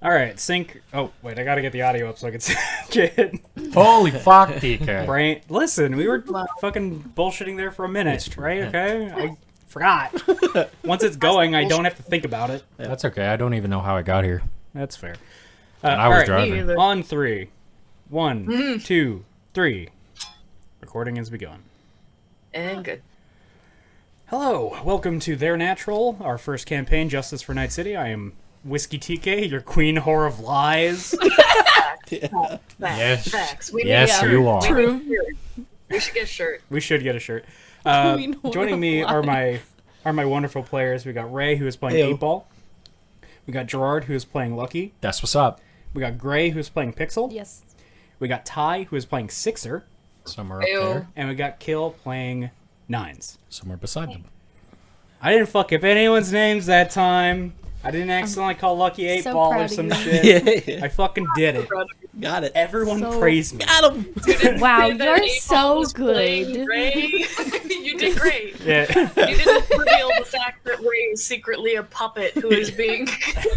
All right, sync. Oh, wait, I gotta get the audio up so I can get Holy fuck, DK. brain. Listen, we were fucking bullshitting there for a minute, right? Okay, I forgot. Once it's going, I don't have to think about it. That's okay. I don't even know how I got here. That's fair. And I all was right, driving. on 3. 1, 2, 3. Recording has begun. And good. Hello, welcome to Their Natural, our first campaign, Justice for Night City. I am Whiskey TK, your queen whore of lies. Yes. Facts. Yes, you are. True. We should get a shirt. We should get a shirt. Queen whore Joining me of are my wonderful players. We got Ray, who is playing 8-Ball. We got Gerard, who is playing Lucky. That's what's up. We got Gray, who is playing Pixel. Yes. We got Ty, who is playing Sixer. Somewhere up there. And we got Kill playing Nines. Somewhere beside them. I didn't fuck up anyone's names that time. I didn't accidentally call Lucky 8-Ball or proud of some you. shit. I fucking did it. Got it. Everyone So- praise me. Got him. Wow, Say that you're April so was playing good. Ray. You did great. Yeah. You didn't reveal the fact that Ray is secretly a puppet who is being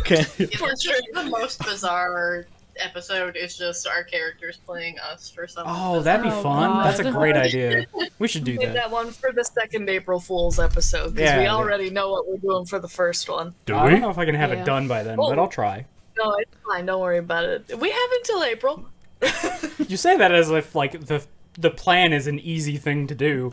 Okay. It's just the most bizarre episode is just our characters playing us for some Oh, that'd be Oh, fun. God. That's a great idea. We should do Did that. that one for the second April Fool's episode because Yeah, we yeah. already know what we're doing for the first one. Do I we? don't know if I can have it Yeah. done by then, but I'll try. No, it's fine. Don't worry about it. We have until April. You say that as if like the plan is an easy thing to do.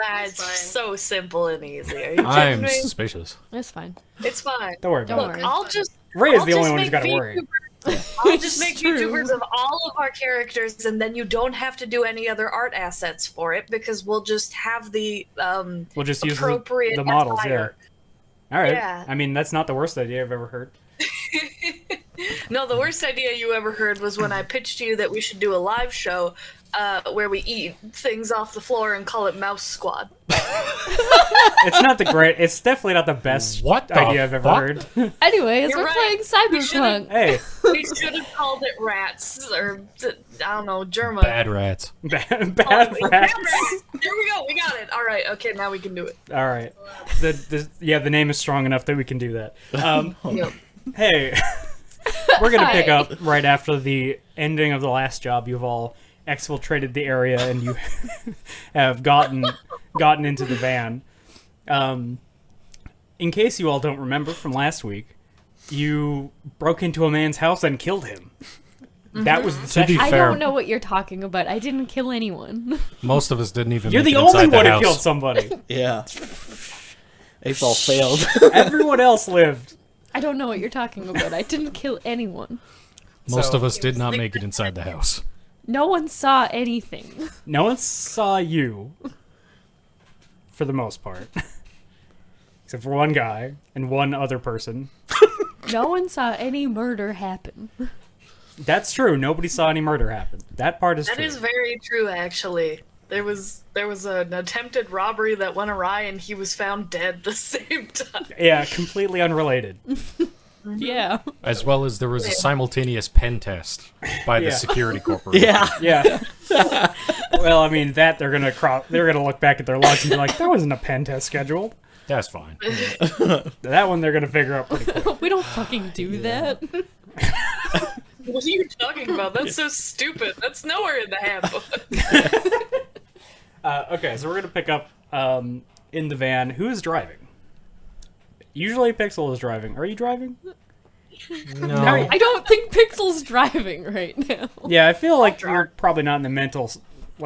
That's fine. so simple and easy. Are you I'm kidding me? suspicious. It's fine. It's fine. Don't worry Don't about worry. it. I'll just Ray is I'll the only just one who's got to make worry. I'll just make It's true. VTubers of all of our characters, and then you don't have to do any other art assets for it because we'll just have the We'll just use appropriate the models. attire. Yeah. All right. Yeah. I mean, that's not the worst idea I've ever heard. No, the worst idea you ever heard was when I pitched you that we should do a live show where we eat things off the floor and call it Mouse Squad. It's not the great. It's definitely not the best What the idea I've ever fuck? heard. Anyways, You're we're right. playing Cyberpunk. Hey, We should have called it Rats or I don't know, Germa. Bad rats. bad Oh, rats. There we go. We got it. All right. Okay, now we can do it. All right. The name is strong enough that we can do that. Yep. Hey, we're gonna pick Hi. up right after the ending of the last job. You've all exfiltrated the area and you have gotten into the van. In case you all don't remember from last week, you broke into a man's house and killed him. That was the To be session. I fair, don't know what you're talking about. I didn't kill anyone. most of us didn't even You're make the it inside only the one who house. killed somebody. Yeah. April failed. Everyone else lived. I don't know what you're talking about. I didn't kill anyone. Most So- of us did not make it inside the house. No one saw anything. No one saw you, for the most part. Except for one guy and one other person. No one saw any murder happen. That's true. Nobody saw any murder happen. That part is That true. is very true, actually. There was an attempted robbery that went awry, and he was found dead the same time. Yeah, completely unrelated. Yeah. As well as there was a simultaneous pen test by the Yeah. security corporation. Yeah. Yeah. Well, I mean that they're gonna look back at their logs and be like, there wasn't a pen test scheduled. That's fine. That one they're gonna figure out pretty quick. We don't fucking do that. What are you talking about? That's so stupid. That's nowhere in the handbook. Okay, so we're gonna pick up in the van. Who is driving? Usually Pixel is driving. Are you driving? No. I don't think Pixel's driving right now. Yeah, I feel like you're probably not in the mental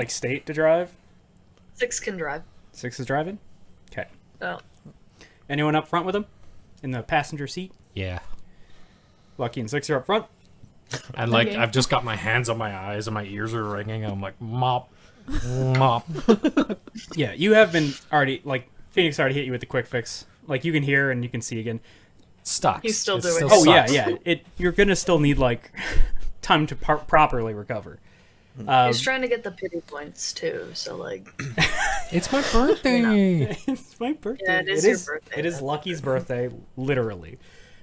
state to drive. 6 can drive. 6 is driving. Okay. Oh. Anyone up front with him? In the passenger seat? Yeah. Lucky and 6 are up front. And like, Okay. I've just got my hands on my eyes and my ears are ringing. I'm like, mop, mop. Yeah, you have been already, Phoenix already hit you with the quick fix. Like, you can hear and you can see again. Sucks. He's still It doing it. Oh, sucks. yeah. You're gonna still need, time to properly recover. He's trying to get the pity points, too, so, like... It's my birthday. It's my birthday. Yeah, it is your birthday. It is Lucky's birthday, literally.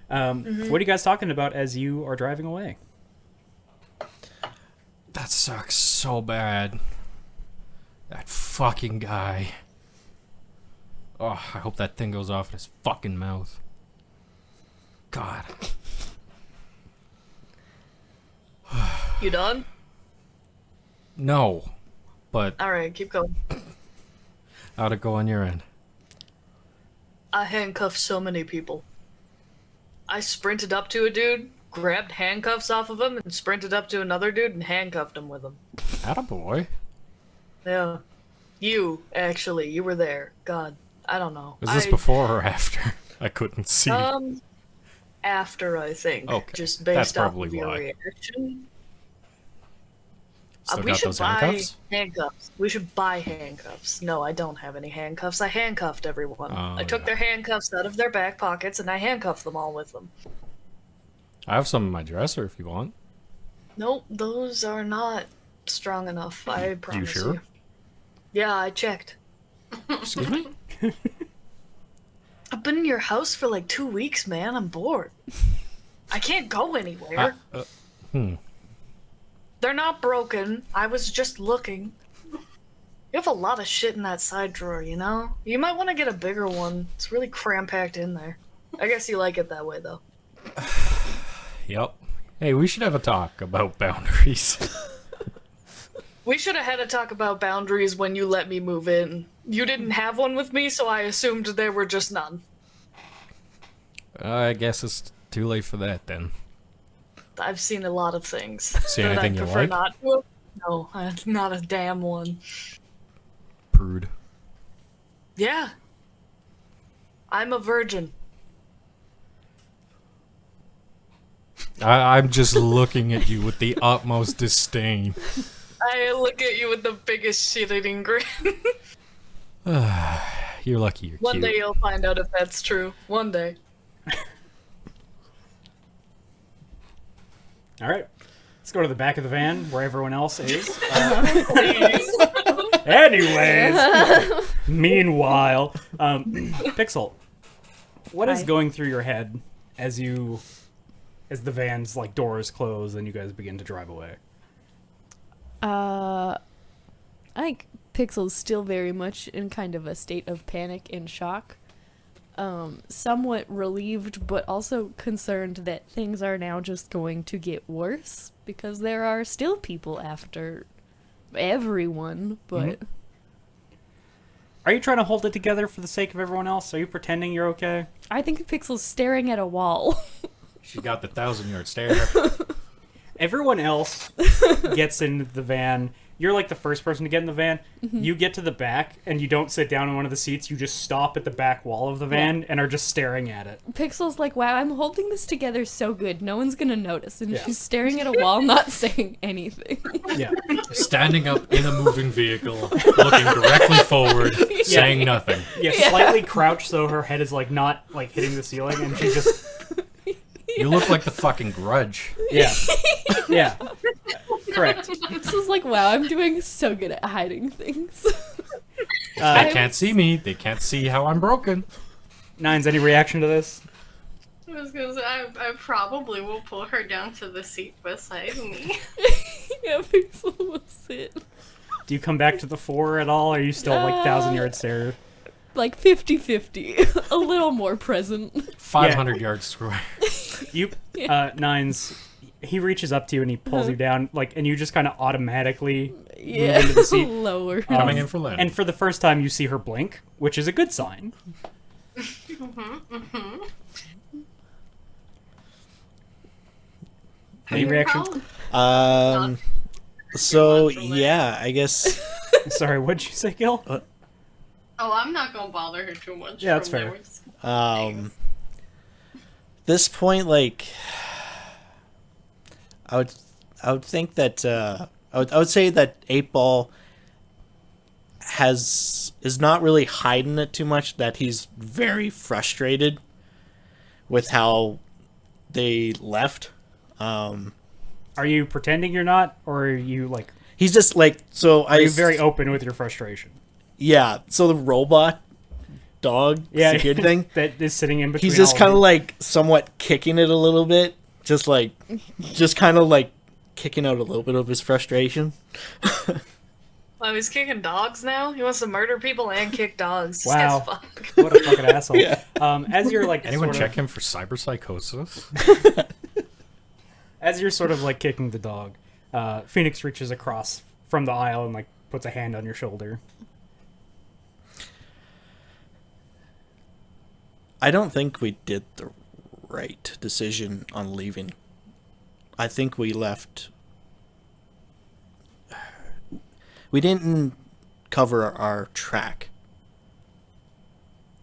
What are you guys talking about as you are driving away? That sucks so bad. That fucking guy. Oh, I hope that thing goes off in his fucking mouth. God. You done? No. But Alright, keep going. how'd it go on your end? I handcuffed so many people. I sprinted up to a dude, grabbed handcuffs off of him, and sprinted up to another dude and handcuffed him with them. Attaboy. Yeah. You, actually, you were there. God, I don't know. Was this before or after? I couldn't see. After, I think. Okay, Just that's based off probably of your why. reaction. Still We got should those buy handcuffs? handcuffs. We should buy handcuffs. No, I don't have any handcuffs. I handcuffed everyone. Oh, I took yeah. their handcuffs out of their back pockets and I handcuffed them all with them. I have some in my dresser if you want. Nope, those are not strong enough. I You promise sure? you. Yeah, I checked. Excuse me? I've been in your house for like 2 weeks, man. I'm bored. I can't go anywhere. They're not broken. I was just looking. You have a lot of shit in that side drawer, you know? You might want to get a bigger one. It's really cram-packed in there. I guess you like it that way, though. Yep. Hey, we should have a talk about boundaries. We should have had a talk about boundaries when you let me move in. You didn't have one with me, so I assumed there were just none. I guess it's too late for that then. I've seen a lot of things. See that anything I you prefer like? not to. No, not a damn one. Prude. Yeah. I'm a virgin. I'm just looking at you with the utmost disdain. I look at you with the biggest shit-eating grin. You're lucky you're One cute. day you'll find out if that's true. One day. All right. Let's go to the back of the van where everyone else is. Please. Anyways, meanwhile, Pixel, what is Hi. going through your head as the van's like doors close and you guys begin to drive away? I think Pixel's still very much in kind of a state of panic and shock. Somewhat relieved, but also concerned that things are now just going to get worse because there are still people after everyone, but Are you trying to hold it together for the sake of everyone else? Are you pretending you're okay? I think Pixel's staring at a wall. She got the 1,000-yard stare. Everyone else gets into the van. You're like the first person to get in the van. You get to the back and you don't sit down in one of the seats. You just stop at the back wall of the van and are just staring at it. Pixel's like, wow, I'm holding this together so good, no one's gonna notice. And Yeah. she's staring at a wall, not saying anything. Yeah. Standing up in a moving vehicle, looking directly forward, saying nothing. Yeah, slightly crouched so her head is like not like hitting the ceiling and she just You look like the fucking Grudge. yeah. Yeah. Correct. Pixel's like, wow, I'm doing so good at hiding things. They can't see me. They can't see how I'm broken. Nines, any reaction to this? I was gonna say, I probably will pull her down to the seat beside me. Yeah, Pixel will sit. Do you come back to the fore at all? Or are you still like 1,000-yard stare? Like 50-50. A little more present. 500-yard square. You, Nines, he reaches up to you and he pulls you down, like, and you just kind of automatically Yeah, into the seat. lower. Coming in for landing. And for the first time, you see her blink, which is a good sign. Any reaction? So yeah, I guess Sorry, what'd you say, Gil? Oh, I'm not gonna bother her too much. Yeah, that's from fair. there. We're just- this point, like, I would think that I would say that 8-Ball is not really hiding it too much. That he's very frustrated with how they left. Are you pretending you're not, or are you like? He's just like so. Are you very open with your frustration? Yeah. So the robot dog security thing. that is sitting in between. He's just all kind of of you. like somewhat kicking it a little bit, just kind of like kicking out a little bit of his frustration. Oh, he's kicking dogs now? He wants to murder people and kick dogs. This Wow. guy's fuck. What a fucking asshole. Yeah. As you're like Anyone sort of- check him for cyberpsychosis? as you're sort of like kicking the dog, Phoenix reaches across from the aisle and like puts a hand on your shoulder. I don't think we did the right decision on leaving. I think we left. We didn't cover our track.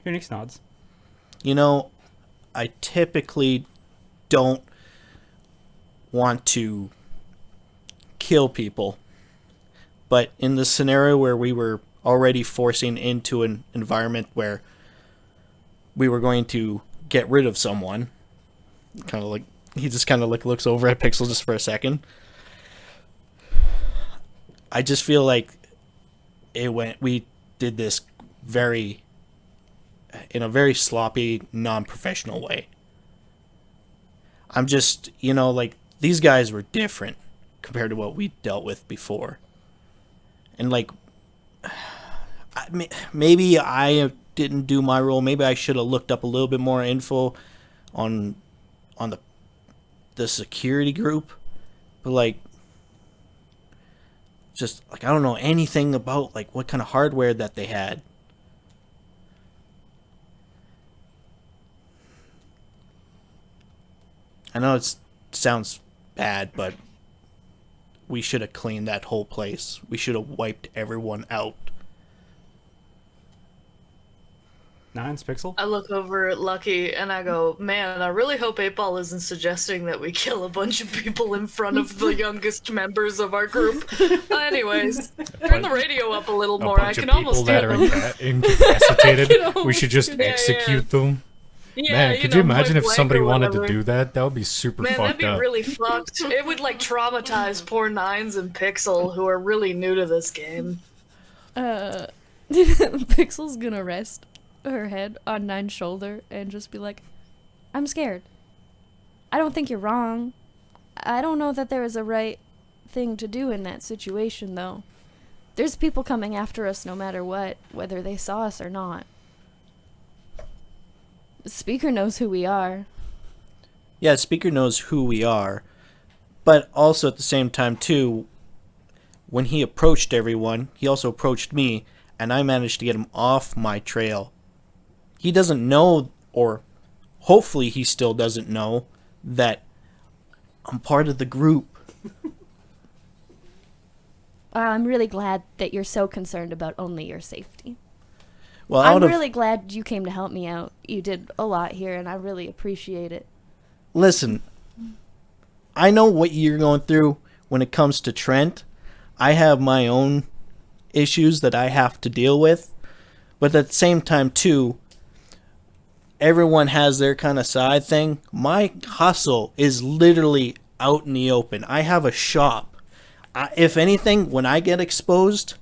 Phoenix nods. You know, I typically don't want to kill people, but in the scenario where we were already forcing into an environment where we were going to get rid of someone, kind of like he just kind of like looks over at Pixel just for a second. I just feel like we did this in a very sloppy, non-professional way. I'm just, like, these guys were different compared to what we dealt with before. And, like, maybe I didn't do my role. Maybe I should have looked up a little bit more info on the security group. But, like, just, like, I don't know anything about, like, what kind of hardware that they had. I know it sounds bad, but we should have cleaned that whole place. We should have wiped everyone out. Nines, Pixel? I look over at Lucky and I go, man, I really hope 8-Ball isn't suggesting that we kill a bunch of people in front of the youngest members of our group. Anyways, turn the radio up a little more. I can almost hear them. Incapacitated. We should just Yeah. execute them. Yeah, Man, could you imagine if point blank somebody or wanted whatever. to do that? That would be super Man, that'd fucked be up. really fucked. It would like traumatize poor Nines and Pixel, who are really new to this game. Pixel's gonna rest her head on Nine's shoulder and just be like, I'm scared. I don't think you're wrong. I don't know that there is a right thing to do in that situation, though. There's people coming after us no matter what, whether they saw us or not. Speaker knows who we are. Yeah, Speaker knows who we are. But also at the same time, too, when he approached everyone, he also approached me, and I managed to get him off my trail. He doesn't know, or hopefully he still doesn't know, that I'm part of the group. I'm really glad that you're so concerned about only your safety. Well, I'm really glad you came to help me out. You did a lot here, and I really appreciate it. Listen, I know what you're going through when it comes to Trent. I have my own issues that I have to deal with. But at the same time, too, everyone has their kind of side thing. My hustle is literally out in the open. I have a shop. If anything, when I get exposed,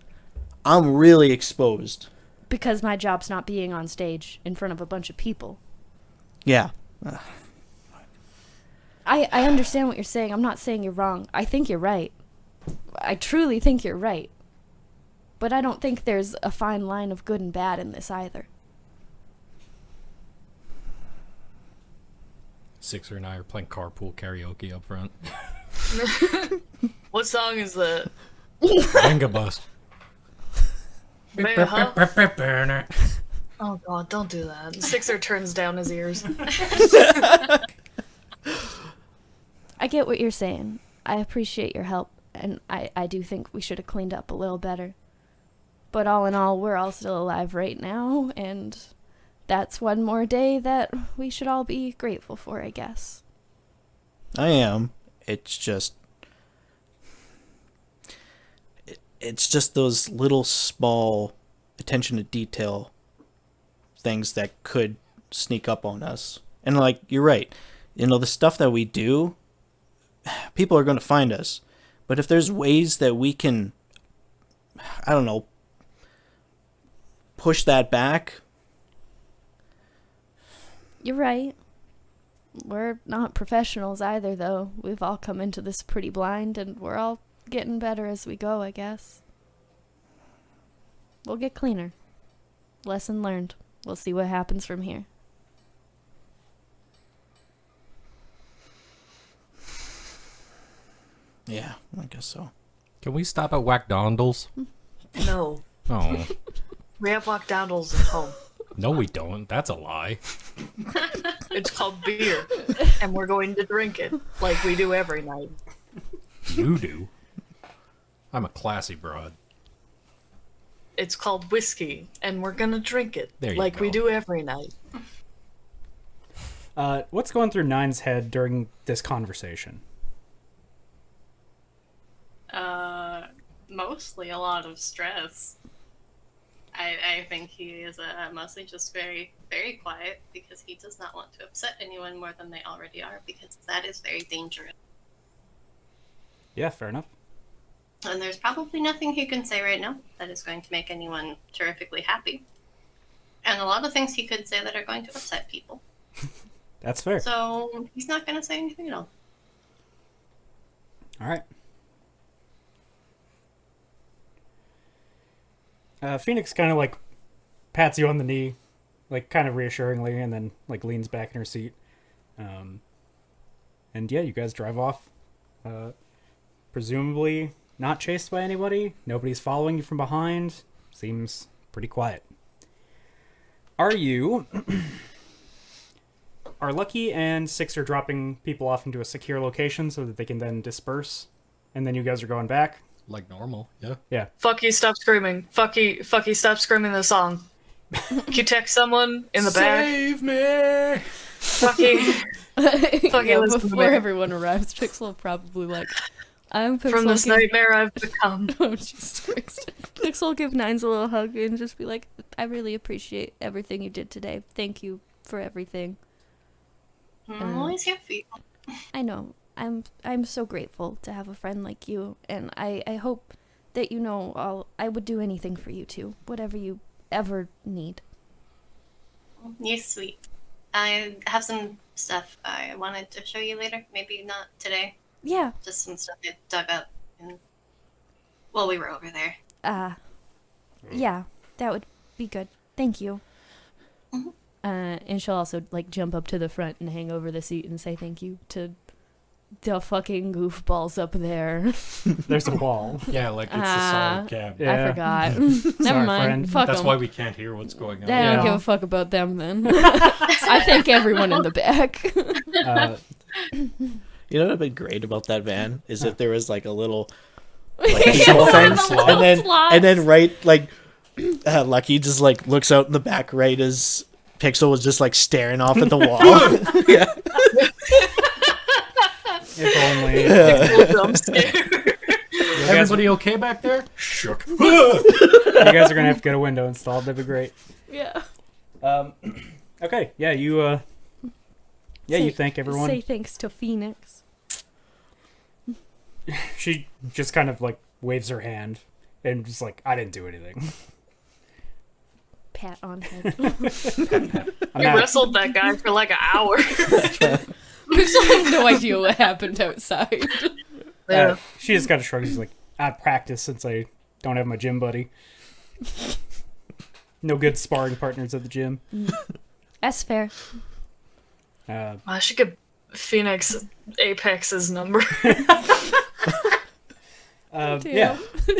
I'm really exposed. Because my job's not being on stage in front of a bunch of people. Yeah. I understand what you're saying. I'm not saying you're wrong. I think you're right. I truly think you're right. But I don't think there's a fine line of good and bad in this either. Sixer and I are playing carpool karaoke up front. What song is that? Venga Bus. Huh? Oh god, don't do that. Sixer turns down his ears. I get what you're saying. I appreciate your help, and I do think we should have cleaned up a little better. But all in all, we're all still alive right now, and that's one more day that we should all be grateful for, I guess. I am. It's just those little small attention to detail things that could sneak up on us. And like, you're right. The stuff that we do, people are going to find us. But if there's ways that we can, I don't know, push that back. You're right. We're not professionals either, though. We've all come into this pretty blind, and we're all getting better as we go, I guess. We'll get cleaner. Lesson learned. We'll see what happens from here. Yeah, I guess so. Can we stop at Whack-Dondles? No. Oh. We have Whack-Dondles at home. No, we don't. That's a lie. It's called beer. And we're going to drink it like we do every night. You do. I'm a classy broad. It's called whiskey, and we're gonna drink it There you like we go. do every night. What's going through Nine's head during this conversation? Mostly a lot of stress. I think he is mostly just very, very quiet because he does not want to upset anyone more than they already are, because that is very dangerous. Yeah, fair enough. And there's probably nothing he can say right now that is going to make anyone terrifically happy. And a lot of things he could say that are going to upset people. That's fair. So he's not going to say anything at all. All right. Phoenix kind of like pats you on the knee, like kind of reassuringly, and then like leans back in her seat. And yeah, you guys drive off. Presumably not chased by anybody. Nobody's following you from behind. Seems pretty quiet. Are Lucky and Six are dropping people off into a secure location so that they can then disperse, and then you guys are going back? Like normal, yeah. Yeah. Fucky, stop screaming. Fucky, stop screaming the song. Can you text someone in the back? Save me! Fucky, Yeah, listen to before me. everyone arrives, Pixel will probably like, I'm Pixel. From this give- nightmare I've become. Oh, Jesus Christ. Pixel will give Nines a little hug and just be like, I really appreciate everything you did today. Thank you for everything. I'm always here for you. I know. I'm so grateful to have a friend like you, and I hope that you know I would do anything for you too, whatever you ever need. You're sweet. I have some stuff I wanted to show you later. Maybe not today. Yeah. Just some stuff I dug up while we were over there. Yeah, that would be good. Thank you. Mhm. And she'll also like jump up to the front and hang over the seat and say thank you to the fucking goofballs up there. There's a wall. Yeah, like it's a solid cab. Yeah. I forgot. Never Sorry, mind. friend. Fuck That's 'em. why we can't hear what's going on. I don't Yeah. give a fuck about them then. I thank everyone in the back. You know what would be great about that van is if there was like a little Like a show thing, slot. and then right like Lucky just like looks out in the back right as Pixel was just like staring off at the wall. Yeah. If only. Little jump scare. Everybody okay back there? Shook. You guys are gonna have to get a window installed. That'd be great. Yeah. Okay. Yeah. You. You thank everyone. Say thanks to Phoenix. She just kind of like waves her hand and just like, I didn't do anything. Pat on head. I'm We not- wrestled that guy for like an hour. Pixel has no idea what happened outside. Yeah. She just kind of shrugs. She's like, I practice since I don't have my gym buddy. No good sparring partners at the gym. That's fair. I should get Phoenix Apex's number. Yeah.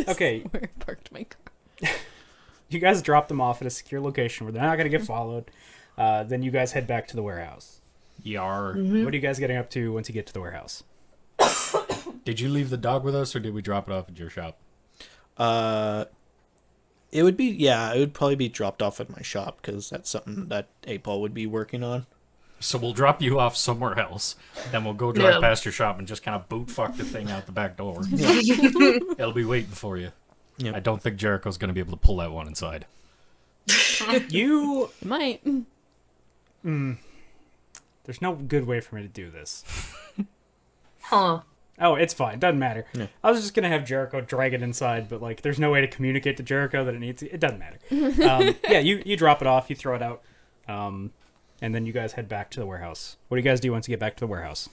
Okay. Where I parked my car. You guys drop them off at a secure location where they're not going to get followed. Then you guys head back to the warehouse. Yar. What are you guys getting up to once you get to the warehouse? Did you leave the dog with us, or did we drop it off at your shop? It would probably be dropped off at my shop because that's something that A-Paul would be working on. So we'll drop you off somewhere else. Then we'll go drive Yeah. past your shop and just kind of boot fuck the thing out the back door. It'll be waiting for you. Yep. I don't think Jericho's going to be able to pull that one inside. You... It might. There's no good way for me to do this. Huh. Oh, it's fine. Doesn't matter. Yeah. I was just going to have Jericho drag it inside, but like, there's no way to communicate to Jericho that it needs it. It doesn't matter. Yeah, you drop it off. You throw it out. And then you guys head back to the warehouse. What do you guys do once you get back to the warehouse?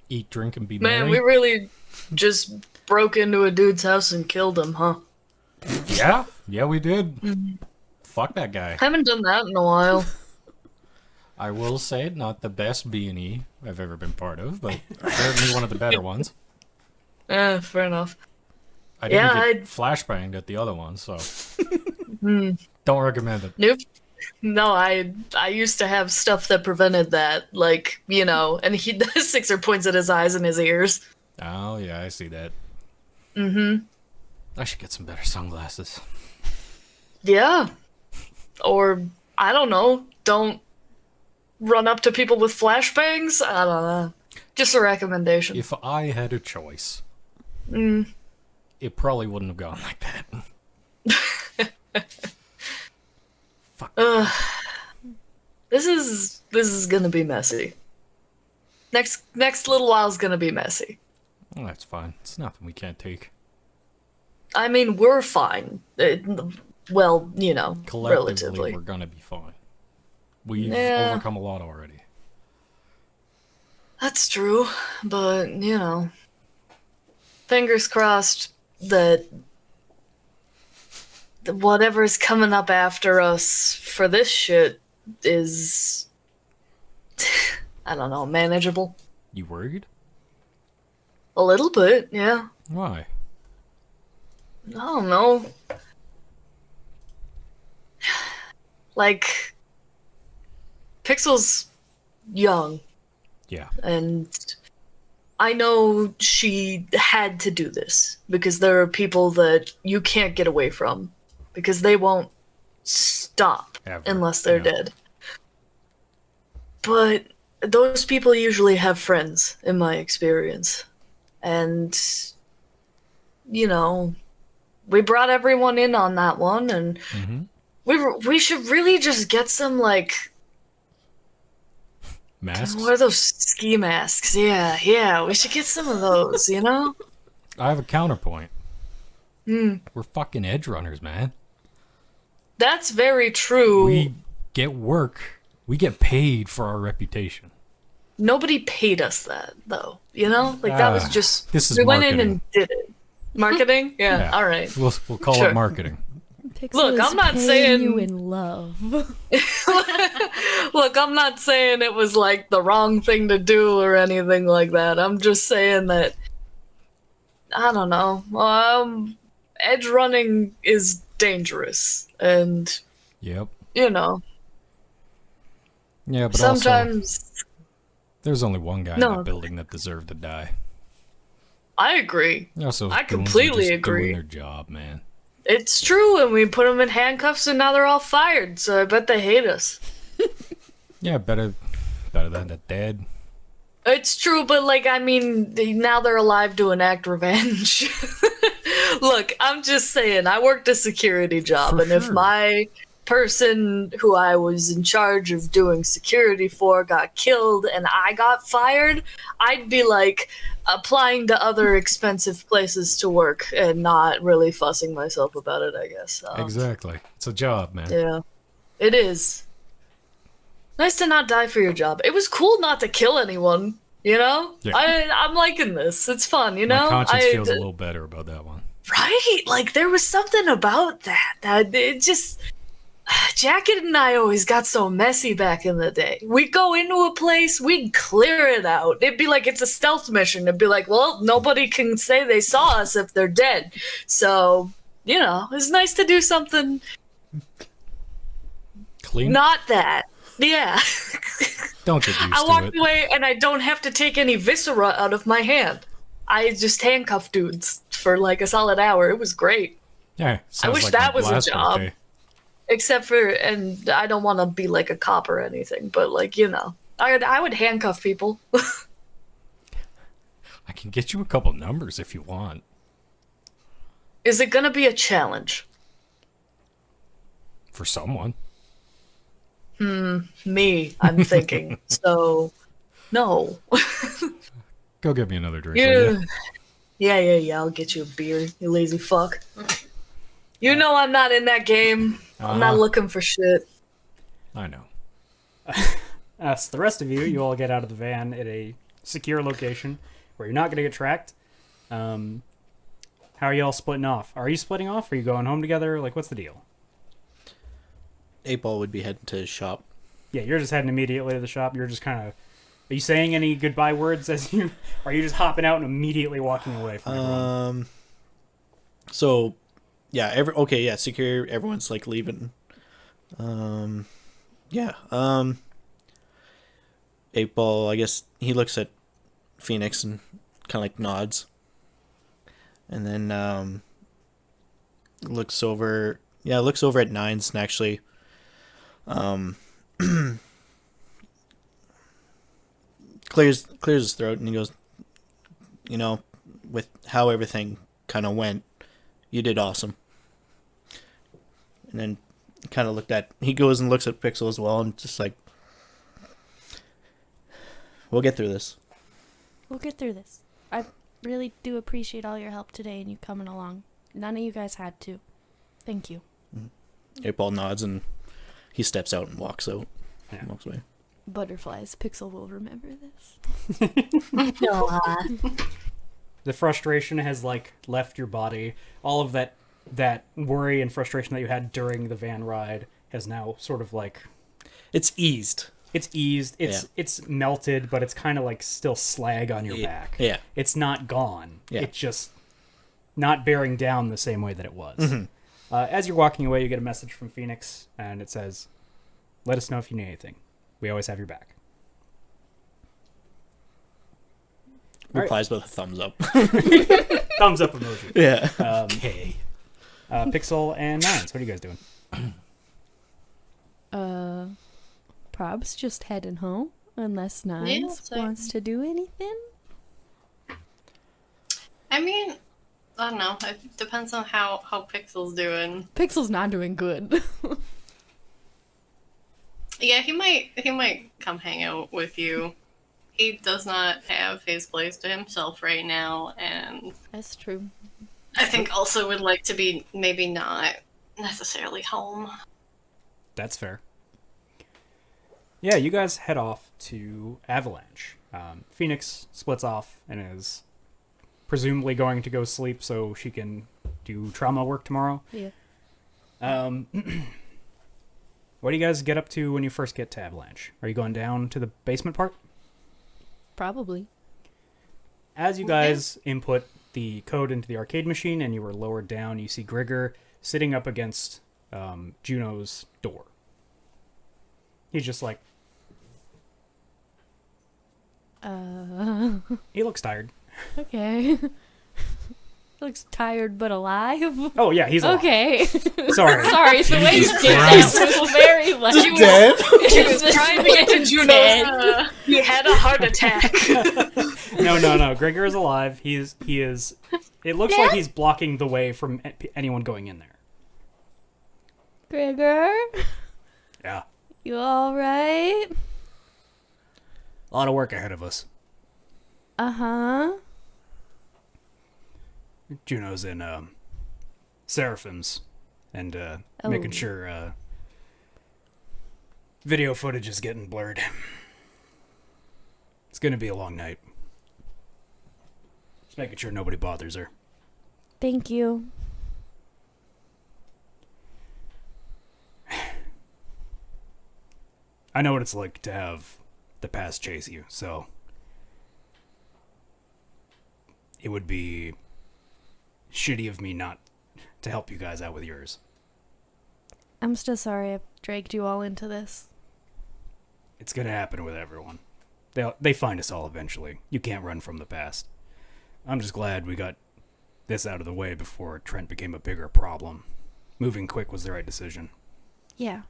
Eat, drink, and be Man, merry. we really just broke into a dude's house and killed him, huh? Yeah, we did. Fuck that guy. Haven't done that in a while. I will say, not the best B&E I've ever been part of, but certainly one of the better ones. Fair enough. I didn't get flashbanged at the other one, so don't recommend it. Nope. No, I used to have stuff that prevented that, like, you know, and the Sixer points at his eyes and his ears. Oh, yeah, I see that. Mm-hmm. I should get some better sunglasses. Yeah. Or, I don't know, don't run up to people with flashbangs? I don't know. Just a recommendation. If I had a choice, it probably wouldn't have gone like that. Fuck. This is gonna be messy. Next little while's gonna be messy. Well, that's fine. It's nothing we can't take. I mean, we're fine. Well, you know, Collectively, relatively. we're gonna be fine. We've Yeah. overcome a lot already. That's true, but, you know, fingers crossed that whatever's coming up after us for this shit is, I don't know, manageable. You worried? A little bit, yeah. Why? I don't know. Like, Pixel's young, Yeah. and I know she had to do this because there are people that you can't get away from because they won't stop Ever. unless they're Yeah. dead. But those people usually have friends, in my experience. And, you know, we brought everyone in on that one, and we should really just get some, like, Masks? what are those ski masks? Yeah, we should get some of those, you know? I have a counterpoint. We're fucking edge runners, man. That's very true. We get work. We get paid for our reputation. Nobody paid us that, though, you know? Like, that was just... this is we went in marketing. and did it. Marketing? Yeah, Yeah. all right. We'll call Sure. it marketing. Pixel Look, is I'm not paying saying- you in love. Look, I'm not saying it was, like, the wrong thing to do or anything like that. I'm just saying that... I don't know. Edge running is dangerous. And, Yep. you know, Yeah, but also, sometimes... there's only one guy in No. that building that deserved to die. I agree. Also, I goons are completely just agree. Doing their job, man. It's true, and we put them in handcuffs, and now they're all fired, so I bet they hate us. Yeah, better than the dead. It's true, but, like, I mean, now they're alive to enact revenge. Look, I'm just saying, I worked a security job, For and if sure. my person who I was in charge of doing security for got killed and I got fired, I'd be, like, applying to other expensive places to work and not really fussing myself about it, I guess. Exactly. It's a job, man. Yeah, it is. Nice to not die for your job. It was cool not to kill anyone, you know? Yeah. I'm liking this. It's fun, you know? My conscience feels a little better about that one. Right? Like, there was something about that it just... Jacket and I always got so messy back in the day. We'd go into a place, we'd clear it out. It'd be like it's a stealth mission. It'd be like, well, nobody can say they saw us if they're dead. So, you know, it's nice to do something Clean? not that. Yeah. Don't get used I to walked it. away and I don't have to take any viscera out of my hand. I just handcuffed dudes for like a solid hour. It was great. Yeah, sounds wish like that my was a last job. birthday. Except for, and I don't want to be like a cop or anything, but like, you know, I would handcuff people. I can get you a couple numbers if you want. Is it going to be a challenge? For someone. Me, I'm thinking. So, no. Go get me another drink, will Yeah. ya? Yeah, I'll get you a beer, you lazy fuck. You know I'm not in that game. I'm not looking for shit. I know. So the rest of you all get out of the van at a secure location where you're not going to get tracked. How are you all splitting off? Are you splitting off? Are you going home together? Like, what's the deal? 8-Ball would be heading to his shop. Yeah, you're just heading immediately to the shop. You're just kind of... Are you saying any goodbye words as you... Or are you just hopping out and immediately walking away from everyone? So, yeah, secure. Everyone's, like, leaving. Yeah. 8-Ball, I guess, he looks at Phoenix and kind of, like, nods. And then, looks over at Nines and actually, clears his throat and he goes, you know, with how everything kind of went, you did awesome. And then he goes and looks at Pixel as well and just like, we'll get through this. We'll get through this. I really do appreciate all your help today and you coming along. None of you guys had to. Thank you. 8-Ball nods and he steps out and walks out. Yeah. Walks away. Butterflies. Pixel will remember this. The frustration has, like, left your body. All of that worry and frustration that you had during the van ride has now sort of, like... It's eased. It's melted, but it's kind of, like, still slag on your back. Yeah. It's not gone. Yeah. It's just not bearing down the same way that it was. Mm-hmm. As you're walking away, you get a message from Phoenix, and it says, "Let us know if you need anything. We always have your back." Replies with a thumbs up. Thumbs up emoji. Yeah. Okay. Pixel and Nines, what are you guys doing? Prob's just heading home, unless Nines same. wants to do anything. I mean, I don't know. It depends on how Pixel's doing. Pixel's not doing good. Yeah, he might come hang out with you. He does not have his place to himself right now, and That's true. I think also would like to be maybe not necessarily home. That's fair. Yeah, you guys head off to Avalanche. Phoenix splits off and is presumably going to go sleep so she can do trauma work tomorrow. Yeah. What do you guys get up to when you first get to Avalanche? Are you going down to the basement part? Probably. As you guys input the code into the arcade machine and you were lowered down, you see Grigor sitting up against Juno's door. He's just like... He looks tired. Okay. Looks tired but alive. Oh, yeah, he's alive. Okay. Sorry. Sorry, the way you did that was very like... Dead? He was trying to get to Juno. He had a heart attack. No. Grigor is alive. He is... It looks like he's blocking the way from anyone going in there. Grigor? Yeah. You alright? A lot of work ahead of us. Uh-huh. Juno's in Seraphim's and making sure video footage is getting blurred. It's gonna be a long night. Just making sure nobody bothers her. Thank you. I know what it's like to have the past chase you, so it would be shitty of me not to help you guys out with yours. I'm still sorry I dragged you all into this. It's gonna happen with everyone. They find us all eventually. You can't run from the past. I'm just glad we got this out of the way before Trent became a bigger problem. Moving quick was the right decision. Yeah.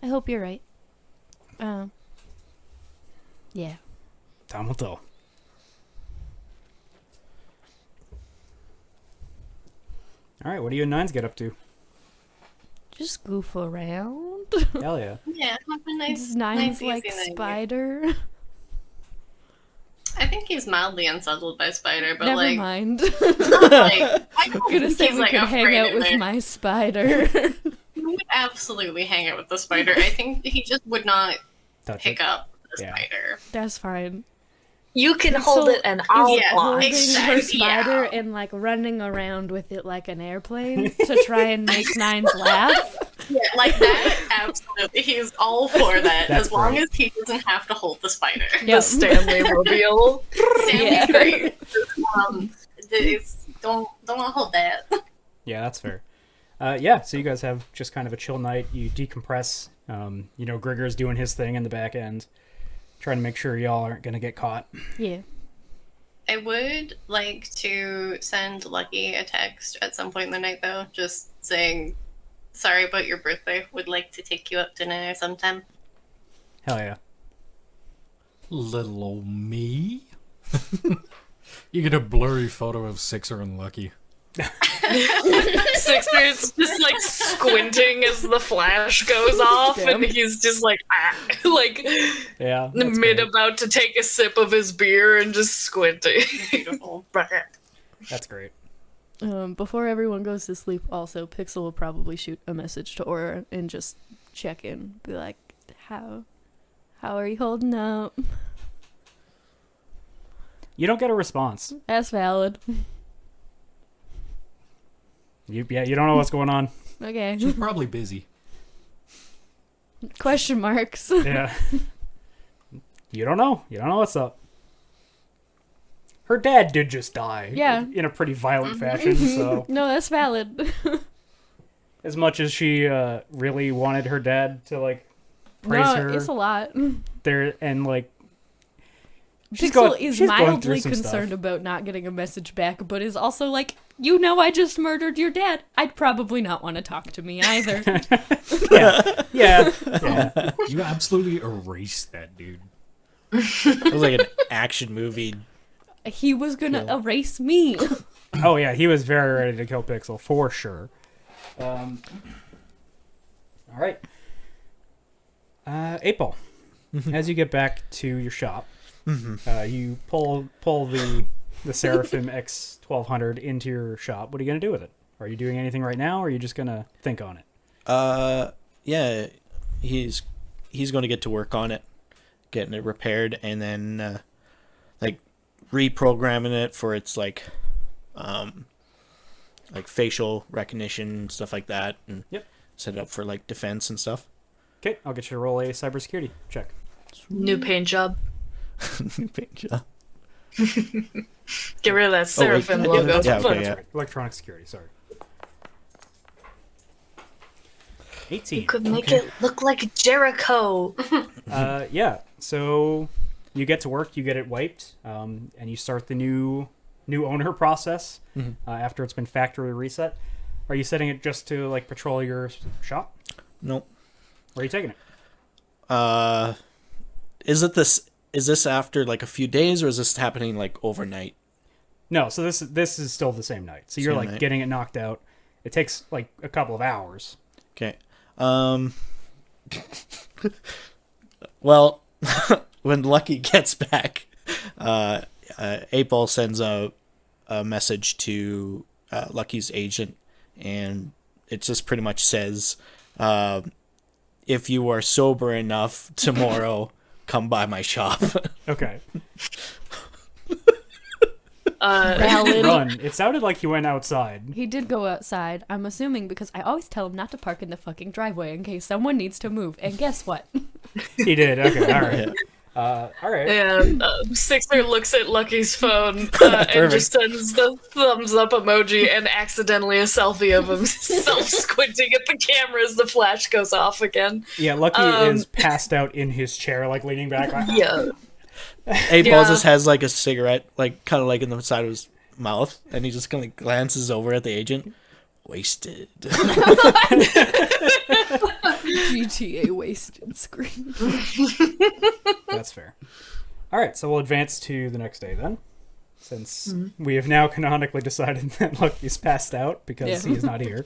I hope you're right. Yeah. Time will tell. Alright, what do you and Nines get up to? Just goof around. Hell yeah. Yeah, have a nice, Is Nines nice, like easy night. Spider? I think he's mildly unsettled by Spider, but Never like, mind. not like I don't I'm gonna think say he's we like could hang afraid out of with it. my spider. He would absolutely hang out with the spider. I think he just would not Touch pick it. up the Yeah. spider. That's fine. You can hold So, it and I'll yeah, fly. Holding her Exactly, spider yeah. and like running around with it like an airplane to try and make Nines laugh. Yeah, like that, absolutely. He's all for that, That's as long great. as he doesn't have to hold the spider. The Stanley mobile. Stanley's Yeah. great. Don't want to hold that. Yeah, that's fair. Yeah, so you guys have just kind of a chill night. You decompress. Grigor's doing his thing in the back end, trying to make sure y'all aren't going to get caught. Yeah. I would like to send Lucky a text at some point in the night, though, just saying, sorry about your birthday. Would like to take you up to dinner sometime. Hell yeah. Little old me. You get a blurry photo of Sixer and Lucky. Sixer's just like squinting as the flash goes off, and he's just like, Yeah. that's mid great. about to take a sip of his beer and just squinting. Beautiful. That's great. Before everyone goes to sleep, also, Pixel will probably shoot a message to Aura and just check in. Be like, how are you holding up? You don't get a response. That's valid. You don't know what's going on. Okay. She's probably busy. Question marks. Yeah. You don't know. You don't know what's up. Her dad did just die. Yeah. In a pretty violent fashion, so... No, that's valid. As much as she really wanted her dad to, praise No, her... it's a lot. There, and, Pixel is she's going mildly through some concerned stuff. about not getting a message back, but is also like, I just murdered your dad. I'd probably not want to talk to me either. Yeah. You absolutely erased that dude. It was like an action movie. He was gonna erase me. Oh, yeah, he was very ready to kill Pixel, for sure. All right. 8-Ball. As you get back to your shop, you pull the Seraphim X1200 into your shop. What are you going to do with it? Are you doing anything right now, or are you just going to think on it? Yeah, he's going to get to work on it, getting it repaired, and then reprogramming it for its facial recognition, stuff like that, and set it up for defense and stuff. Okay, I'll get you to roll a cybersecurity check. New paint job. Paint job. Get rid of that Seraphim logo. Yeah, okay, That's yeah. right. Electronic security, sorry. 18. You could make it look like Jericho. Yeah, so you get to work, you get it wiped, and you start the new owner process after it's been factory reset. Are you setting it just to patrol your shop? Nope. Where are you taking it? Is this after a few days, or is this happening overnight? No, so this is still the same night. So you're Same night. getting it knocked out. It takes a couple of hours. Okay. Well, when Lucky gets back, 8-Ball sends a message to Lucky's agent, and it just pretty much says, if you are sober enough tomorrow, come by my shop. Okay. Valid. Run. It sounded like he went outside. He did go outside, I'm assuming, because I always tell him not to park in the fucking driveway in case someone needs to move. And guess what? He did. Okay. All right. All right. And Sixer looks at Lucky's phone and just sends the thumbs up emoji and accidentally a selfie of himself squinting at the camera as the flash goes off again. Yeah, Lucky is passed out in his chair, leaning back. Yeah. 8-Ball just has a cigarette, kind of in the side of his mouth, and he just kind of glances over at the agent. Wasted. GTA wasted screen. That's fair. All right, so we'll advance to the next day then, since we have now canonically decided that Lucky's passed out because he's not here.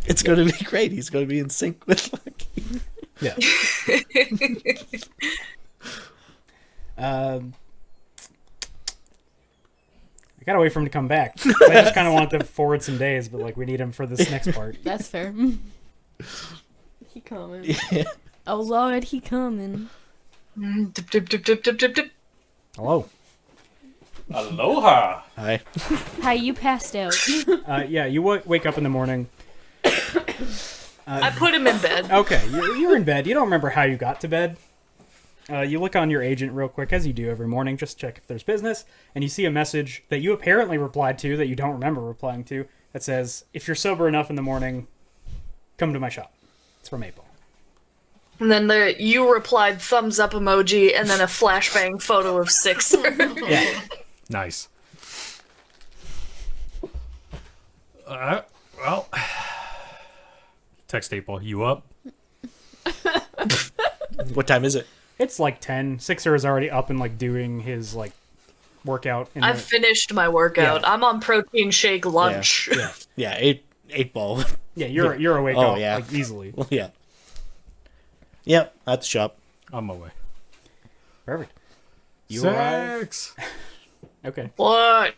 It's going to be great. He's going to be in sync with Lucky. Yeah. I gotta wait for him to come back. I just kind of want to forward some days, but we need him for this next part. That's fair. He coming. Yeah. Oh Lord, he coming. Dip, dip, dip, dip, dip, dip, dip. Hello. Aloha! Hi. Hi, you passed out. Yeah, you wake up in the morning. I put him in bed. Okay, you're in bed. You don't remember how you got to bed. You look on your agent real quick, as you do every morning, just to check if there's business, and you see a message that you apparently replied to that you don't remember replying to that says, if you're sober enough in the morning, come to my shop. It's from April. And then you replied thumbs up emoji and then a flashbang photo of Sixer. Yeah. Nice. Well, text April, you up? What time is it? It's like 10. Sixer is already up and like doing his like workout. I've finished my workout. Yeah. I'm on protein shake lunch. Yeah. Yeah, eight ball. Yeah, you're awake Oh, yeah. like easily. Well, yeah. Yep, at the shop. On my way. Perfect. You arrive. Six! Okay. What?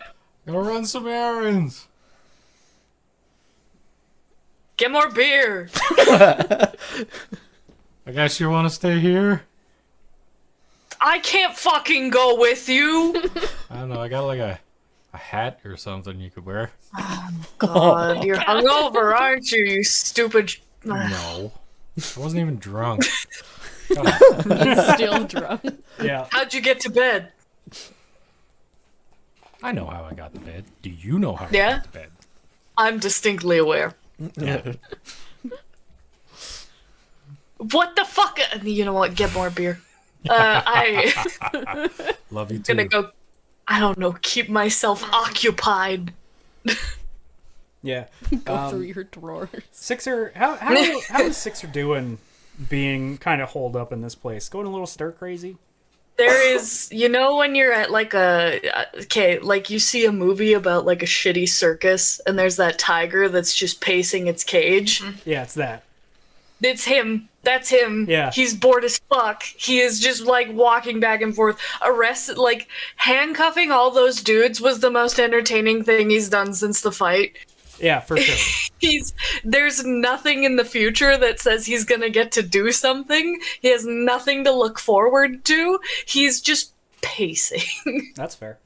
Gotta run some errands. Get more beer. I guess you want to stay here? I can't fucking go with you. I don't know, I got like a hat or something you could wear. God, you're hungover, aren't you, you stupid... No. I wasn't even drunk. Still drunk. Yeah. How'd you get to bed? I know how I got to bed. Do you know how I Yeah? got to bed? I'm distinctly aware. What the fuck? You know what? Get more beer. I Love you too. gonna go. I don't know. Keep myself occupied. Yeah. Go through your drawers. Sixer, how is Sixer doing being kind of holed up in this place? Going a little stir crazy? There is, you know, when you're at like like you see a movie about like a shitty circus, and there's that tiger that's just pacing its cage. Yeah, it's that. It's him. That's him. Yeah. He's bored as fuck. He is just like walking back and forth. Like handcuffing all those dudes was the most entertaining thing he's done since the fight. Yeah, for sure. There's nothing in the future that says he's gonna get to do something. He has nothing to look forward to. He's just pacing. That's fair.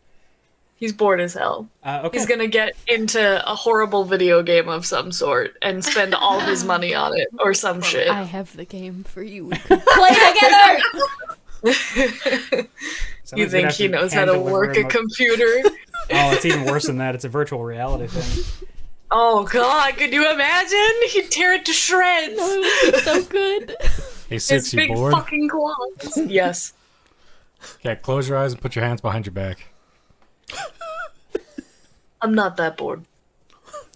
He's bored as hell. Okay. He's gonna get into a horrible video game of some sort and spend all his money on it or some shit. I have the game for you. We could play together. You Somebody's gonna think have he knows how to hand work deliver a computer? Oh, it's even worse than that. It's a virtual reality thing. Oh god, could you imagine? He'd tear it to shreds. It's so good. Hey, His Six, you big bored? fucking claws. Yes. Okay, close your eyes and put your hands behind your back. I'm not that bored.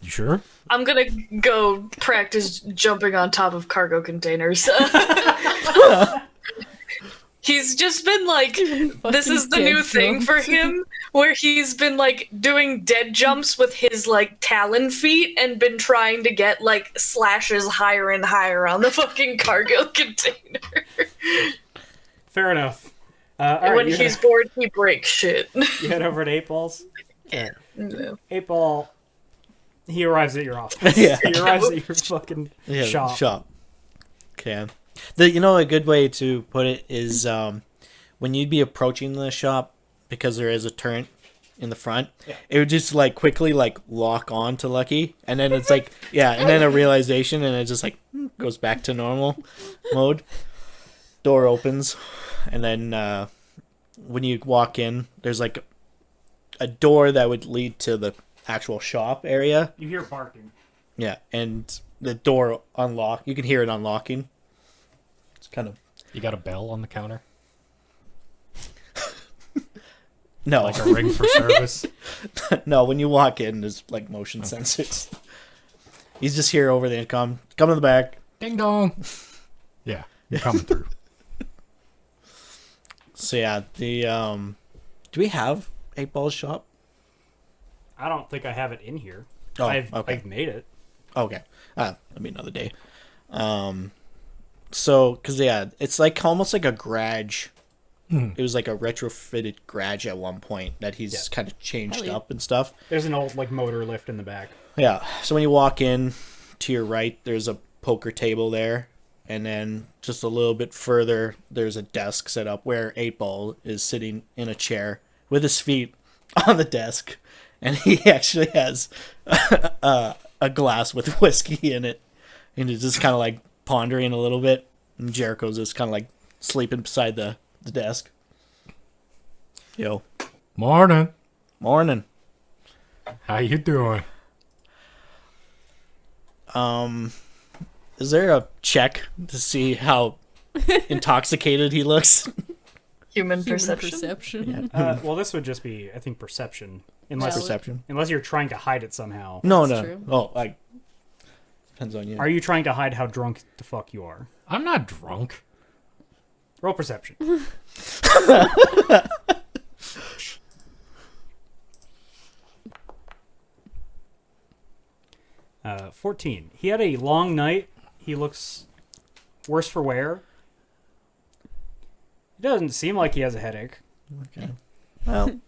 You sure? I'm gonna go practice jumping on top of cargo containers. He's just been like, this is the new thing for him, where he's been like doing dead jumps with his like talon feet and been trying to get like slashes higher and higher on the fucking cargo container. Fair enough. All right, When he's bored, he breaks shit. you head over to 8 Balls. No. 8 Ball, he arrives at your office. Yeah. He arrives at your fucking Yeah, shop. Okay. A good way to put it is when you'd be approaching the shop, because there is a turret in the front, it would just like quickly like lock on to Lucky, and then it's like and then a realization, and it just like goes back to normal mode. Door opens, and then when you walk in, there's like a door that would lead to the actual shop area. You hear barking. Yeah, and the door unlock. You can hear it unlocking. It's kind of You got a bell on the counter? no, Like a ring for service? no. When you walk in, there's like motion sensors. He's just here over the intercom. Come to the back. Ding dong! Yeah, you're coming through. So yeah, the do we have 8 Ball's shop? I don't think I have it in here. Oh, I've made it. Okay, that'll be another day. So because it's like almost like a garage. It was like a retrofitted garage at one point that he's kind of changed up and stuff. There's an old like motor lift in the back. Yeah. So when you walk in to your right, there's a poker table there. And then just a little bit further, there's a desk set up where 8 Ball is sitting in a chair with his feet on the desk. And he actually has a glass with whiskey in it. And he's just kind of like pondering a little bit. And Jericho's just kind of like sleeping beside the desk. Yo. Morning. Morning. How you doing? Is there a check to see how intoxicated he looks? Human Human perception. perception. Well, this would just be, I think, perception. Valid. Perception. Unless you're trying to hide it somehow. No, That's no. true. Oh, like depends on you. Are you trying to hide how drunk the fuck you are? I'm not drunk. Roll perception. 14. He had a long night. He looks worse for wear. It doesn't seem like he has a headache. Okay. Well,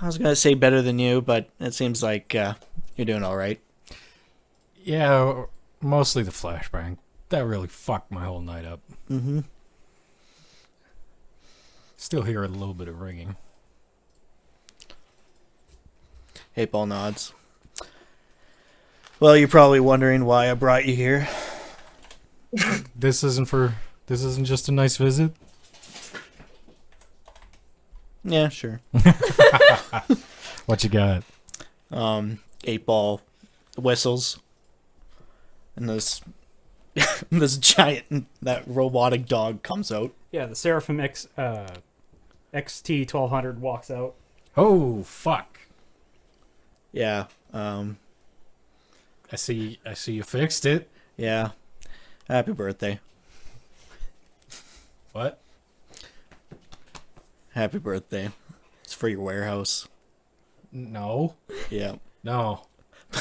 I was gonna say better than you, but it seems like you're doing all right. Yeah, mostly the flashbang. That really fucked my whole night up. Mm-hmm. Still hear a little bit of ringing. Hey, Paul nods. Well, you're probably wondering why I brought you here. This isn't just a nice visit. Yeah, sure. What you got? 8-ball whistles, and this this giant that robotic dog comes out. Yeah, the Seraphim XT 1200 walks out. Oh fuck! Yeah. I see you fixed it. Yeah. Happy birthday. What? Happy birthday. It's for your warehouse. No. Yeah. No.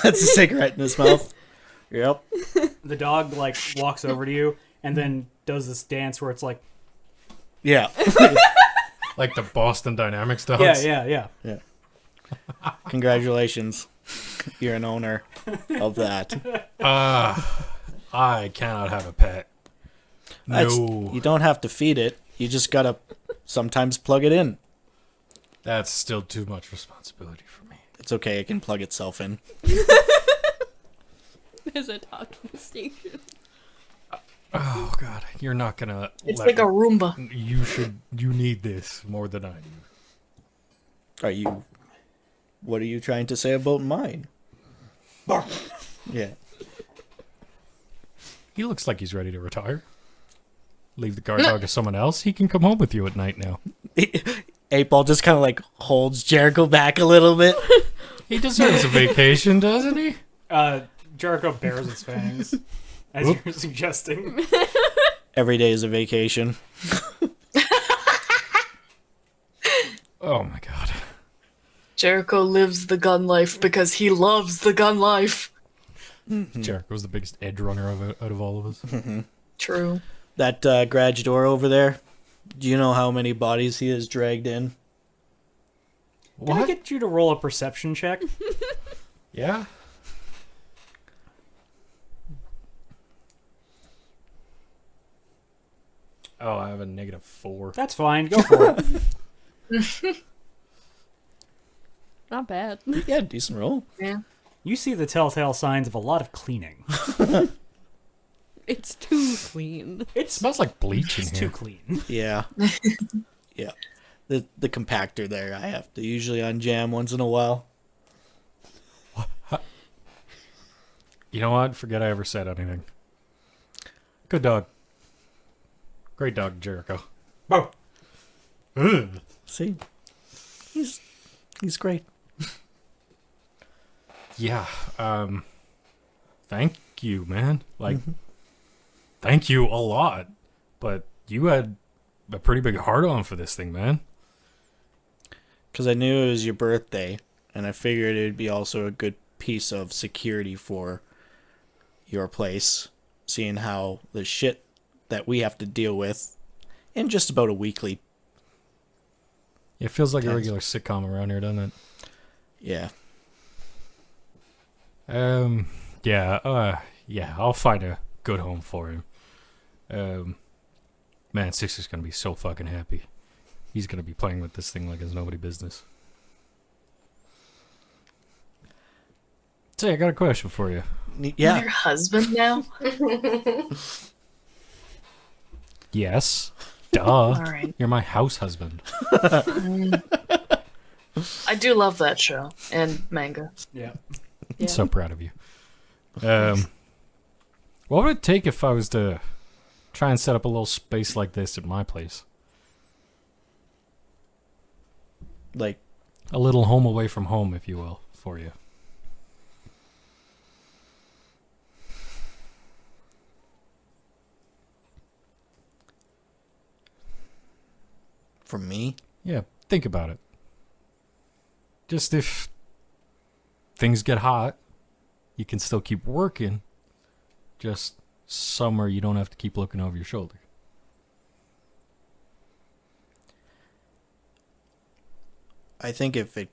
That's a cigarette in his mouth. Yep. The dog like walks over to you and then does this dance where it's like, Yeah. Like the Boston Dynamics dogs. yeah. Congratulations. You're an owner of that. I cannot have a pet. No. You don't have to feed it. You just gotta sometimes plug it in. That's still too much responsibility for me. It's okay. It can plug itself in. There's a talking station. Oh god, you're not gonna. It's like a Roomba. You need this more than I do. What are you trying to say about mine? Yeah. He looks like he's ready to retire. Leave the guard dog to someone else. He can come home with you at night now. 8-ball just kind of like holds Jericho back a little bit. He deserves a vacation, doesn't he? Jericho bares its fangs, as you're suggesting. Every day is a vacation. Oh my god. Jericho lives the gun life because he loves the gun life. Jericho's the biggest edge runner out of all of us. True. That garage door over there, do you know how many bodies he has dragged in? Can I get you to roll a perception check? Yeah? Oh, I have a -4. That's fine. Go for it. Not bad. Yeah, decent roll. Yeah. You see the telltale signs of a lot of cleaning. It's too clean. It smells like bleach in It's here. too clean. Yeah. Yeah. The compactor there, I have to usually unjam once in a while. You know what? Forget I ever said anything. Good dog. Great dog, Jericho. Oh. Ugh. See? He's great. Yeah. Thank you, man. Like, thank you a lot. But you had a pretty big heart on for this thing, man. Because I knew it was your birthday, and I figured it'd be also a good piece of security for your place, seeing how the shit that we have to deal with in just about a weekly. It feels like a Thanks. regular sitcom around here, doesn't it? Yeah. Yeah, I'll find a good home for him. Man, Sixer's gonna be so fucking happy. He's gonna be playing with this thing like it's nobody business. Say, I got a question for you. Yeah. Your husband now? Yes. Duh. All right. You're my house husband. I do love that show and manga. Yeah. Yeah. So proud of you. What would it take if I was to try and set up a little space like this at my place? Like, A little home away from home, if you will, for you. for me, Yeah, think about it. Just if things get hot, you can still keep working. Just summer, you don't have to keep looking over your shoulder. I think if it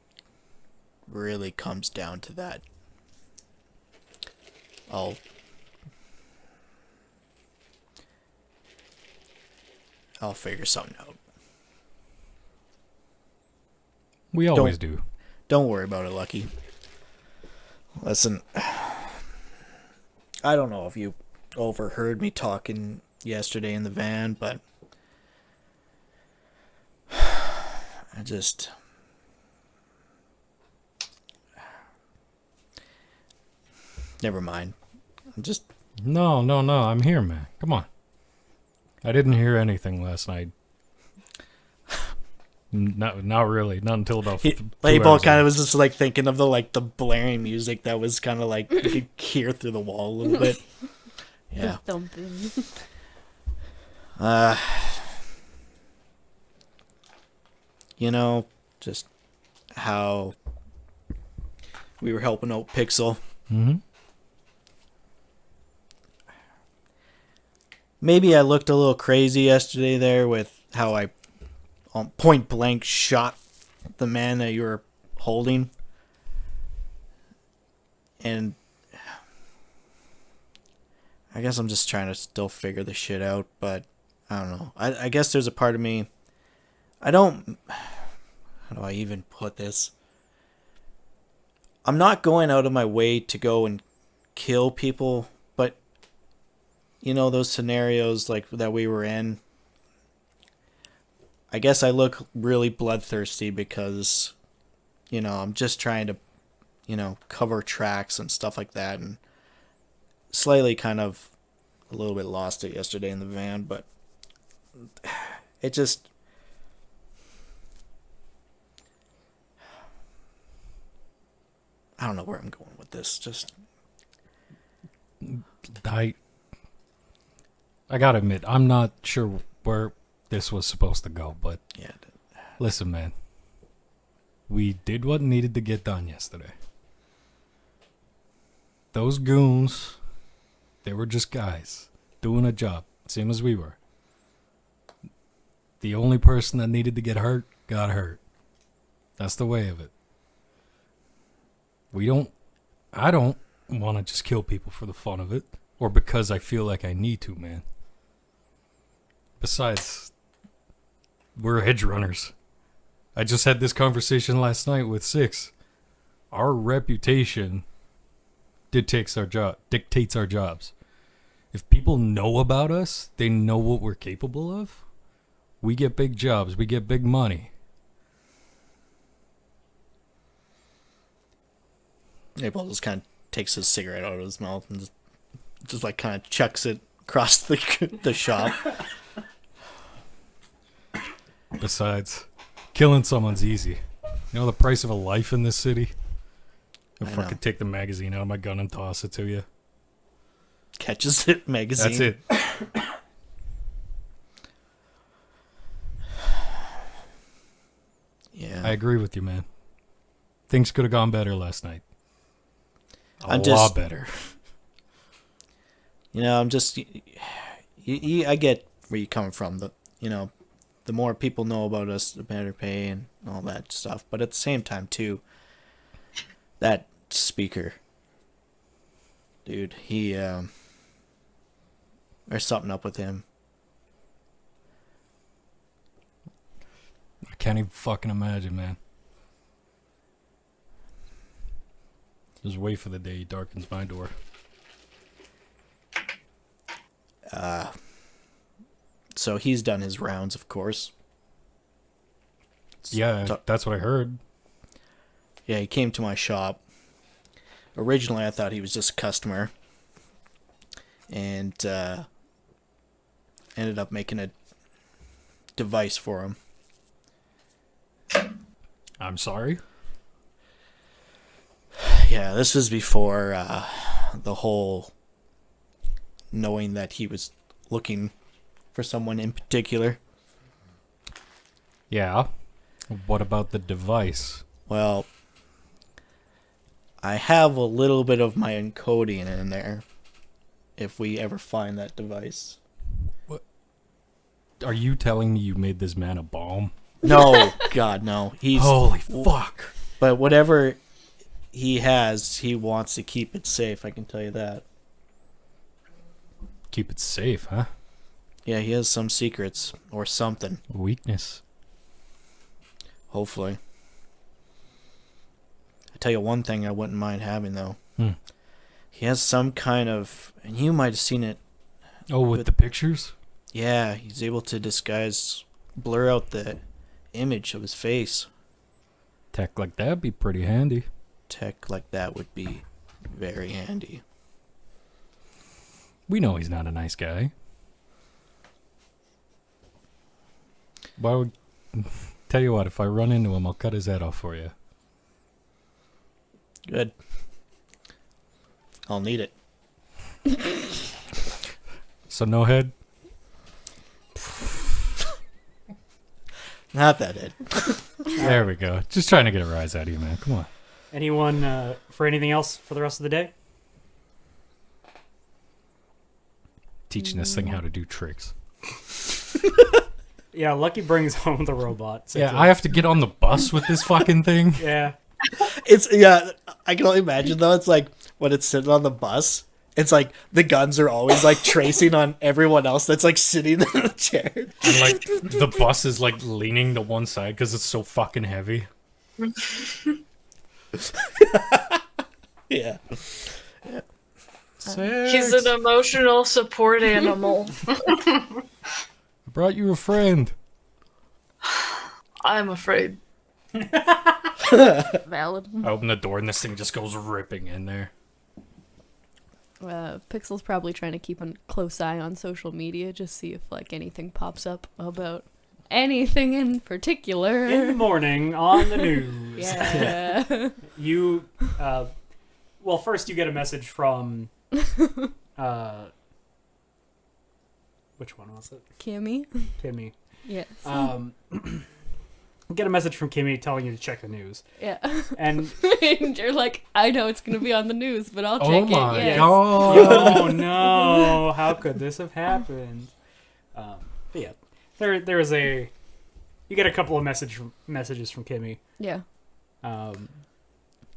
really comes down to that, I'll figure something out. We always do. Don't worry about it, Lucky. Listen, I don't know if you overheard me talking yesterday in the van, but I just... Never mind. I'm just... No, I'm here, man. Come on. I didn't hear anything last night. Not really. Not until about Paintball kind of was just like thinking of the blaring music that was kind of like you could hear through the wall a little bit. Yeah. The thumping. Just how we were helping out Pixel. Mm-hmm. Maybe I looked a little crazy yesterday there with how I point blank shot the man that you were holding. And I guess I'm just trying to still figure the shit out, but I don't know. I guess there's a part of me... how do I even put this? I'm not going out of my way to go and kill people, but those scenarios like that we were in, I guess I look really bloodthirsty because, I'm just trying to, cover tracks and stuff like that, and slightly kind of a little bit lost it yesterday in the van, but it just... I don't know where I'm going with this. Just... I gotta admit, I'm not sure where this was supposed to go, but Yeah. listen, man. We did what needed to get done yesterday. Those goons, they were just guys doing a job, same as we were. The only person that needed to get hurt got hurt. That's the way of it. I don't want to just kill people for the fun of it, or because I feel like I need to, man. Besides, we're edge runners. I just had this conversation last night with Six. Our reputation dictates our jobs. If people know about us, they know what we're capable of. We get big jobs, we get big money. April just kind of takes his cigarette out of his mouth and just like kind of chucks it across the shop. Besides, killing someone's easy. You know the price of a life in this city? If I know. could take the magazine out of my gun and toss it to you. Catches it magazine. That's it. Yeah. I agree with you, man. Things could have gone better last night. A I'm lot just- better. I'm just... I get where you're coming from. The more people know about us, the better pay and all that stuff. But at the same time, too, that speaker, dude, there's something up with him. I can't even fucking imagine, man. Just wait for the day he darkens my door. So he's done his rounds, of course. Yeah, that's what I heard. Yeah, he came to my shop. Originally, I thought he was just a customer. And ended up making a device for him. I'm sorry. Yeah, this was before the whole knowing that he was looking for someone in particular. Yeah. What about the device? Well, I have a little bit of my encoding in there if we ever find that device. Are you telling me you made this man a bomb? No, God, no. He's Holy fuck. But whatever he has, he wants to keep it safe, I can tell you that. Keep it safe, huh? Yeah, he has some secrets or something, Weakness. hopefully. I tell you one thing I wouldn't mind having, though. He has some kind of, and you might have seen it. Oh, with the pictures? Yeah, he's able to blur out the image of his face. Tech like that'd be pretty handy. Tech like that would be very handy. We know he's not a nice guy. Why would... Tell you what, if I run into him, I'll cut his head off for you. Good. I'll need it. So no head? Not that it. There we go. Just trying to get a rise out of you, man. Come on. Anyone for anything else for the rest of the day? Teaching this thing how to do tricks. Yeah, Lucky brings home the robot. So Yeah, I have to get on the bus with this fucking thing. Yeah. I can only imagine though, it's like when it's sitting on the bus, it's like the guns are always like tracing on everyone else that's like sitting in the chair. And like the bus is like leaning to one side because it's so fucking heavy. Yeah. He's an emotional support animal. I brought you a friend. I'm afraid. Valid. I open the door and this thing just goes ripping in there. Pixel's probably trying to keep a close eye on social media, just see if like anything pops up about anything in particular. In the morning on the news. Yeah. You, well, first you get a message from, which one was it? Kimmy. Kimmy. Yes. Get a message from Kimmy telling you to check the news. Yeah. And And you're like, I know it's gonna be on the news, but I'll check Oh it. my Yes. god. oh no, how could this have happened? But yeah, there is a, you get a couple of messages from Kimmy. Yeah. Do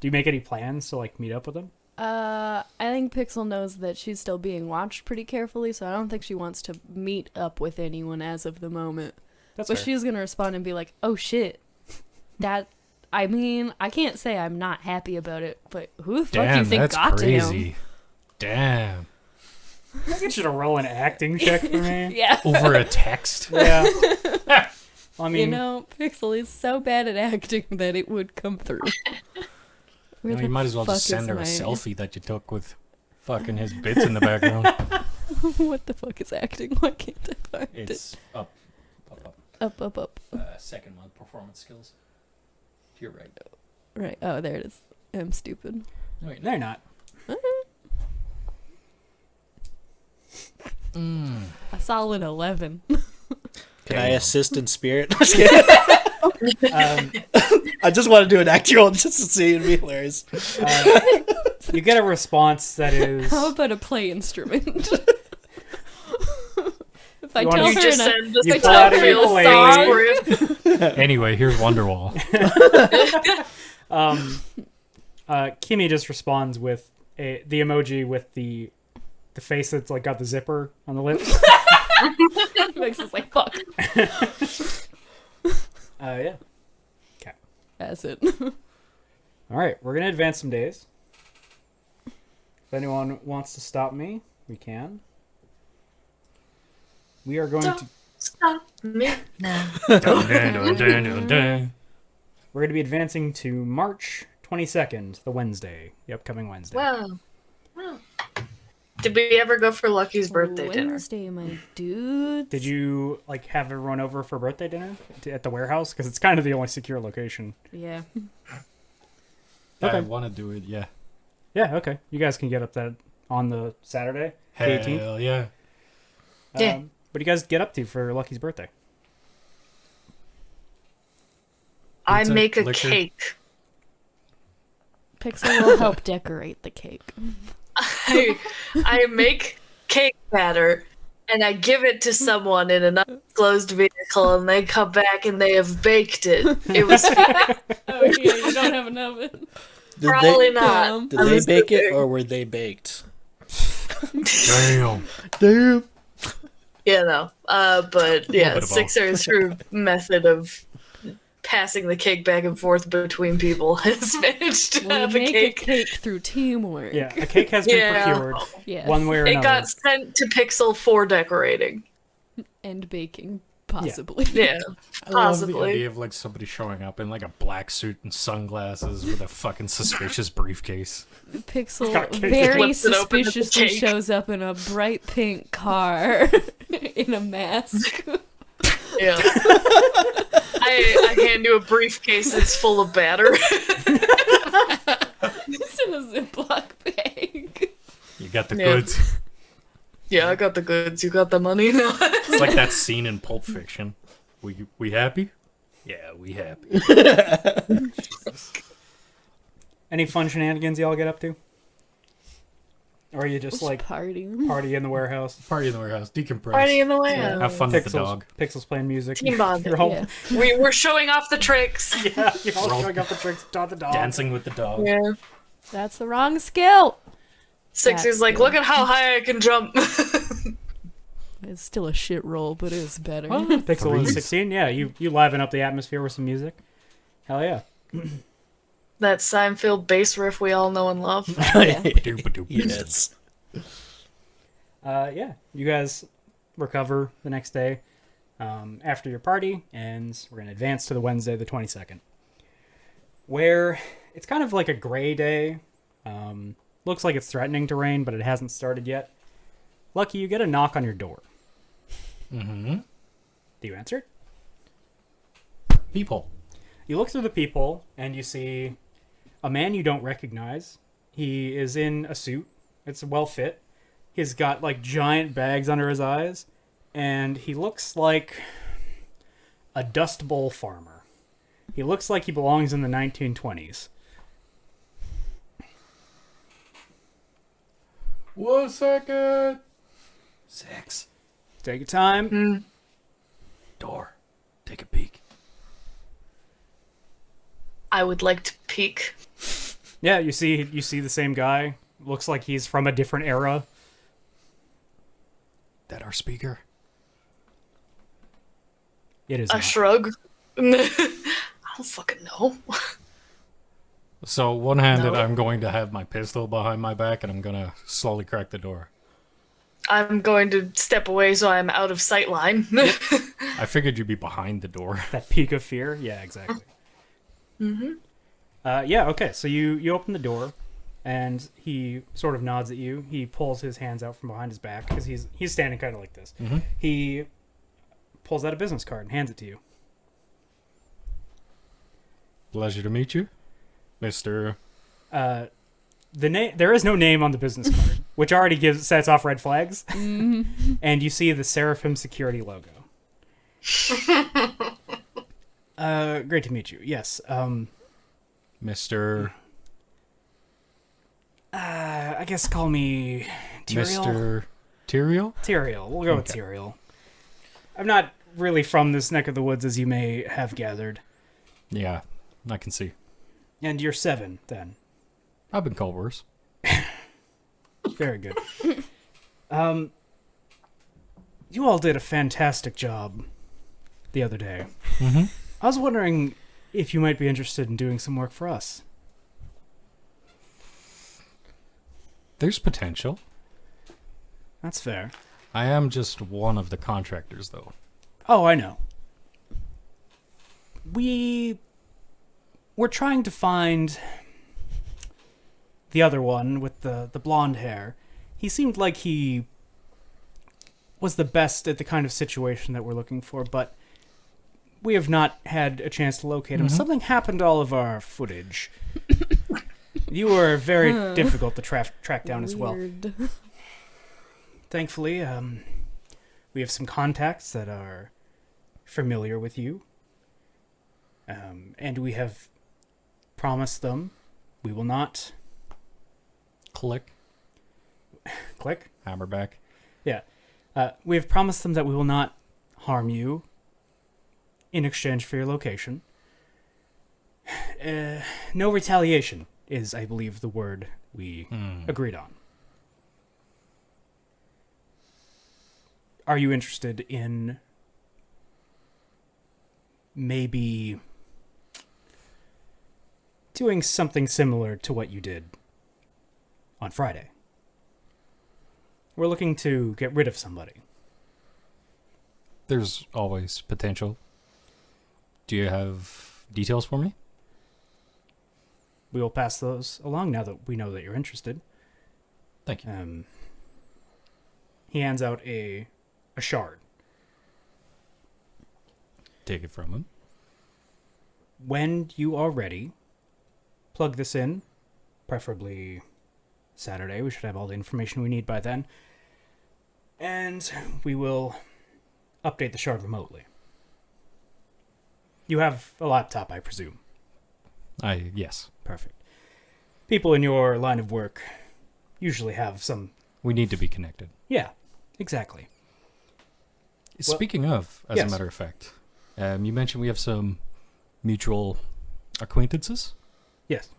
you make any plans to like meet up with them? I think Pixel knows that she's still being watched pretty carefully, so I don't think she wants to meet up with anyone as of the moment. That's But fair. she's gonna respond and be like, "Oh shit, that." I mean, I can't say I'm not happy about it, but who the fuck do you Damn, think that's got to him? crazy. Damn. I get you to roll an acting check for me. Yeah. Over a text? Yeah. I mean, You know, Pixel is so bad at acting that it would come through. Where You the might as well just fuck send her a is my- selfie that you took with fucking his bits in the background. What the fuck is acting? Why can't I find It's up. it? Up. Second one, performance skills. To your right. Right. Oh, there it is. I'm stupid. Wait, they're not. A solid 11. Can I assist in spirit? Just kidding. I just want to do an acting roll just to see it'd be hilarious. You get a response that is. How about a play instrument? If I You tell wanna- her You just in a, send us you if pull I out tell of her in your a play. song, Anyway, here's Wonderwall. Kimmy just responds with the emoji with the face that's like got the zipper on the lips. makes us like, fuck. Yeah. That's it. All right, we're gonna advance some days. If anyone wants to stop me, we can. We are going Don't to stop me now. Dun, dun, dun, dun, dun, dun. we're going to be advancing to March 22nd, the Wednesday, the upcoming Wednesday. Wow. Did we ever go for Lucky's birthday dinner? Wednesday, my dude. Did you like have everyone over for birthday dinner at the warehouse? Because it's kind of the only secure location. Yeah. Okay. I want to do it, yeah. Yeah, okay. You guys can get up that on the Saturday, the 18th. Hell yeah. Yeah. What do you guys get up to for Lucky's birthday? I Pizza, make a liquor. cake. Pixel will help decorate the cake. I make cake batter and I give it to someone in an undisclosed vehicle and they come back and they have baked it. It was Oh yeah, you don't have an oven. probably not. Did I'm they just bake it kidding. or were they baked? Damn. Damn. Yeah, no. But yeah, bit of both. Sixer's true method of passing the cake back and forth between people has managed to We have a make cake. a cake through teamwork. Yeah, a cake has been Yeah. procured Yes. one way or It another. got sent to Pixel for decorating. And baking, possibly. Yeah, The possibly. idea of like somebody showing up in like a black suit and sunglasses with a fucking suspicious briefcase. Pixel Got cake. very Flips it open, it's a suspiciously cake. shows up in a bright pink car in a mask. Yeah. I hand you a briefcase that's full of batter. It's in a Ziploc bag. You got the Yeah. goods. Yeah, I got the goods. You got the money. No. It's like that scene in Pulp Fiction. We happy? Yeah, we happy. Any fun shenanigans y'all get up to? Or are you just like Party. party in the warehouse? Party in the warehouse. Decompress. Party in the way. Have fun with the dog. Pixels playing music. Team bonding, You're all, Yeah. We're showing off the tricks. yeah, you're all Roll. showing up the tricks, dot the dog. Dancing with the dog. Yeah. That's the wrong skill. Sixer's like, look at how high I can jump. It's still a shit roll, but it's better. Pixel is Threes. 16. Yeah, you liven up the atmosphere with some music. Hell yeah. That Seinfeld bass riff we all know and love. Ba-doop-ba-doop. Yes. Yeah, you guys recover the next day after your party, and we're going to advance to the Wednesday, the 22nd, where it's kind of like a gray day. Looks like it's threatening to rain, but it hasn't started yet. Lucky, you get a knock on your door. Mm-hmm. Do you answer? Peephole. You look through the peephole, and you see a man you don't recognize. He is in a suit. It's well fit. He's got like giant bags under his eyes, and he looks like a Dust Bowl farmer. He looks like he belongs in the 1920s. 1 second. 6. Take your time. Door. Take a peek. I would like to peek. Yeah, you see the same guy. Looks like he's from a different era. That our speaker? It is A not. shrug. I don't fucking know. So one-handed, No. I'm going to have my pistol behind my back, and I'm going to slowly crack the door. I'm going to step away so I'm out of sight line. I figured you'd be behind the door. That peak of fear. Yeah, exactly. Yeah, okay. So you open the door, and he sort of nods at you. He pulls his hands out from behind his back because he's standing kind of like this. He pulls out a business card and hands it to you. Pleasure to meet you, Mr. There is no name on the business card, which already sets off red flags. And you see the Seraphim Security logo. Great to meet you. Yes. Mr. I guess call me Tyrael. Mr. Tyrael? Tyrael. We'll go with Tyrael. I'm not really from this neck of the woods, as you may have gathered. Yeah, I can see. And you're 7, then. I've been called worse. Very good. You all did a fantastic job the other day. I was wondering if you might be interested in doing some work for us. There's potential. That's fair. I am just one of the contractors, though. Oh, I know. We're trying to find the other one with the blonde hair. He seemed like he was the best at the kind of situation that we're looking for, but we have not had a chance to locate him. Something happened to all of our footage. You were very difficult to track down as well. Weird. Thankfully, we have some contacts that are familiar with you. And we have promised them we will not... Click. Click? Hammerback. Yeah. We have promised them that we will not harm you in exchange for your location. No retaliation is, I believe, the word we agreed on. Are you interested in maybe doing something similar to what you did on Friday? We're looking to get rid of somebody. There's always potential. Do you have details for me? We will pass those along now that we know that you're interested. Thank you. He hands out a shard. Take it from him. When you are ready, plug this in, preferably Saturday. We should have all the information we need by then. And we will update the shard remotely. You have a laptop, I presume. Yes. Perfect. People in your line of work usually have some... We need to be connected. Yeah, exactly. Speaking of, as yes. a matter of fact, you mentioned we have some mutual acquaintances. Yes.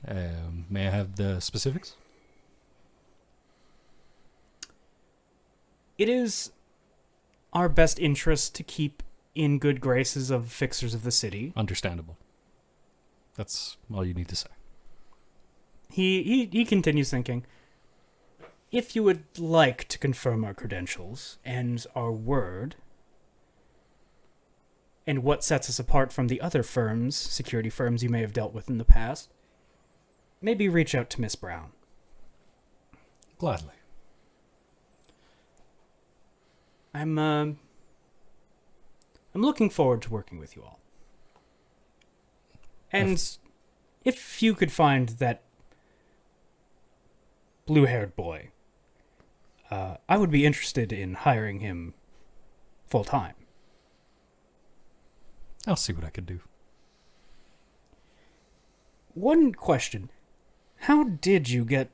May I have the specifics? It is our best interest to keep in good graces of fixers of the city. Understandable. That's all you need to say. He continues thinking, if you would like to confirm our credentials and our word, and what sets us apart from the other firms, security firms you may have dealt with in the past, maybe reach out to Miss Brown. Gladly. I'm looking forward to working with you all. And if you could find that blue-haired boy, I would be interested in hiring him full-time. I'll see what I can do. One question. How did you get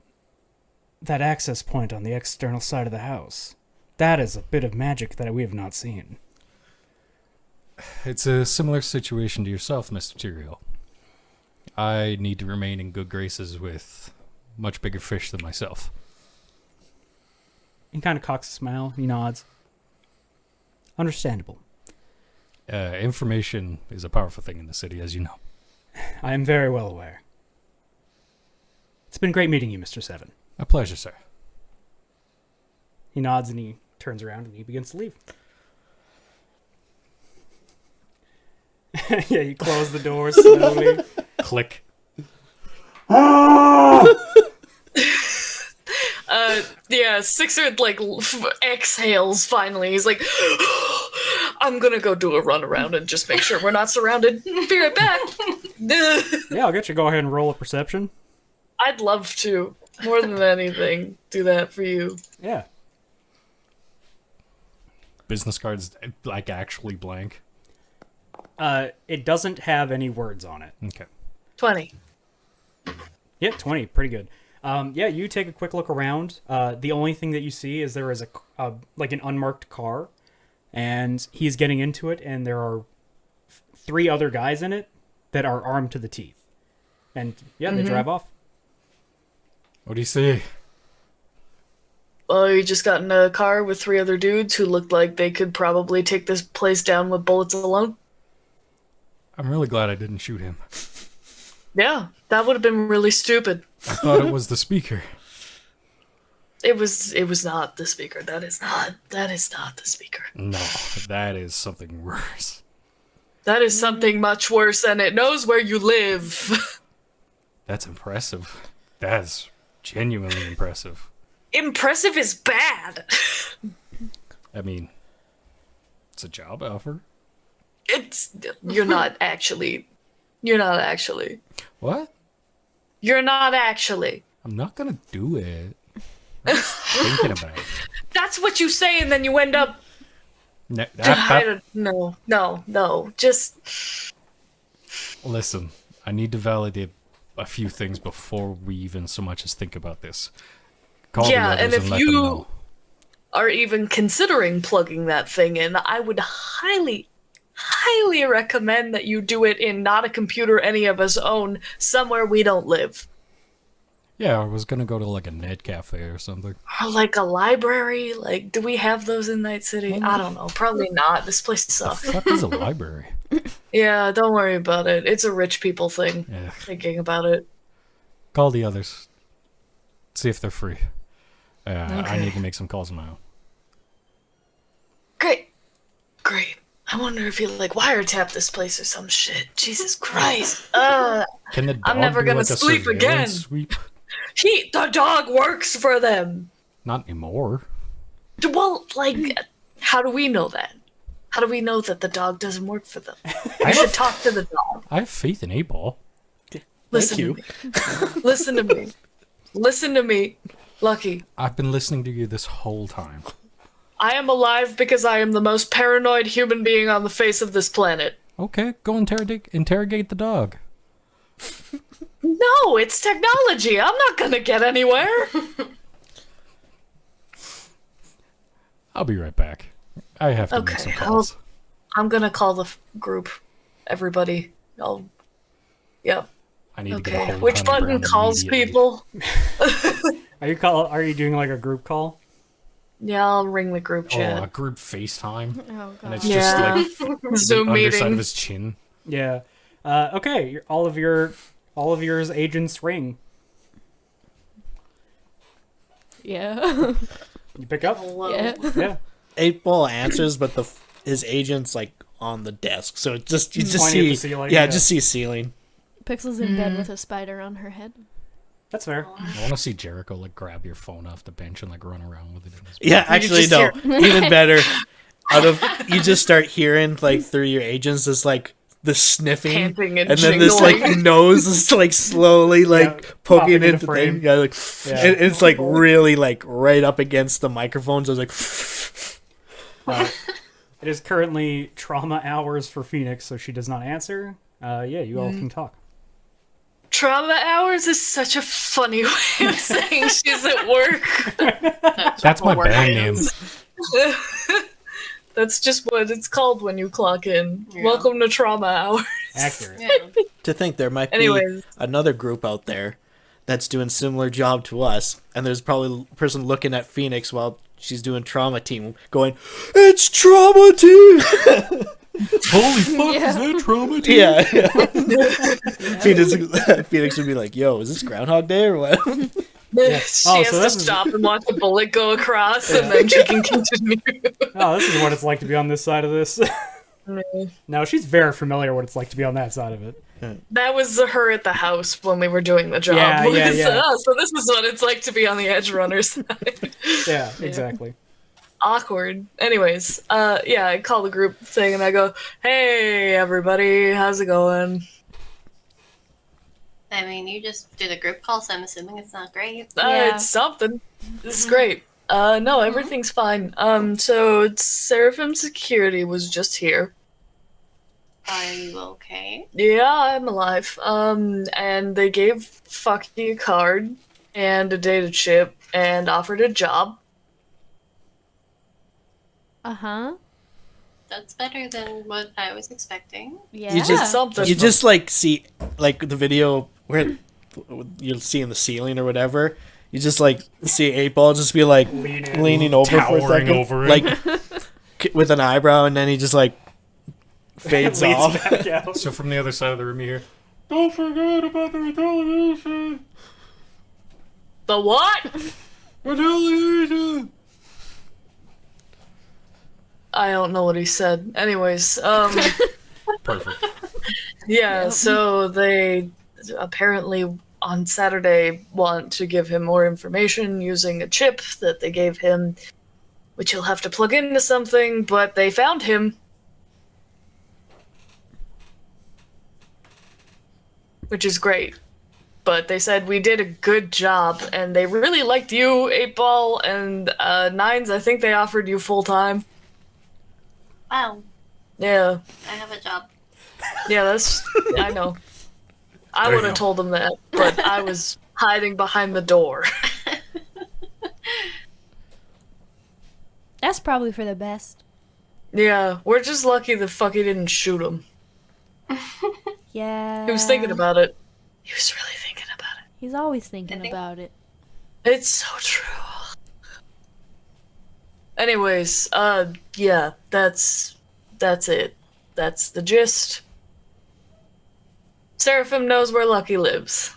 that access point on the external side of the house? That is a bit of magic that we have not seen. It's a similar situation to yourself, Mr. Tyrael. I need to remain in good graces with much bigger fish than myself. He kind of cocks a smile. He nods. Understandable. Information is a powerful thing in the city, as you know. I am very well aware. It's been great meeting you, Mr. Seven. A pleasure, sir. He nods and he turns around and he begins to leave. Yeah, you close the door slowly. Click. Yeah, Sixer exhales finally. He's like, I'm gonna go do a run around and just make sure we're not surrounded. Be right back. Yeah, I'll get you. Go ahead and roll a perception. I'd love to, more than anything, do that for you. Yeah. Business cards, like, actually blank. It doesn't have any words on it. Okay. 20. Yeah, 20. Pretty good. Yeah, you take a quick look around. The only thing that you see is there is an unmarked car, and he's getting into it, and there are 3 other guys in it that are armed to the teeth. And yeah, they drive off. What do you see? Well, you just got in a car with 3 other dudes who looked like they could probably take this place down with bullets alone. I'm really glad I didn't shoot him. Yeah, That would have been really stupid. I thought it was the speaker. It was not the speaker. That is not the speaker. No, that is something worse. That is something much worse, and it knows where you live. That's impressive. That's genuinely impressive. Impressive is bad. I mean, it's a job offer. You're not actually. What? You're not actually. I'm not gonna do it. I'm just thinking about it. That's what you say, and then you end up. No. Just Listen, I need to validate a few things before we even so much as think about this. Call Yeah, the and others if let them you- know. are even considering plugging that thing in, I would highly recommend that you do it in not a computer any of us own, somewhere we don't live. Yeah, I was gonna go to like a Ned Cafe or something. Or like a library. Like, do we have those in Night City? I don't know. Probably not. This place The sucks. fuck is a library? Yeah, don't worry about it. It's a rich people thing. Yeah. Thinking about it. Call the others. See if they're free. I Okay. need to make some calls of my own. Great. I wonder if you like wiretap this place or some shit. Jesus Christ. Can the dog I'm never do, gonna like, a sleep surveillance again. Sweep? The dog works for them. Not anymore. Well, like, how do we know that? How do we know that the dog doesn't work for them? You should talk to the dog. I have faith in 8-Ball. Listen you. to me. Listen to me. Listen to me. Lucky. I've been listening to you this whole time. I am alive because I am the most paranoid human being on the face of this planet. Okay, go interrogate the dog. No, it's technology. I'm not gonna get anywhere. I'll be right back. I have to make Okay, some calls. I'm gonna call the group. Everybody. Yep. I need to get a Okay. hold of Which Honey button Brown calls immediately. people? Are you doing like a group call? Yeah, I'll ring the group Oh, chat. a group FaceTime? Oh, And it's God. Yeah. just like Zoom the underside meeting. of his chin. Yeah. Okay. All of yours agents ring. Yeah. You pick up. Hello. Yeah. Yeah. 8-Ball answers, but his agent's like on the desk, so you just Pointing at see the ceiling, yeah, yeah. just see ceiling. Pixel's in bed with a spider on her head. That's fair. I want to see Jericho like grab your phone off the bench and like run around with it in his Yeah, actually just no, even better. You just start hearing like through your agents this like the sniffing, Panting and then this like jingling. nose is like slowly like Yeah, poking popping into into frame. thing. Yeah, like, Yeah. and it's like really like right up against the microphone. So it's like, It is currently trauma hours for Phoenix, so she does not answer. Yeah, you all can talk. Trauma hours is such a funny way of saying she's at work. That's my Work band name. hands. That's just what it's called when you clock in. Yeah. Welcome to trauma hours. Accurate. Yeah. to think there might be Anyways. another group out there that's doing similar job to us, and there's probably a person looking at Phoenix while she's doing trauma team, going, "It's trauma team." Holy fuck, Yeah. is that trauma? Dude? Yeah. Phoenix would be like, "Yo, is this Groundhog Day or what?" She Oh, has so to this is- stop and watch a bullet go across, and then she can continue. Oh, this is what it's like to be on this side of this. No, she's very familiar what it's like to be on that side of it. That was her at the house when we were doing the job. Yeah, yeah, Was, yeah. so this is what it's like to be on the Edge Runner side. Yeah, exactly. Awkward. Anyways, yeah, I call the group thing and I go, "Hey, everybody, how's it going?" I mean, you just did a group call, so I'm assuming it's not great. Yeah. It's something. This is great. No, everything's fine. So Seraphim Security was just here. Are you okay? Yeah, I'm alive. And they gave Fucky a card and a data chip and offered a job. Uh-huh. That's better than what I was expecting. Yeah. You just- Something. You just like see like the video where you'll see in the ceiling or whatever. You just like see 8-Ball just be like leaning over for a Towering second, over it. like with an eyebrow, and then he just like fades Leads off. back out. So from the other side of the room, you hear, Don't forget about the retaliation. The what? Retaliation. I don't know what he said. Anyways, Perfect. yeah, Yep. so they apparently on Saturday want to give him more information using a chip that they gave him, which he'll have to plug into something, but they found him. Which is great. But they said we did a good job, and they really liked you, 8-Ball, and Nines, I think they offered you full-time. Wow, Yeah. I have a job. Yeah, that's... I know. I would Damn. have told them that, but I was hiding behind the door. That's probably for the best. Yeah, we're just lucky the fucker didn't shoot him. Yeah. He was thinking about it. He was really thinking about it. He's always thinking I think- about it. It's so true. Anyways, yeah, that's it. That's the gist. Seraphim knows where Lucky lives.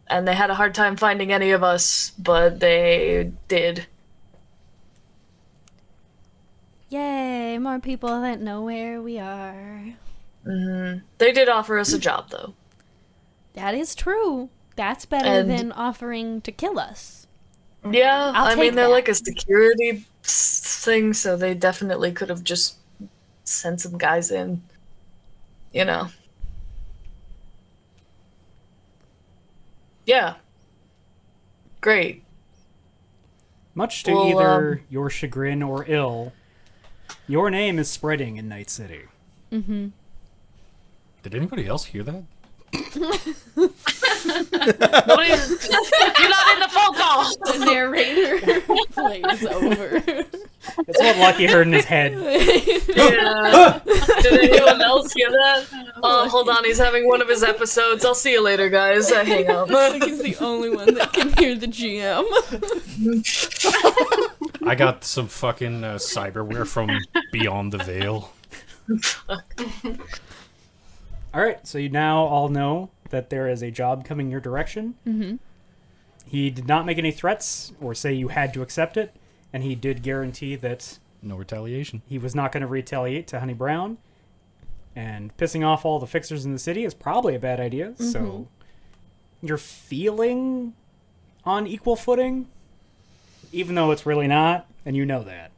And they had a hard time finding any of us, but they did. Yay, more people that know where we are. They did offer us a job, though. That is true. That's better And- than offering to kill us. Yeah, I'll I mean, take they're that. like a security thing, so they definitely could have just sent some guys in. You know. Yeah. Great. Much to Well, either your chagrin or ill, your name is spreading in Night City. Mm-hmm. Did anybody else hear that? Nobody, you're not in the phone call. The narrator plays over. That's what Lucky heard in his head. Yeah. Did anyone else hear that? Oh, hold on, he's having one of his episodes. I'll see you later, guys. I hang up. I think he's the only one that can hear the GM. I got some fucking cyberware from Beyond the Veil. All right, so you now all know that there is a job coming your direction. Mm-hmm. He did not make any threats or say you had to accept it, and he did guarantee that No retaliation. he was not going to retaliate to Honey Brown. And pissing off all the fixers in the city is probably a bad idea, so you're feeling on equal footing, even though it's really not, and you know that.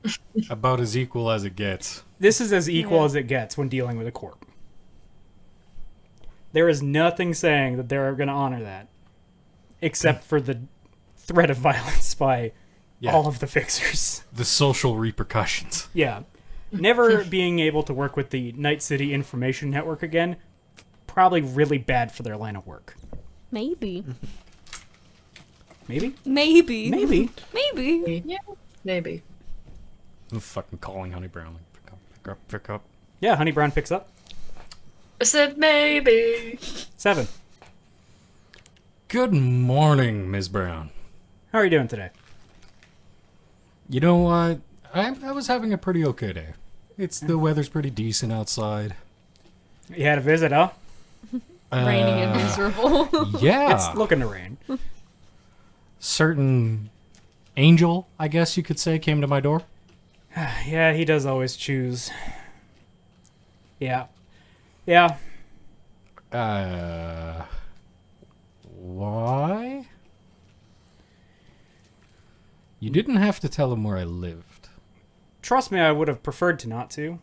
About as equal as it gets. This is as equal Yeah. as it gets when dealing with a corp. There is nothing saying that they're going to honor that, except for the threat of violence by Yeah. all of the fixers. The social repercussions. Yeah. Never being able to work with the Night City Information Network again, probably really bad for their line of work. Maybe. Maybe? Maybe. Maybe. Maybe. Maybe. I'm fucking calling Honey Brown. Like, pick up. Yeah, Honey Brown picks up. I said maybe. 7. Good morning, Ms. Brown. How are you doing today? You know what? I was having a pretty okay day. The weather's pretty decent outside. You had a visit, huh? Raining and miserable. Yeah. It's looking to rain. Certain angel, I guess you could say, came to my door. Yeah, he does always choose. Yeah. Yeah. Why? You didn't have to tell him where I lived. Trust me, I would have preferred to not to.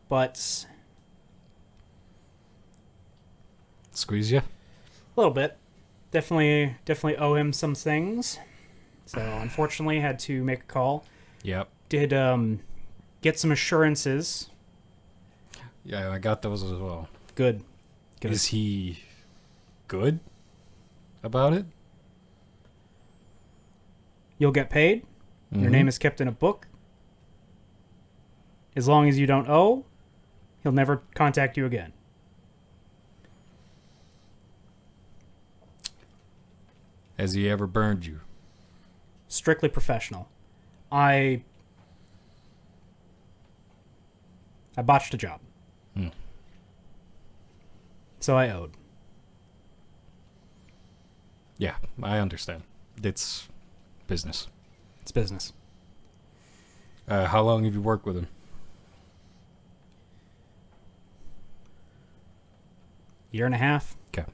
But Squeeze you? a little bit. Definitely owe him some things. So unfortunately had to make a call. Yep. Did get some assurances. Yeah, I got those as well. Good. Good. Is he good about it? You'll get paid. Your Mhm. name is kept in a book. As long as you don't owe, he'll never contact you again. Has he ever burned you? Strictly professional. I botched a job. Hmm. So I owed. Yeah, I understand. It's business. It's business. How long have you worked with him? Year and a half. Okay.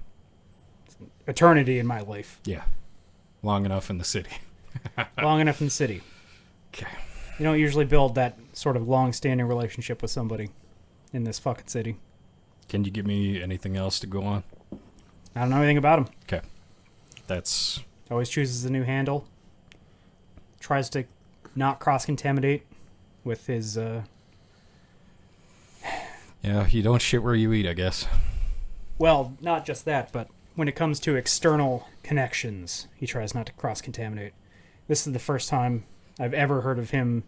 Eternity in my life. Yeah. Long enough in the city. Long enough in the city. Okay. You don't usually build that sort of long-standing relationship with somebody in this fucking city. Can you give me anything else to go on? I don't know anything about him. Okay. That's... Always chooses a new handle. Tries to not cross-contaminate with his, Yeah, you don't shit where you eat, I guess. Well, not just that, but when it comes to external connections, he tries not to cross-contaminate. This is the first time I've ever heard of him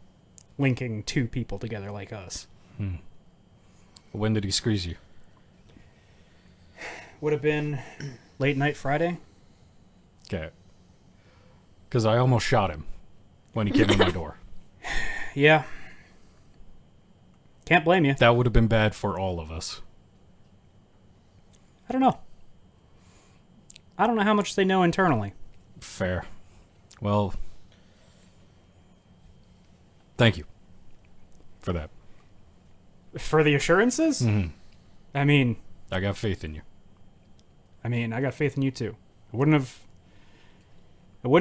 linking two people together like us. When did he squeeze you? Would have been late night Friday. Okay. Because I almost shot him when he came in my door. Yeah. Can't blame you. That would have been bad for all of us. I don't know. I don't know how much they know internally. Fair. Well, thank you for that. For the assurances? Mhm. I mean, I got faith in you. I got faith in you too. I wouldn't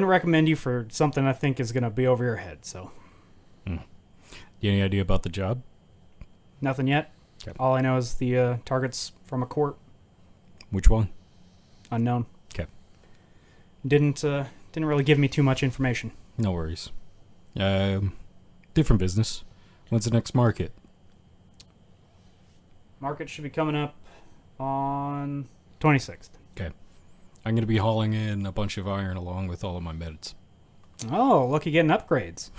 recommend you for something I think is going to be over your head, so. Any idea about the job? Nothing yet. Okay. All I know is the target's from a court. Which one? Unknown. Okay. Didn't really give me too much information. No worries. Different business. When's the next market? Market should be coming up on 26th. Okay. I'm going to be hauling in a bunch of iron along with all of my meds. Oh, lucky getting upgrades.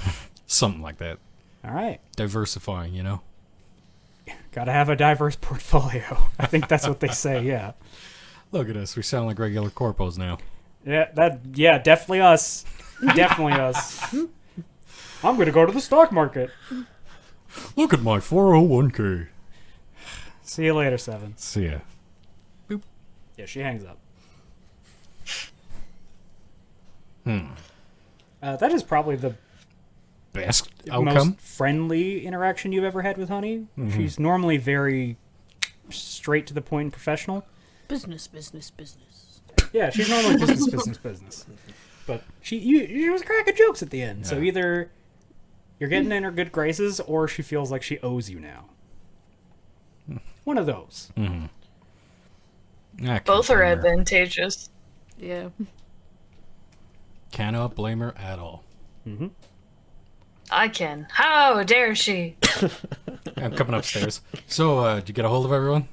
Something like that. All right. Diversifying, you know? Gotta have a diverse portfolio. I think that's what they say, yeah. Look at us. We sound like regular corpos now. Yeah, definitely us. Definitely us. I'm gonna go to the stock market. Look at my 401k. See you later, Seven. See ya. Yeah, she hangs up. That is probably the Best outcome? most friendly interaction you've ever had with Honey. She's normally very straight to the point and professional. Business. Yeah, she's normally business. But she was cracking jokes at the end. So Yeah. either you're getting in her good graces, or she feels like she owes you now. One of those. Both are advantageous. Yeah. Cannot blame her at all. I can. How dare she? I'm coming upstairs. So, did you get a hold of everyone?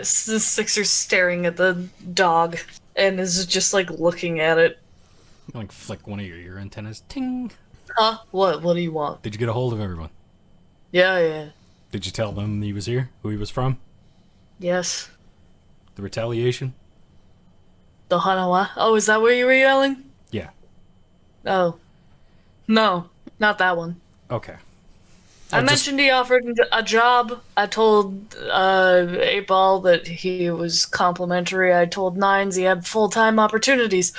Sixer's staring at the dog and is just like looking at it. Like flick one of your ear antennas. Ting. Huh? What? What do you want? Did you get a hold of everyone? Yeah. Did you tell them he was here? Who he was from? Yes. The retaliation? The Hanawa. Oh, is that what you were yelling? Yeah. Oh. No, not that one. Okay. I mentioned he offered a job. I told 8-Ball that he was complimentary. I told Nines he had full-time opportunities.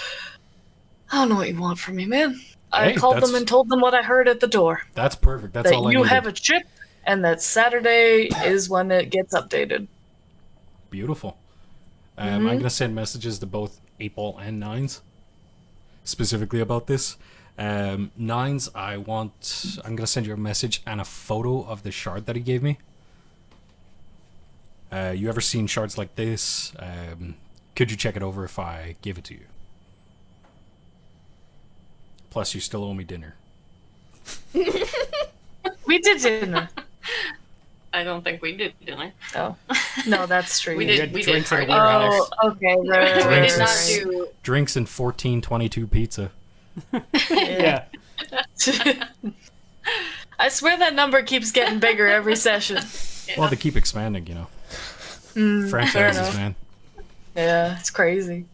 I don't know what you want from me, man. I Hey, called that's- them and told them what I heard at the door. That's perfect. That's all That I you needed. have a chip, and that Saturday is when it gets updated. Beautiful. I'm going to send messages to both 8-Ball and Nines, specifically about this. Nines, I'm going to send you a message and a photo of the shard that he gave me. You ever seen shards like this? Could you check it over if I give it to you? Plus, you still owe me dinner. We did dinner. I don't think we did dinner. Oh. No, that's true. We You did. had We did drinks at a party. warehouse. Oh, okay. Right. We Drinks did not is- do. Drinks and 1422 pizza. Yeah. I swear that number keeps getting bigger every session. Well, they keep expanding, you know. fair Franchises, enough. man. Yeah, it's crazy.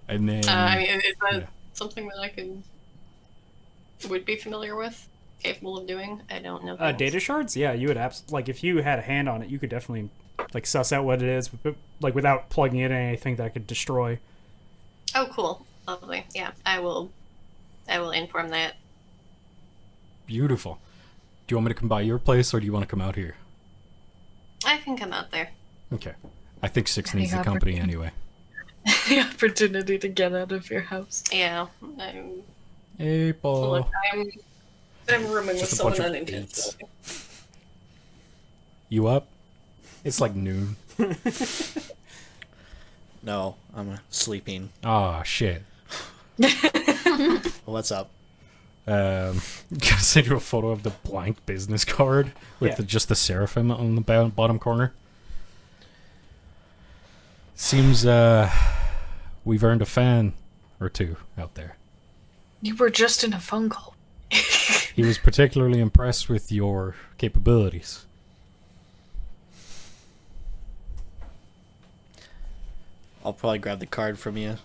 And then... I mean, is that yeah. something that I would be familiar with, capable of doing? I don't know. Data shards? Yeah, you would like if you had a hand on it, you could definitely like suss out what it is, like without plugging in anything that could destroy Oh, cool. Lovely. Yeah, I will inform that. Beautiful. Do you want me to come by your place, or do you want to come out here? I can come out there. Okay. I think Six needs the company anyway. The opportunity to get out of your house. Yeah. Hey, Paul. Look, I'm rooming with Just a someone bunch of unintentionally. You up? It's like noon. No, I'm sleeping. Oh, shit. What's up? Can I send you a photo of the blank business card with just the seraphim on the bottom corner? Seems we've earned a fan or two out there. You were just in a phone call. He was particularly impressed with your capabilities. I'll probably grab the card from you.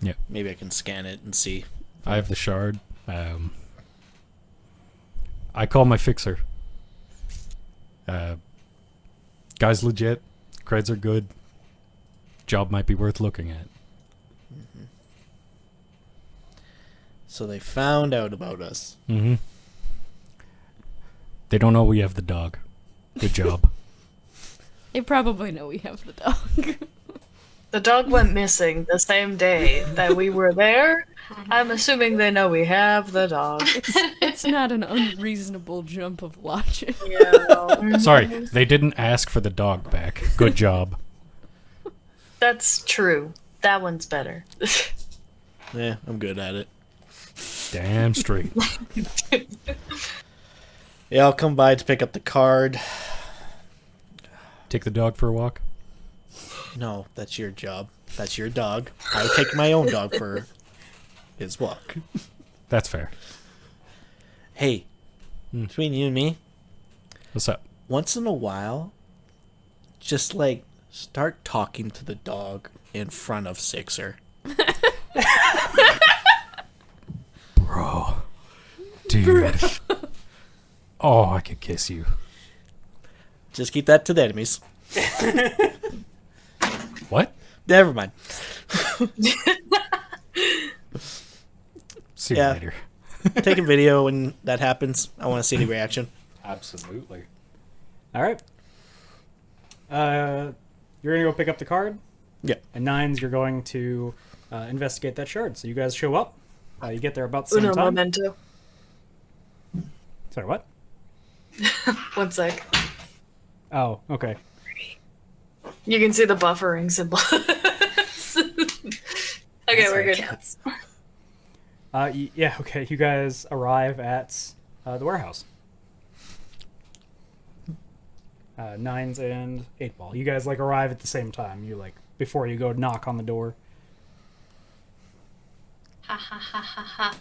Yeah. Maybe I can scan it and see. I have the shard. I call my fixer. Guy's legit. Creds are good. Job might be worth looking at. So they found out about us. Mm-hmm. They don't know we have the dog. Good job. They probably know we have the dog. The dog went missing the same day that we were there. I'm assuming they know we have the dog. It's not an unreasonable jump of logic. Yeah, no. Sorry, they didn't ask for the dog back. Good job. That's true. That one's better. Yeah, I'm good at it. Damn straight. Yeah, I'll come by to pick up the card. Take the dog for a walk. No, that's your job. That's your dog. I would take my own dog for his walk. That's fair. Hey, between you and me, What's up? once in a while, just like start talking to the dog in front of Sixer. Bro. Dude. Oh, I could kiss you. Just keep that to the enemies. What? Never mind. See you Yeah. later. Take a video when that happens. I want to see the reaction. Absolutely. All right. You're gonna go pick up the card, Yeah. and Nines, you're going to investigate that shard. So you guys show up. You get there about the same Uno time. momento. Sorry, what? 1 sec. Oh, okay. You can see the buffering symbol. Okay, we're good. Yeah, okay. You guys arrive at the warehouse. Nines and 8-Ball. You guys like arrive at the same time. You like before you go knock on the door. Ha ha ha ha ha.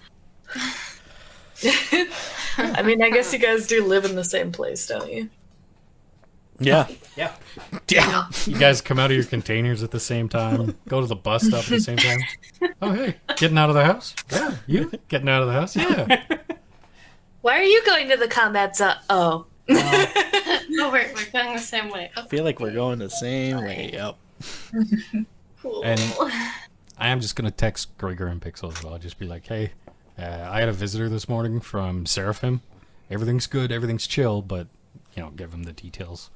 I mean, I guess you guys do live in the same place, don't you? Yeah. Yeah. Yeah. You guys come out of your containers at the same time. Go to the bus stop at the same time. Oh, hey. Getting out of the house? Yeah. You? Getting out of the house? Yeah. Why are you going to the combat zone? Oh. Oh, we're going the same way. I feel like we're going the same way. Yep. Cool. And I am just going to text Gregor and Pixel as well. I'll just be like, hey, I had a visitor this morning from Seraphim. Everything's good. Everything's chill. But, you know, give him the details.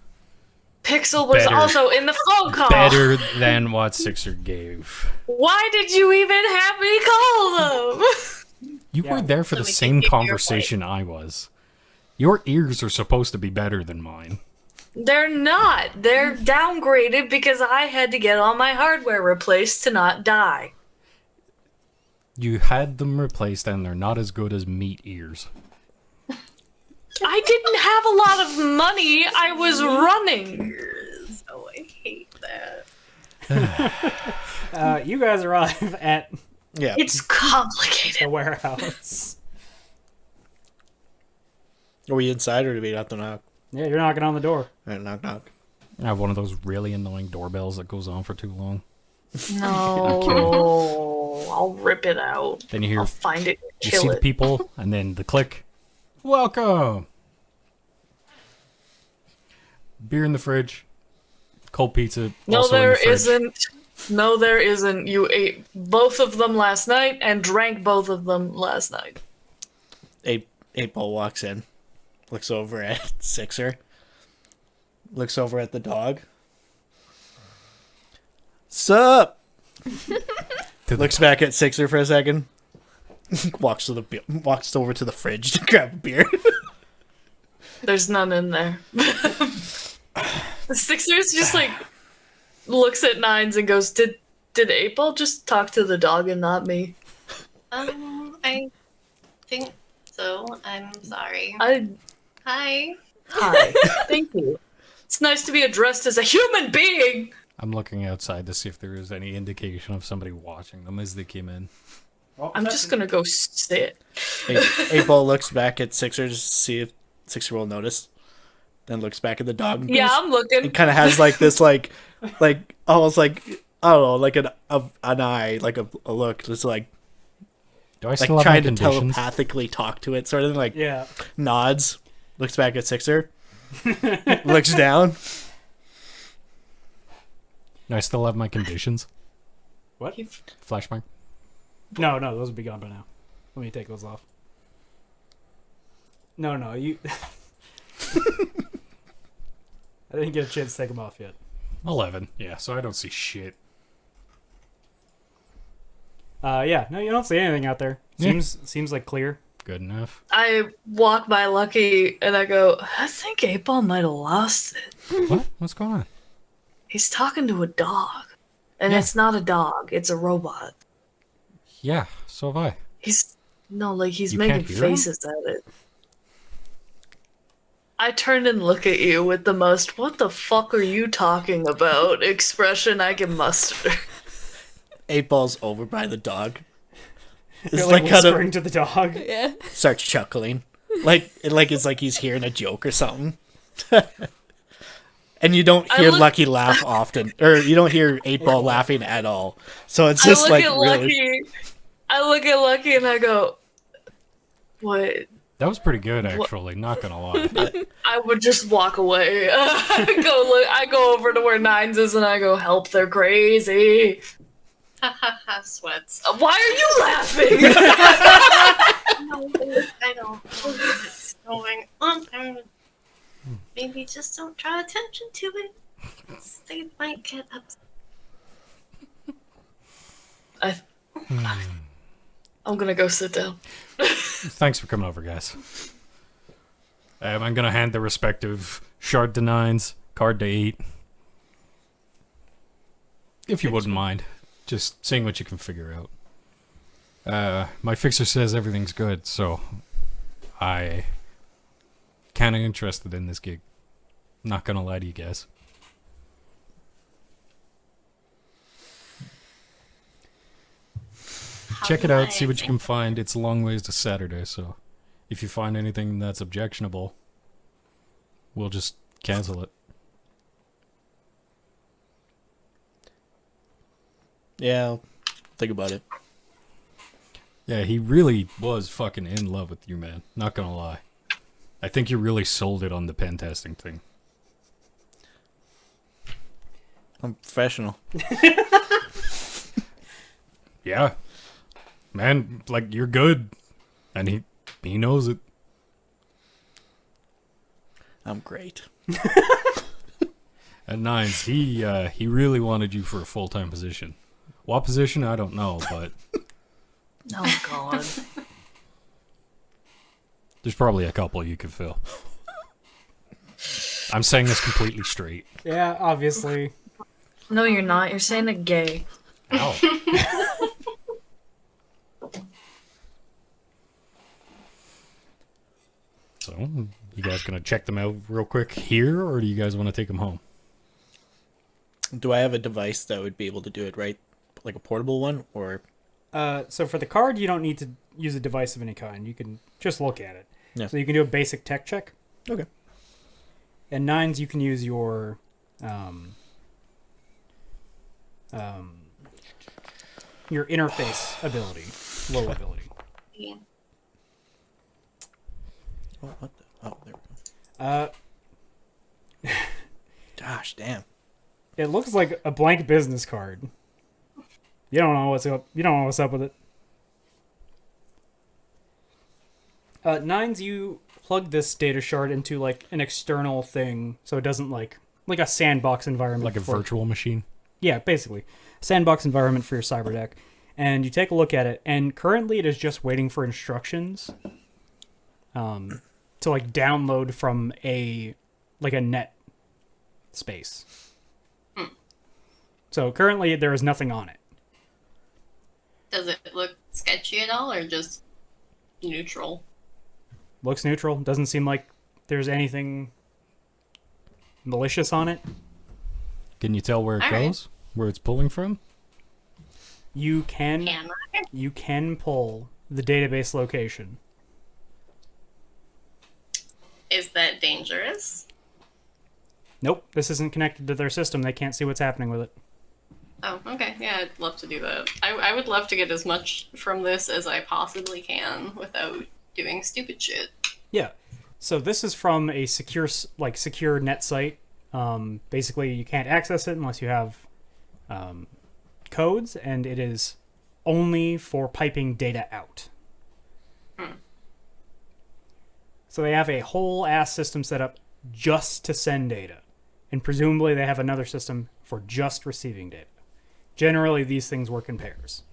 Pixel was Better. also in the phone call. Better than what Sixer gave. Why did you even have me call them? You Yeah. were there for So the we same can keep your conversation I was. Your ears are supposed to be better than mine. They're not. They're downgraded because I had to get all my hardware replaced to not die. You had them replaced and they're not as good as meat ears. I didn't have a lot of money. I was running. Oh, I hate that. You guys arrive at Yeah. It's complicated. the warehouse. Are we inside or do we have to knock? Yeah, you're knocking on the door. All right, knock, knock. I have one of those really annoying doorbells that goes on for too long. No, I'll rip it out. Then you hear, I'll find it and you see kill the it. people, and then the click. Welcome! Beer in the fridge. Cold pizza. No, also in the there fridge. isn't. No, there isn't. You ate both of them last night and drank both of them last night. Eight Ball walks in, looks over at Sixer, looks over at the dog. Sup? Looks back at Sixer for a second. Walks over to the fridge to grab a beer. There's none in there. The Sixers just like looks at Nines and goes, Did 8-Ball just talk to the dog and not me? I think so. I'm sorry. Hi. Hi. Thank you. It's nice to be addressed as a human being. I'm looking outside to see if there is any indication of somebody watching them as they came in. I'm just gonna go sit. 8-Ball looks back at Sixer to see if Sixer will notice. Then looks back at the dog. Yeah, I'm looking. It kind of has like this, like almost like I don't know, like an eye, like a look, just like Do I still have my trying to conditions? telepathically talk to it, sort of like Yeah. nods, looks back at Sixer, looks down. Do I still have my conditions? What? Flashbang? No, those will be gone by now. Let me take those off. No, you. I didn't get a chance to take them off yet. 11. Yeah, so I don't see shit. Yeah, no, you don't see anything out there. Yeah. Seems like clear. Good enough. I walk by Lucky and I go, I think 8-Ball might have lost it. What? What's going on? He's talking to a dog. And Yeah. it's not a dog, it's a robot. Yeah, so have I. He's You making can't hear him? faces at it. I turn and look at you with the most "what the fuck are you talking about" expression I can muster. 8-Ball's over by the dog. It's You're like like kind whispering of to the dog. Yeah. starts chuckling, like it's like he's hearing a joke or something. And you don't hear Lucky laugh often, or you don't hear 8-Ball laughing at all. So it's just like really. I look at Lucky and I go, "What?" That was pretty good, actually. Not gonna lie. I would just walk away. I go over to where Nines is and I go, "Help! They're crazy." Ha ha ha, sweats. Why are you laughing? No, I don't know what's going on. Maybe just don't draw attention to it. They might get upset. I'm gonna go sit down. Thanks for coming over, guys. I'm gonna hand the respective shard to 9s, card to 8. If you wouldn't mind. Just seeing what you can figure out. My fixer says everything's good, so I kinda interested in this gig. Not gonna lie to you guys. Check it out, see what you can find. It's a long ways to Saturday, so if you find anything that's objectionable, we'll just cancel it. Yeah, I'll think about it. Yeah, he really was fucking in love with you, man. Not gonna lie. I think you really sold it on the pen testing thing. I'm professional. Yeah. Man, like, you're good. And he knows it. I'm great. At 9s, he really wanted you for a full-time position. What position? I don't know, but Oh God. there's probably a couple you could fill. I'm saying this completely straight. Yeah, obviously. No, you're not. You're saying a gay. Ow. So, you guys gonna check them out real quick here, or do you guys want to take them home? Do I have a device that would be able to do it right? Like a portable one? Or So for the card, you don't need to use a device of any kind. You can just look at it. Yeah. So you can do a basic tech check. Okay. And 9s, you can use your interface ability, low ability. Yeah. Oh, what the? Oh, there we go. Gosh, damn. It looks like a blank business card. You don't know what's up. You don't know what's up with it. Nines, you plug this data shard into like an external thing, so it doesn't like a sandbox environment, Like a virtual machine. Yeah, basically, sandbox environment for your cyber deck. And you take a look at it, and currently it is just waiting for instructions, to like download from a net space. So currently there is nothing on it. Does it look sketchy at all, or just neutral? Looks neutral. Doesn't seem like there's anything malicious on it. Can you tell where it All right. goes? Where it's pulling from? You can Can I? pull the database location. Is that dangerous? Nope, this isn't connected to their system. They can't see what's happening with it. Oh, okay. Yeah, I'd love to do that. I would love to get as much from this as I possibly can without doing stupid shit. Yeah. So this is from a secure net site. Basically, you can't access it unless you have codes, and it is only for piping data out. So they have a whole ass system set up just to send data, and presumably they have another system for just receiving data. Generally, these things work in pairs.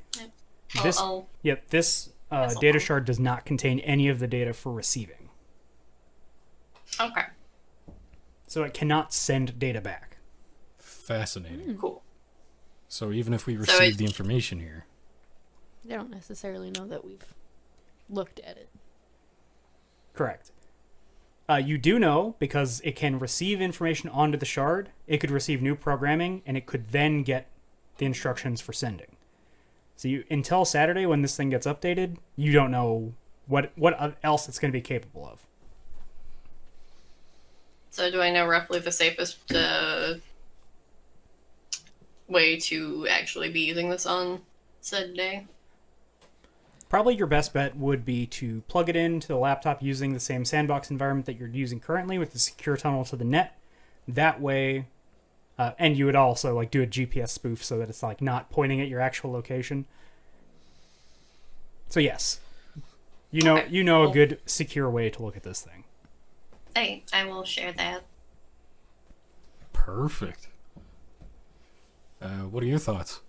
This That's data all. shard does not contain any of the data for receiving, Okay, so it cannot send data back. Fascinating. cool. So even if we So receive it- the information here, They don't necessarily know that we've looked at it. Correct. You do know, because it can receive information onto the shard, it could receive new programming, and it could then get the instructions for sending. So until Saturday, when this thing gets updated, you don't know what else it's going to be capable of. So do I know roughly the safest way to actually be using this on said day? Probably your best bet would be to plug it into the laptop using the same sandbox environment that you're using currently with the secure tunnel to the net. That way, and you would also like do a GPS spoof so that it's like not pointing at your actual location. So yes, you know Okay, a cool. good secure way to look at this thing. Hey, I will share that. perfect. What are your thoughts?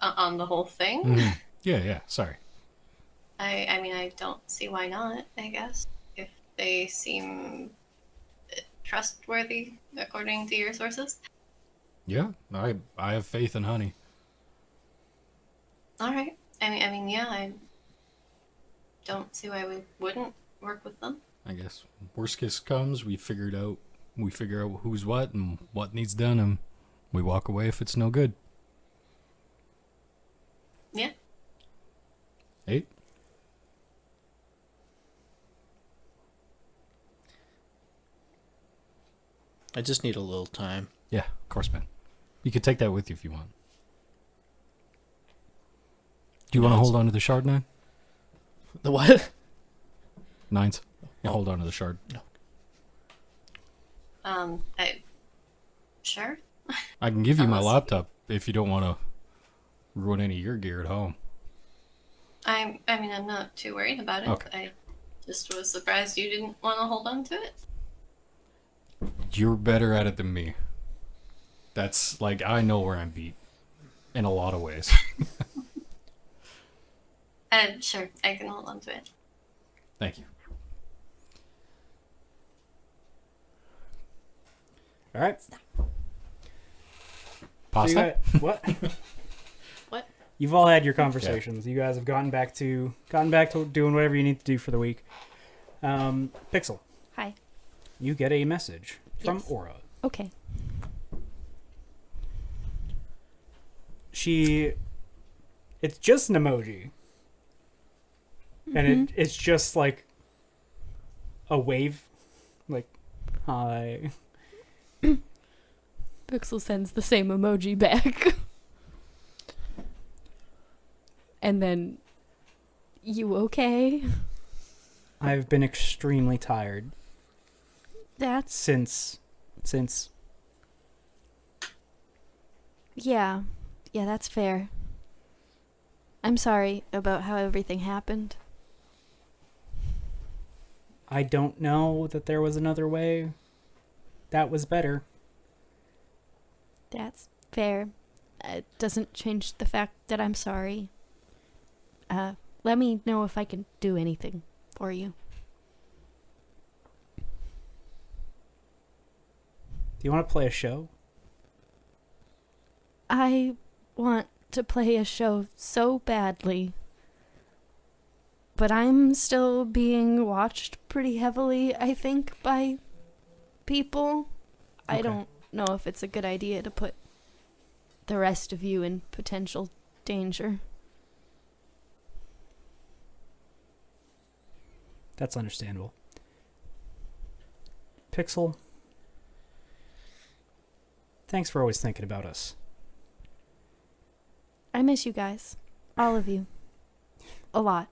On the whole thing. Mhm. Yeah, sorry. I mean, I don't see why not, I guess. If they seem trustworthy, according to your sources. Yeah, I have faith in Honey. Alright. I mean, yeah, I don't see why we wouldn't work with them. I guess worst case comes, we figure out who's what and what needs done, and we walk away if it's no good. Yeah. Hey, I just need a little time. yeah, of course, man. You could take that with you if you want. Do you want to hold on to the shard, Nine? The what? Nines? Yeah, hold on to the shard. Sure. I can give you my Unless- laptop if you don't want to ruin any of your gear at home. I mean, I'm not too worried about it. Okay. I just was surprised you didn't want to hold on to it. You're better at it than me. That's like, I know where I'm beat in a lot of ways. Sure, I can hold on to it. Thank you. All right. Pasta? What? What? You've all had your conversations. You guys have gotten back to doing whatever you need to do for the week. Pixel, Hi. you get a message from Yes. Aura. Okay. It's just an emoji. And it's just like a wave. Like, hi. Pixel sends the same emoji back. And then, you okay? I've been extremely tired That's since Yeah, that's fair. I'm sorry about how everything happened. I don't know that there was another way. That was better. That's fair. It doesn't change the fact that I'm sorry. Let me know if I can do anything for you. Do you want to play a show? I want to play a show so badly. But I'm still being watched pretty heavily, I think, by people. I Okay. don't know if it's a good idea to put the rest of you in potential danger. That's understandable. Pixel, thanks for always thinking about us. I miss you guys. All of you. A lot.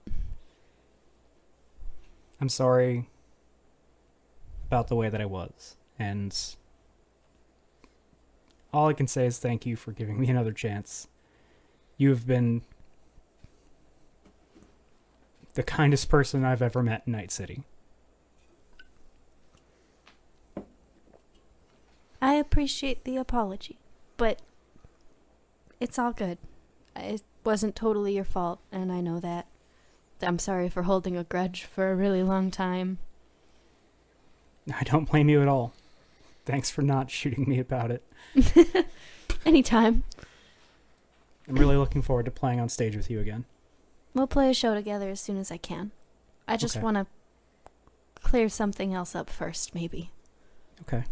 I'm sorry about the way that I was, and all I can say is thank you for giving me another chance. You have been the kindest person I've ever met in Night City. I appreciate the apology, but it's all good. It wasn't totally your fault, and I know that. I'm sorry for holding a grudge for a really long time. I don't blame you at all. Thanks for not shooting me about it. Anytime. I'm really looking forward to playing on stage with you again. We'll play a show together as soon as I can. I just Okay. want to clear something else up first, maybe. Okay.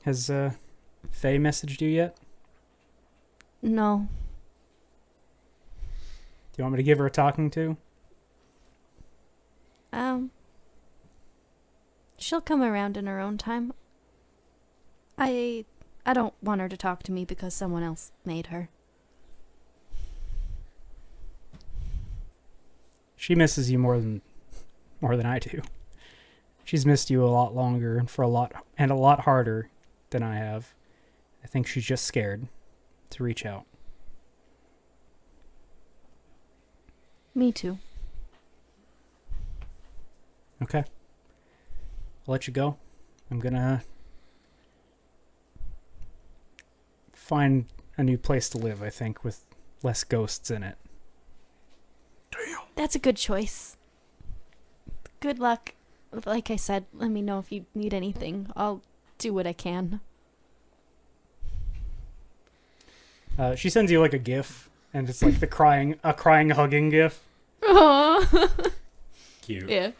Has Faye messaged you yet? No. Do you want me to give her a talking to? She'll come around in her own time. I don't want her to talk to me because someone else made her. She misses you more than I do. She's missed you a lot longer and a lot harder than I have. I think she's just scared to reach out. Me too. Okay. I'll let you go. I'm gonna find a new place to live, I think, with less ghosts in it. That's a good choice. Good luck. Like I said, let me know if you need anything. I'll do what I can. She sends you like a GIF, and it's like a crying hugging GIF. Aww. Cute. Yeah.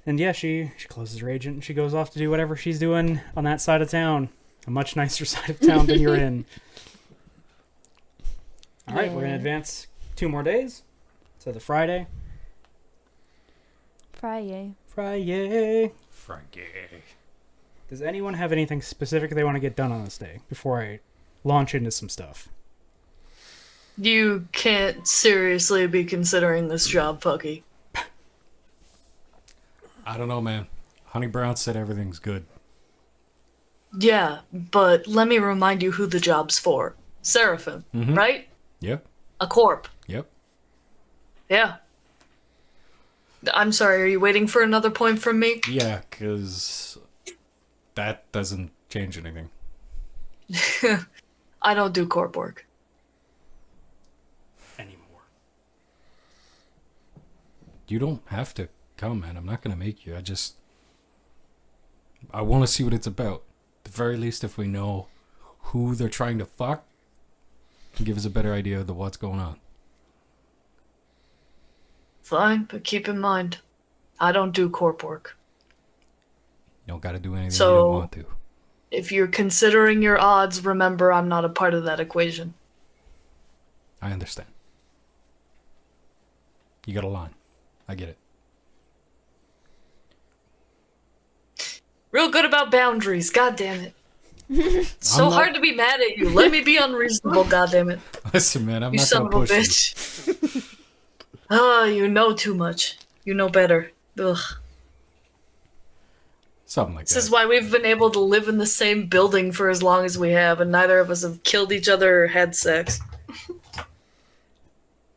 And yeah, she closes her agent and she goes off to do whatever she's doing on that side of town. A much nicer side of town than you're in. All right, we're going to Yeah. advance 2 more days to the Friday. Friday. Friday. Frankie. Does anyone have anything specific they want to get done on this day before I launch into some stuff? You can't seriously be considering this job, Fucky. I don't know, man. Honey Brown said everything's good. Yeah, but let me remind you who the job's for. Seraphim, right? Yep. A corp. Yep. Yeah. I'm sorry, are you waiting for another point from me? Yeah, because that doesn't change anything. I don't do corp work. Anymore. You don't have to come, man. I'm not going to make you. I want to see what it's about. At the very least, if we know who they're trying to fuck, it give us a better idea of what's going on. Fine, but keep in mind, I don't do corp work. You don't got to do anything So- you don't want to. If you're considering your odds, remember I'm not a part of that equation. I understand. You got a line. I get it. Real good about boundaries, god damn it. So I'm not- hard to be mad at you. Let me be unreasonable, god damn it. Listen, man, I'm You not son going of to a push you. bitch. Ah, you know too much. You know better. Ugh. Something like This that. is why we've been able to live in the same building for as long as we have, and neither of us have killed each other or had sex.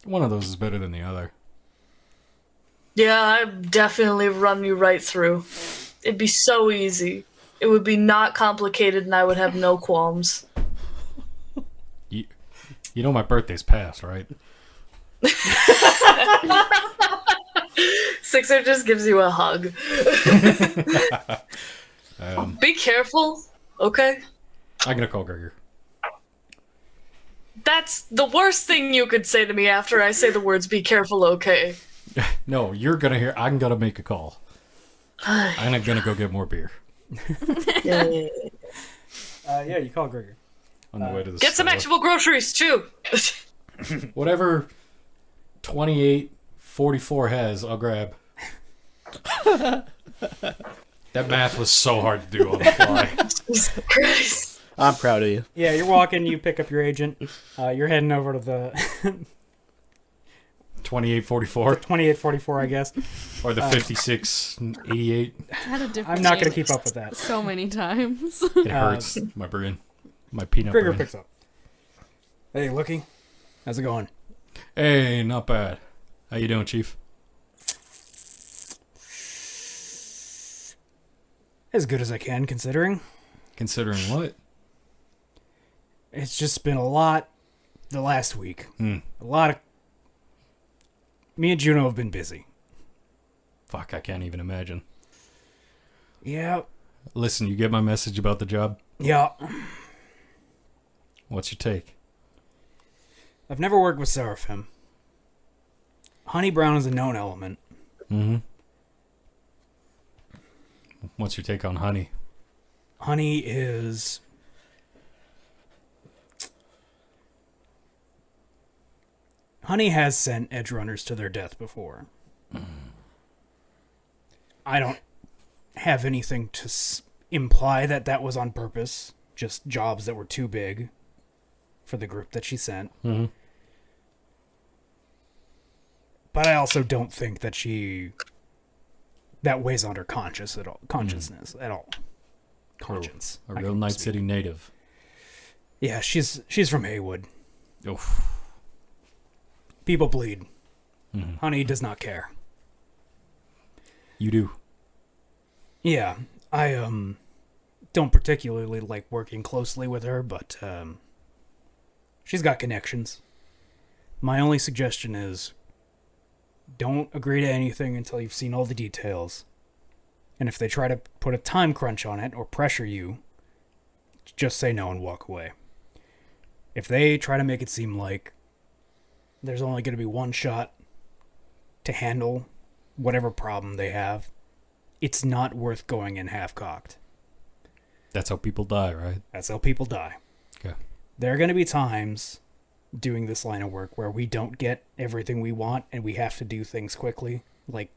One of those is better than the other. Yeah, I'd definitely run you right through. It'd be so easy. It would be not complicated, and I would have no qualms. You know my birthday's past, right? Sixer just gives you a hug. Be careful, okay? I'm gonna call Gregor. That's the worst thing you could say to me after I say the words "be careful," okay? No, you're gonna hear. I'm gonna make a call. I'm gonna go get more beer Yeah. Yeah, you call Gregor. on the way to the Get some store. actual groceries too. Whatever 2844 has, I'll grab. That math was so hard to do on the fly. Jesus Christ. I'm proud of you. Yeah, you're walking. You pick up your agent. You're heading over to the 2844 2844, I guess. or the 5688. Had a different I'm not going to name keep up with that. so many times. It hurts my brain, my peanut Gregor brain. picks up. Hey, Looky. How's it going? Hey, not bad. How you doing, Chief? As good as I can, considering. Considering what? It's just been a lot the last week. Hmm. A lot of... Me and Juno have been busy. Fuck, I can't even imagine. Yeah. Listen, you get my message about the job? Yeah. What's your take? I've never worked with Seraphim. Honey Brown is a known element. Mm-hmm. What's your take on Honey? Honey is... Honey has sent edge runners to their death before. I don't have anything to imply that that was on purpose. Just jobs that were too big for the group that she sent. Mm-hmm. But I also don't think that that weighs on her consciousness at all. Conscience. A I real can Night speak. City native. Yeah, she's from Haywood. Oof. People bleed. Mhm. Honey does not care. You do. Yeah, I don't particularly like working closely with her, but she's got connections. My only suggestion is don't agree to anything until you've seen all the details. And if they try to put a time crunch on it or pressure you, just say no and walk away. If they try to make it seem like there's only going to be one shot to handle whatever problem they have, it's not worth going in half-cocked. That's how people die, right? That's how people die. Okay. There are going to be times doing this line of work where we don't get everything we want and we have to do things quickly, like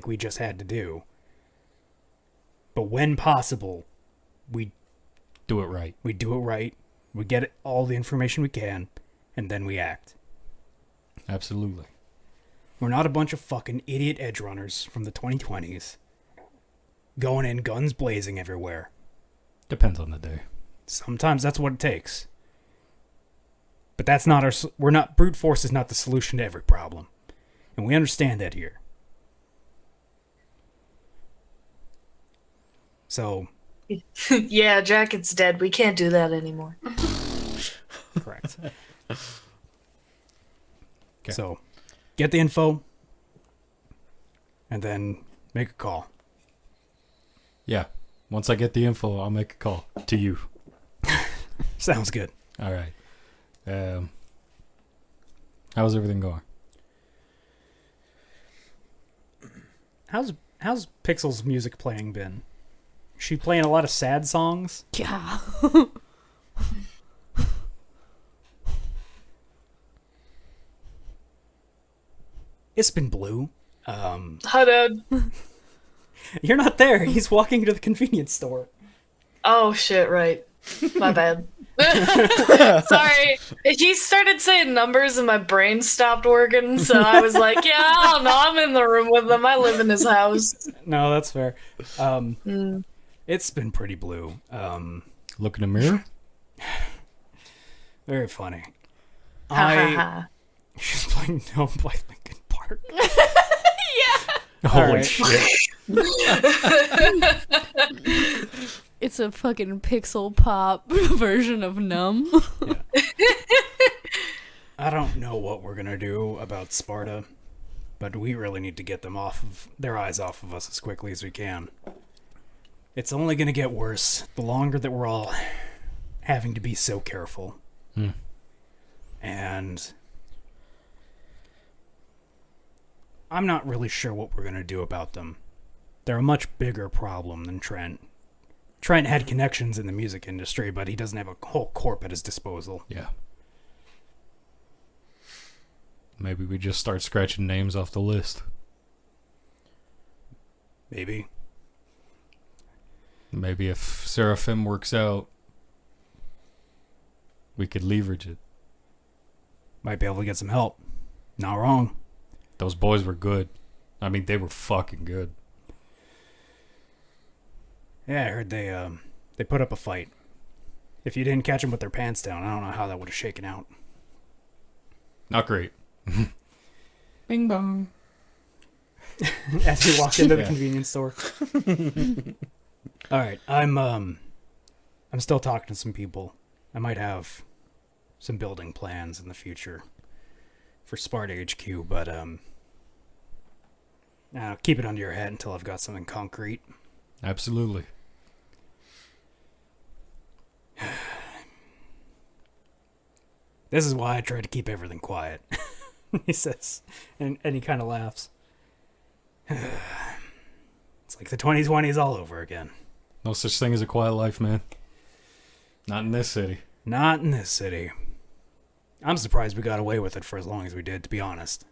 we just had to do. But when possible, we Do it right. do it right. We get all the information we can, and then we act. Absolutely. We're not a bunch of fucking idiot edge runners from the 2020s going in guns blazing everywhere. Depends on the day. Sometimes that's what it takes. But that's not brute force is not the solution to every problem. And we understand that here. So, Yeah, Jacket's dead. We can't do that anymore. correct. Okay. So, get the info and then make a call. Yeah. Once I get the info, I'll make a call to you. Sounds good. All right. How's everything going? How's Pixel's music playing been? She playing a lot of sad songs? Yeah. It's been blue. Hi, Dad. You're not there. He's walking to the convenience store. Oh, shit, right. My bad. Sorry, he started saying numbers and my brain stopped working, so I was like, yeah, I don't know, I'm in the room with him. I live in his house. No, that's fair. It's been pretty blue. Look in the mirror. Very funny. Ha She's playing Gnome by Linkin Park. Holy right. shit! It's a fucking pixel pop version of Numb. I don't know what we're gonna do about Sparta, but we really need to get them their eyes off of us as quickly as we can. It's only gonna get worse the longer that we're all having to be so careful. And I'm not really sure what we're gonna do about them. They're a much bigger problem than Trent. Trent had connections in the music industry, but he doesn't have a whole corp at his disposal. Yeah. Maybe we just start scratching names off the list. Maybe. Maybe if Seraphim works out, we could leverage it. Might be able to get some help. Not wrong. Those boys were good. I mean, they were fucking good. Yeah, I heard they put up a fight. If you didn't catch them with their pants down, I don't know how that would have shaken out. Not great. Bing bong. As you walk into the convenience store. All right, I'm still talking to some people. I might have some building plans in the future for Sparta HQ, but keep it under your head until I've got something concrete. Absolutely. This is why I try to keep everything quiet, he says, and he kind of laughs. It's like the 2020s all over again. No such thing as a quiet life, man. Not in this city. Not in this city. I'm surprised we got away with it for as long as we did, to be honest.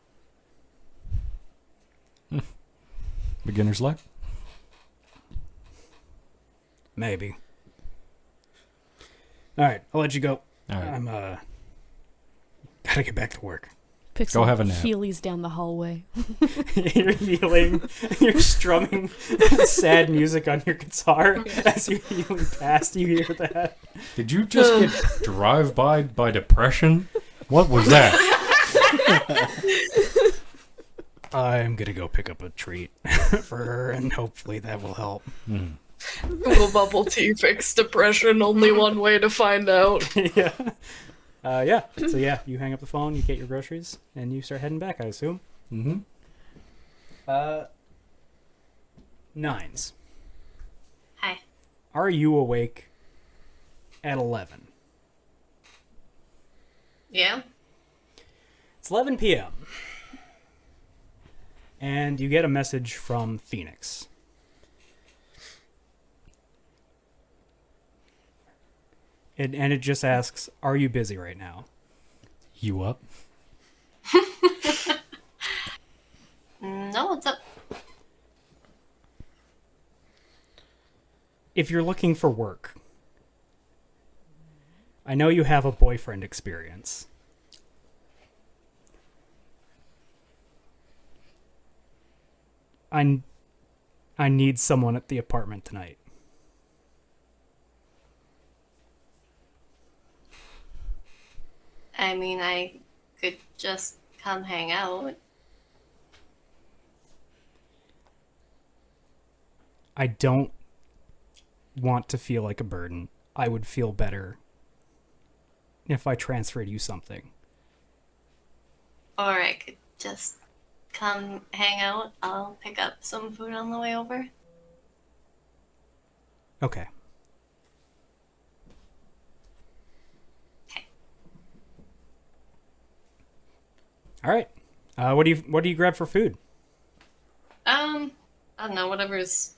Beginner's luck? Maybe. Alright, I'll let you go. All right. I'm, gotta get back to work. Pixel Go have a nap. Heelys down the hallway. You're healing, you're strumming sad music on your guitar as you're healing past, you hear that. Did you just get drive-by by depression? What was that? I'm gonna go pick up a treat for her, and hopefully that will help. Will bubble tea fix depression? Only one way to find out. Yeah. Yeah. So yeah, you hang up the phone, you get your groceries, and you start heading back, I assume. Nines. Hi. Are you awake at 11? Yeah? It's 11 p.m. And you get a message from Phoenix. And it just asks, are you busy right now? You up? No, what's up? If you're looking for work, I know you have a boyfriend experience. I need someone at the apartment tonight. I mean, I could just come hang out. I don't want to feel like a burden. I would feel better if I transferred you something. Or I could just come hang out. I'll pick up some food on the way over. Okay. Okay. All right. What do you grab for food? I don't know, whatever's...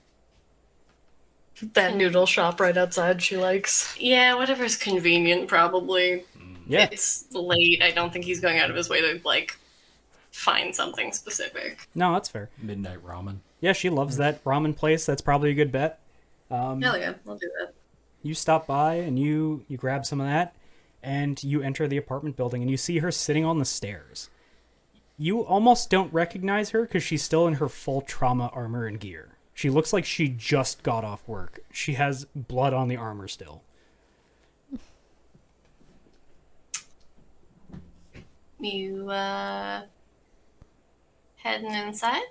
That noodle shop right outside she likes. Yeah, whatever's convenient, probably. Yeah. It's late. I don't think he's going out of his way to, like, find something specific. No, that's fair. Midnight ramen. Yeah, she loves that ramen place. That's probably a good bet. Hell yeah, I'll do that. you stop by and you grab some of that, and you enter the apartment building, and you see her sitting on the stairs. You almost don't recognize her because she's still in her full trauma armor and gear. She looks like she just got off work. She has blood on the armor still. You, heading inside?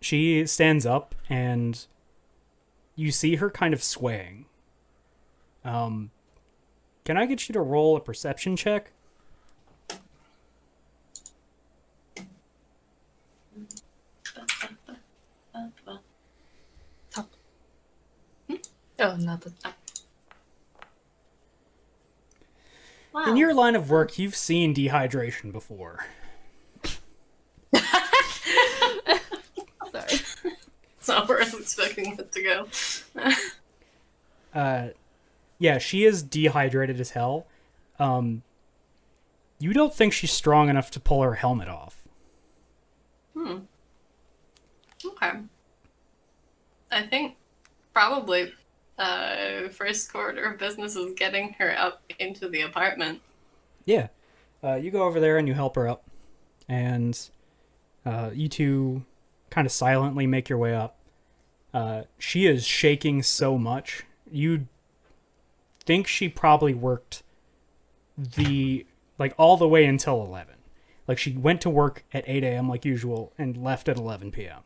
She stands up, and you see her kind of swaying. Can I get you to roll a perception check? Oh, nothing. Wow. In your line of work, you've seen dehydration before. Sorry. It's not where I was expecting it to go. Yeah, she is dehydrated as hell. You don't think she's strong enough to pull her helmet off. Okay. I think probably first order of business is getting her up into the apartment. Yeah. You go over there and you help her up. And you two kind of silently make your way up. She is shaking so much. You think she probably worked all the way until 11. Like, she went to work at 8 a.m. like usual and left at 11 p.m.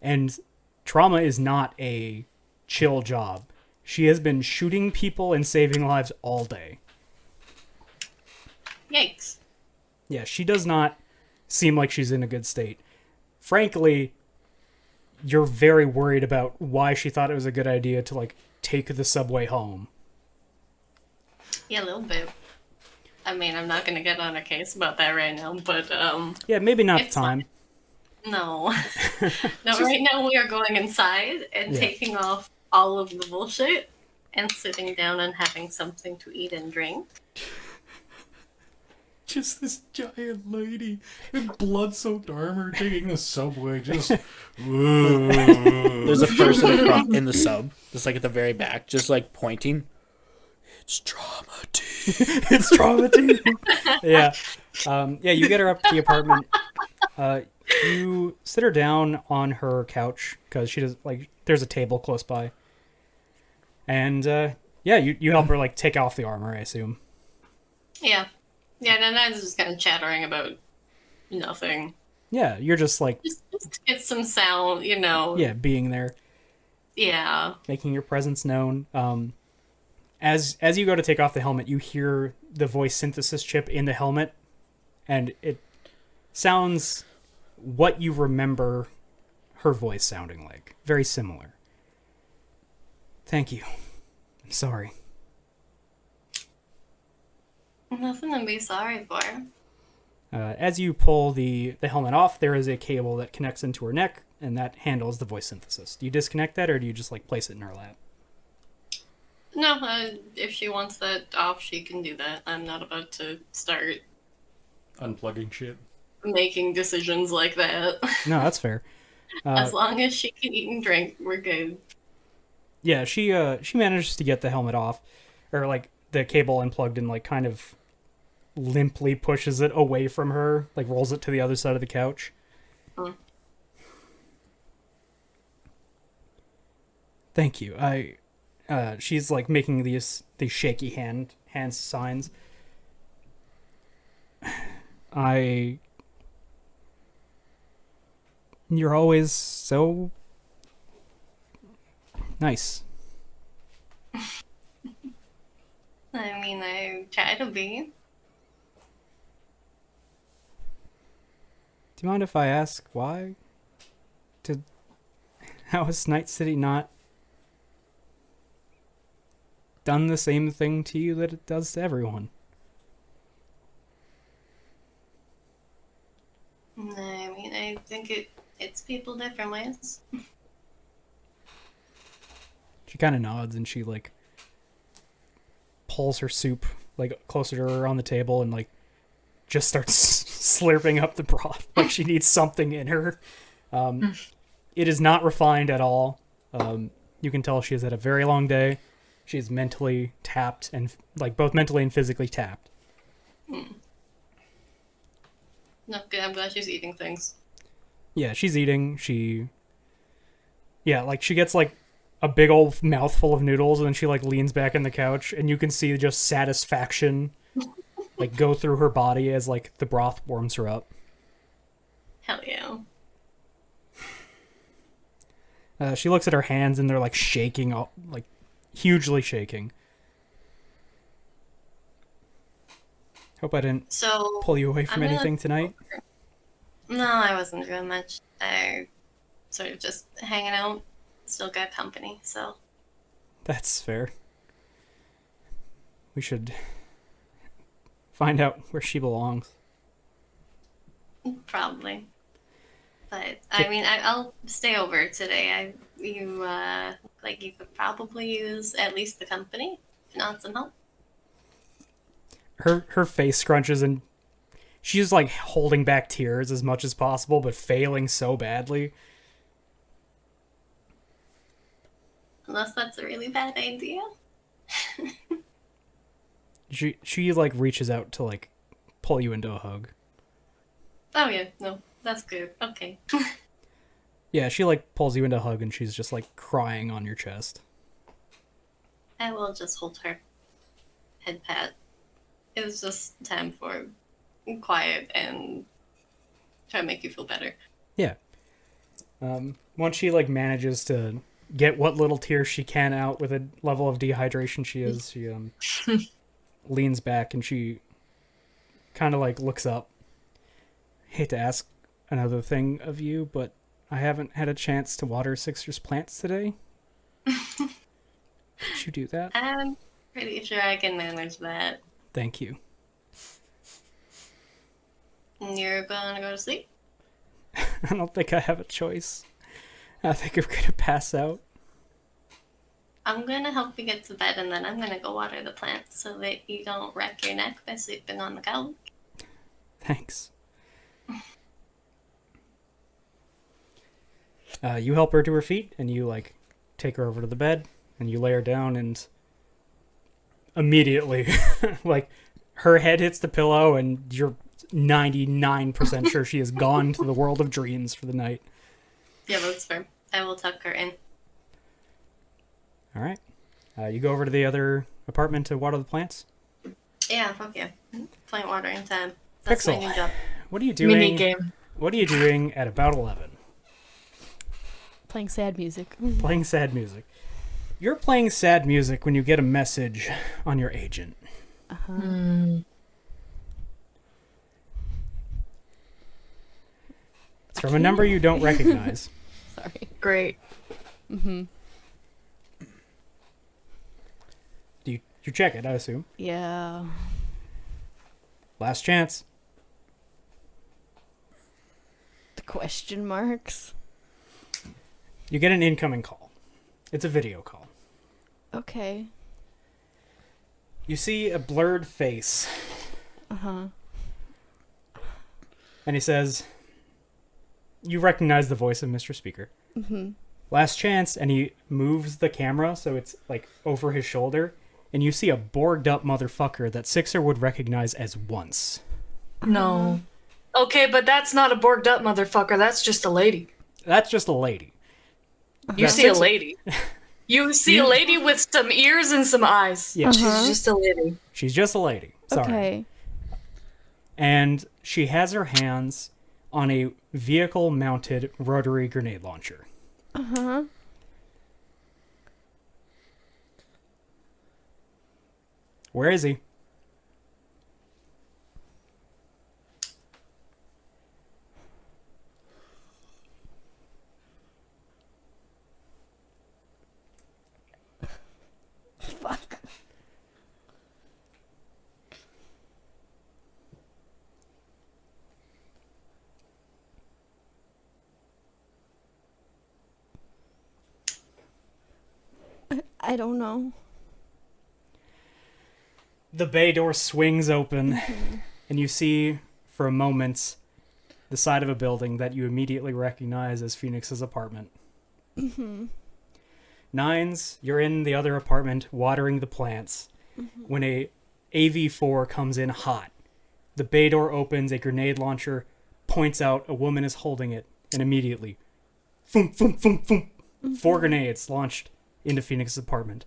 And trauma is not a chill job. She has been shooting people and saving lives all day. Yikes. Yeah, she does not seem like she's in a good state. Frankly, you're very worried about why she thought it was a good idea to, take the subway home. Yeah, a little bit. I mean, I'm not gonna get on a case about that right now, but Yeah, maybe not the It's time. no. No, right now we are going inside and Yeah. taking off all of the bullshit and sitting down and having something to eat and drink. Just this giant lady in blood-soaked armor taking the subway. Just There's a person in the sub, just like at the very back, just like pointing. It's trauma tea. It's trauma too. Yeah. Yeah, you get her up to the apartment. You sit her down on her couch because she does there's a table close by. And yeah, you help her take off the armor, I assume. Yeah. Yeah, and I was just kind of chattering about nothing. Yeah, you're just Just get some sound, yeah, being there, Yeah. making your presence known. As you go to take off the helmet, you hear the voice synthesis chip in the helmet, and it sounds what you remember her voice sounding like. Very similar. Thank you. I'm sorry. Nothing to be sorry for. As you pull the helmet off, there is a cable that connects into her neck, and that handles the voice synthesis. Do you disconnect that, or do you just place it in her lap? No, if she wants that off, she can do that. I'm not about to start unplugging shit. making decisions like that. No, that's fair. As long as she can eat and drink, we're good. Yeah, she manages to get the helmet off, or the cable unplugged, and kind of limply pushes it away from her, rolls it to the other side of the couch. Mm. Thank you. She's making these shaky hand signs. You're always so nice. I mean, I try to be. Do you mind if I ask why? How has Night City not done the same thing to you that it does to everyone? I mean, I think it's people different ways. She kind of nods, and she pulls her soup closer to her on the table, and just starts slurping up the broth she needs something in her. It is not refined at all. You can tell she has had a very long day. She's mentally tapped and like both mentally and physically tapped. Okay, I'm glad she's eating things. Yeah, she's eating. She gets like a big old mouthful of noodles, and then she like leans back in the couch, and you can see just satisfaction like go through her body as like the broth warms her up. Hell yeah. She looks at her hands, and they're like shaking, like hugely shaking. Hope I didn't So pull you away from I'm gonna- anything tonight. No, I wasn't doing much. I sort of just hanging out. Still got company, so That's fair. We should find out where she belongs. probably. But I mean, I'll stay over today. You like you could probably use at least the company, if not some help. Her face scrunches, and she's like holding back tears as much as possible, but failing so badly. Unless that's a really bad idea. She like reaches out to like pull you into a hug. Oh yeah, no, that's good. Okay. Yeah, she like pulls you into a hug, and she's just like crying on your chest. I will just hold her head pat. It was just time for quiet and try to make you feel better. Yeah. Once she like manages to get what little tears she can out with a level of dehydration she is, she leans back and she kind of like looks up. Hate to ask another thing of you, but I haven't had a chance to water Sixer's plants today. Could you do that? I'm pretty sure I can manage that. Thank you. You're gonna go to sleep? I don't think I have a choice. I think I'm gonna pass out. I'm gonna help you get to bed and then I'm gonna go water the plants so that you don't wreck your neck by sleeping on the couch. Thanks. You help her to her feet, and you like take her over to the bed, and you lay her down, and immediately, like her head hits the pillow, and you're 99% sure she has gone to the world of dreams for the night. Yeah, that's fair. I will tuck her in. All right. You go over to the other apartment to water the plants. Yeah, fuck yeah. Plant watering time. That's Pixel, my new job. what are you doing? Mini game. What are you doing at about 11? Playing sad music. Playing sad music. You're playing sad music when you get a message on your agent. It's from a number you don't recognize. Sorry. Great. Do you check it, I assume? Yeah. Last chance. The question marks. You get an incoming call. It's a video call. Okay. You see a blurred face. Uh-huh. And he says, you recognize the voice of Mr. Speaker. Last chance, and he moves the camera so it's like over his shoulder, and you see a borged up motherfucker that Sixer would recognize as Once. No. Okay, but that's not a borged up motherfucker. That's just a lady. That's just a lady. You That's see a it. lady. You see a lady with some ears and some eyes. Yeah. She's just a lady. She's just a lady. Sorry. Okay. And she has her hands on a vehicle-mounted rotary grenade launcher. Uh-huh. Where is he? Fuck. I don't know. The bay door swings open, and you see, for a moment, the side of a building that you immediately recognize as Phoenix's apartment. Nines, you're in the other apartment watering the plants when a AV4 comes in hot. The bay door opens, a grenade launcher points out, a woman is holding it, and immediately, boom, boom, boom, boom, 4 grenades launched into Phoenix's apartment.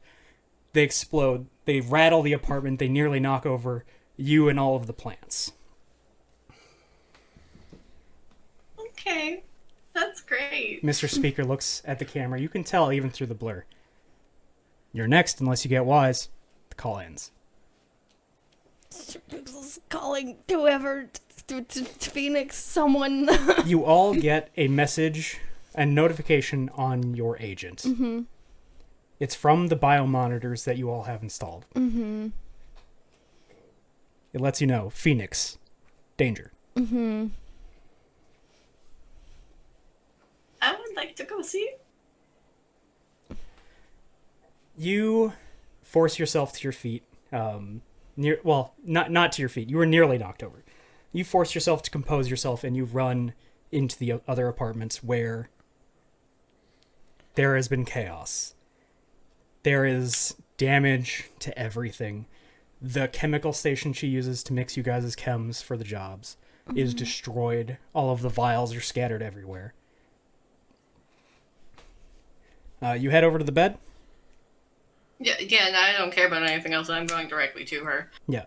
They explode, they rattle the apartment, they nearly knock over you and all of the plants. Okay, that's great. Mr. Speaker looks at the camera. You can tell even through the blur. You're next unless you get wise. The call ends. Pixel's calling whoever to Phoenix, someone. You all get a message and notification on your agent. Mm-hmm. It's from the biomonitors that you all have installed. Mm-hmm. It lets you know, Phoenix, danger. Mm-hmm. I would like to go see. You force yourself to your feet. Not to your feet. You were nearly knocked over. You force yourself to compose yourself, and you run into the other apartments where there has been chaos. There is damage to everything. The chemical station she uses to mix you guys' chems for the jobs is destroyed. All of the vials are scattered everywhere. You head over to the bed? Yeah, and I don't care about anything else. I'm going directly to her. Yeah.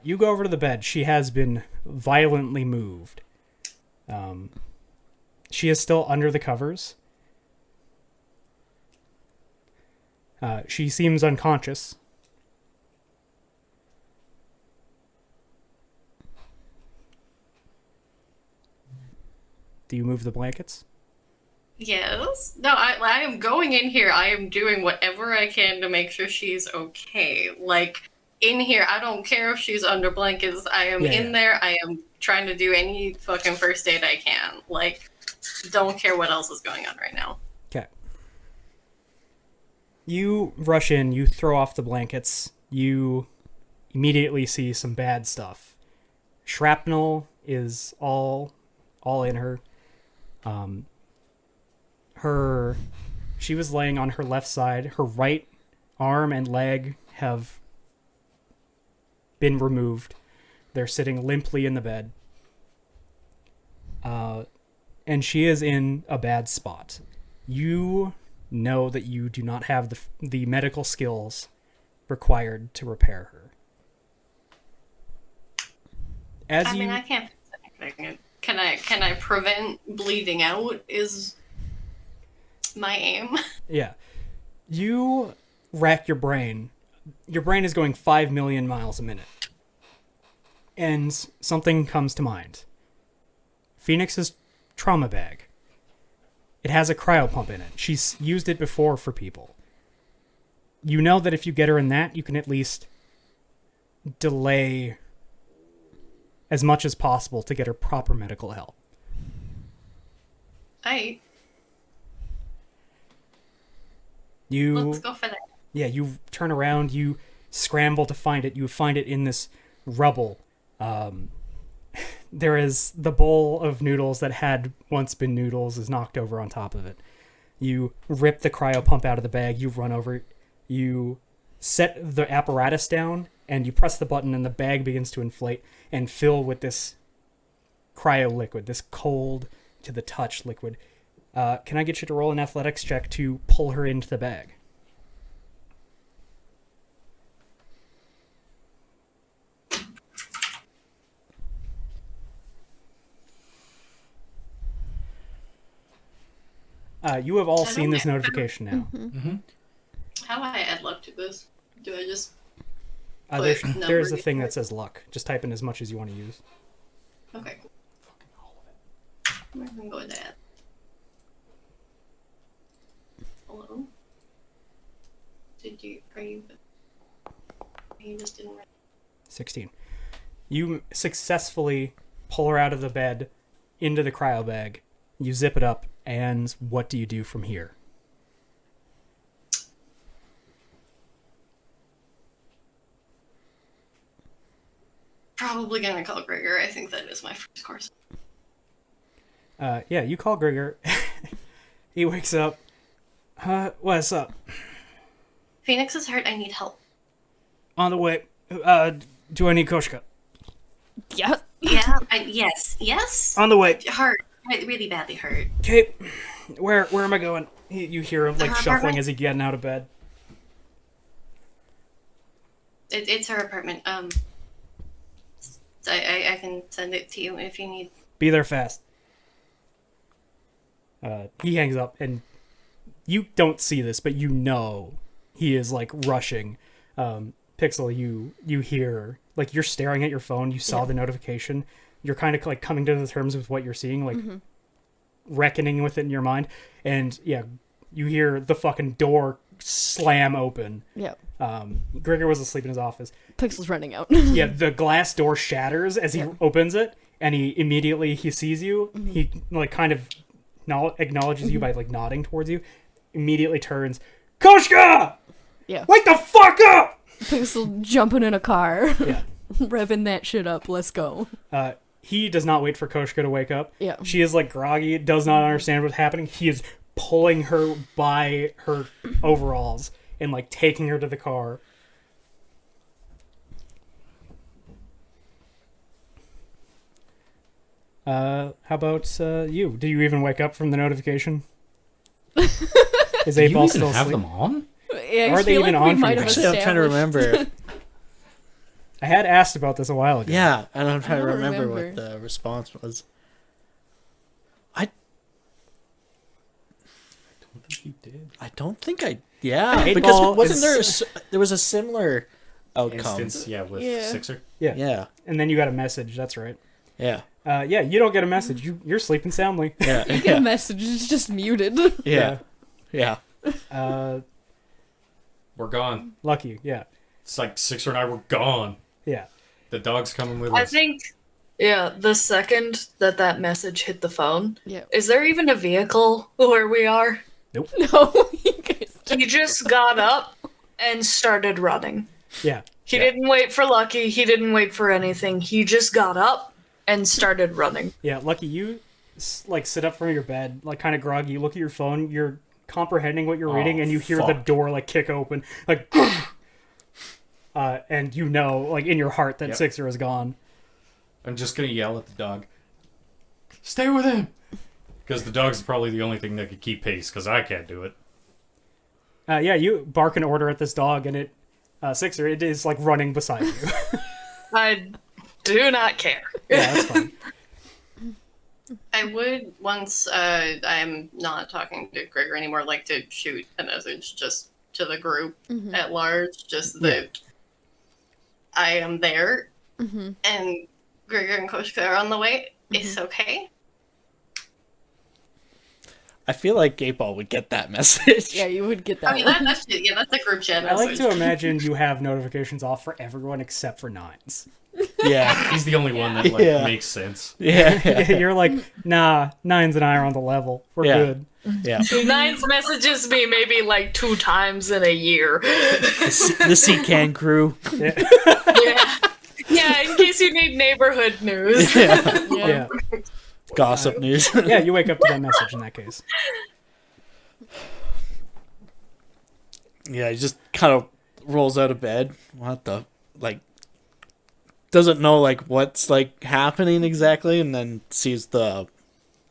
You go over to the bed. She has been violently moved. She is still under the covers. She seems unconscious. Do you move the blankets? Yes. No, I am going in here. I am doing whatever I can to make sure she's okay. Like, in here, I don't care if she's under blankets. I am in there. I am trying to do any fucking first aid I can. Like, don't care what else is going on right now. Okay. You rush in, you throw off the blankets, you immediately see some bad stuff. Shrapnel is all in her. She was laying on her left side. Her right arm and leg have been removed. They're sitting limply in the bed. And she is in a bad spot. You know that you do not have the medical skills required to repair her. I can't fix anything. Can I prevent bleeding out is my aim. Yeah. You rack your brain. Your brain is going 5 million miles a minute. And something comes to mind. Phoenix's trauma bag. It has a cryopump in it. She's used it before for people. You know that if you get her in that, you can at least delay as much as possible to get her proper medical help. Let's go for that. Yeah, you turn around, you scramble to find it. You find it in this rubble. There is the bowl of noodles that had once been noodles is knocked over on top of it. You rip the cryopump out of the bag, you run over, you set the apparatus down, and you press the button, and the bag begins to inflate and fill with this cryo liquid, this cold to the touch liquid. Can I get you to roll an athletics check to pull her into the bag? You have all seen this notification now. Mm-hmm. How do I add luck to this? Do I just... There's a thing that says luck. Just type in as much as you want to use. Okay. I'm going to go with that. Hello? You just didn't write. 16. You successfully pull her out of the bed into the cryo bag. You zip it up, and what do you do from here? Probably gonna call Gregor. I think that is my first course. Yeah, you call Gregor. He wakes up. What's up? Phoenix is hurt. I need help. On the way. Do I need Koshka? Yeah. Yeah. Yes. On the way. Hurt. Really badly hurt. Okay. Where am I going? You hear him like Her shuffling apartment? as he getting out of bed. It's her apartment. I can send it to you if you need. Be there fast. He hangs up, and you don't see this, but you know he is like rushing. Pixel, you hear, like, you're staring at your phone. You saw the notification. You're kind of like coming to the terms with what you're seeing, like reckoning with it in your mind, and yeah, you hear the fucking door slam open. Yeah. Gregor was asleep in his office. Pixel's running out. Yeah, the glass door shatters as he opens it, and he immediately sees you. He like kind of acknowledges you by like nodding towards you. Immediately turns, Koshka! Yeah. Wake the fuck up! Pixel jumping in a car. Yeah. Revving that shit up. Let's go. He does not wait for Koshka to wake up. Yeah. She is like groggy, does not understand what's happening. He is pulling her by her overalls and like taking her to the car. How about you? Do you even wake up from the notification? Is Do you 8-Ball even still have asleep? them on? Yeah, Are I they feel even like on we for might you have guys? Actually, I'm trying to remember. I had asked about this a while ago. Yeah, and I'm trying to don't remember what remember. the response was. You did. I don't think I. Yeah, Eight because Ball wasn't is- there was a similar outcome? Instance, yeah, with Yeah. Sixer. Yeah, And then you got a message. That's right. yeah, Yeah, you don't get a message. You're sleeping soundly. yeah, Get a yeah, message. It's just muted. yeah, yeah. We're gone. Lucky. Yeah. It's like Sixer and I were gone. Yeah. The dog's coming with I us. think, yeah, the second that message hit the phone, Yeah. is there even a vehicle where we are? No, you guys He just got up and started running. Yeah. He Yeah. didn't wait for Lucky. He didn't wait for anything. He just got up and started running. Yeah. Lucky, you like sit up from your bed, like kind of groggy. You look at your phone. You're comprehending what you're reading, and you hear the fuck. door like kick open, like, and you know, like in your heart that Yep. Sixer is gone. I'm just gonna yell at the dog. Stay with him! Because the dog's probably the only thing that could keep pace, because I can't do it. Yeah, you bark an order at this dog, and it, Sixer, it is like running beside you. I do not care. Yeah, that's fine. I would, once I'm not talking to Gregor anymore, like to shoot a message just to the group at large, just that I am there and Gregor and Koshka are on the way. It's okay. I feel like 8-Ball would get that message. Yeah, you would get that. I mean, one. that's a group chat I like message. to imagine you have notifications off for everyone except for Nines. Yeah, He's the only one that like Yeah. makes sense. yeah, yeah, You're like, nah, Nines and I are on the level. We're Yeah. good. yeah. Nines messages me maybe like 2 times in a year. The C-Can crew. Yeah. Yeah, in case you need neighborhood news. Yeah. Yeah. Gossip news. Yeah, you wake up to that message in that case. Yeah, he just kind of rolls out of bed. What the, like, doesn't know like what's like happening exactly, and then sees the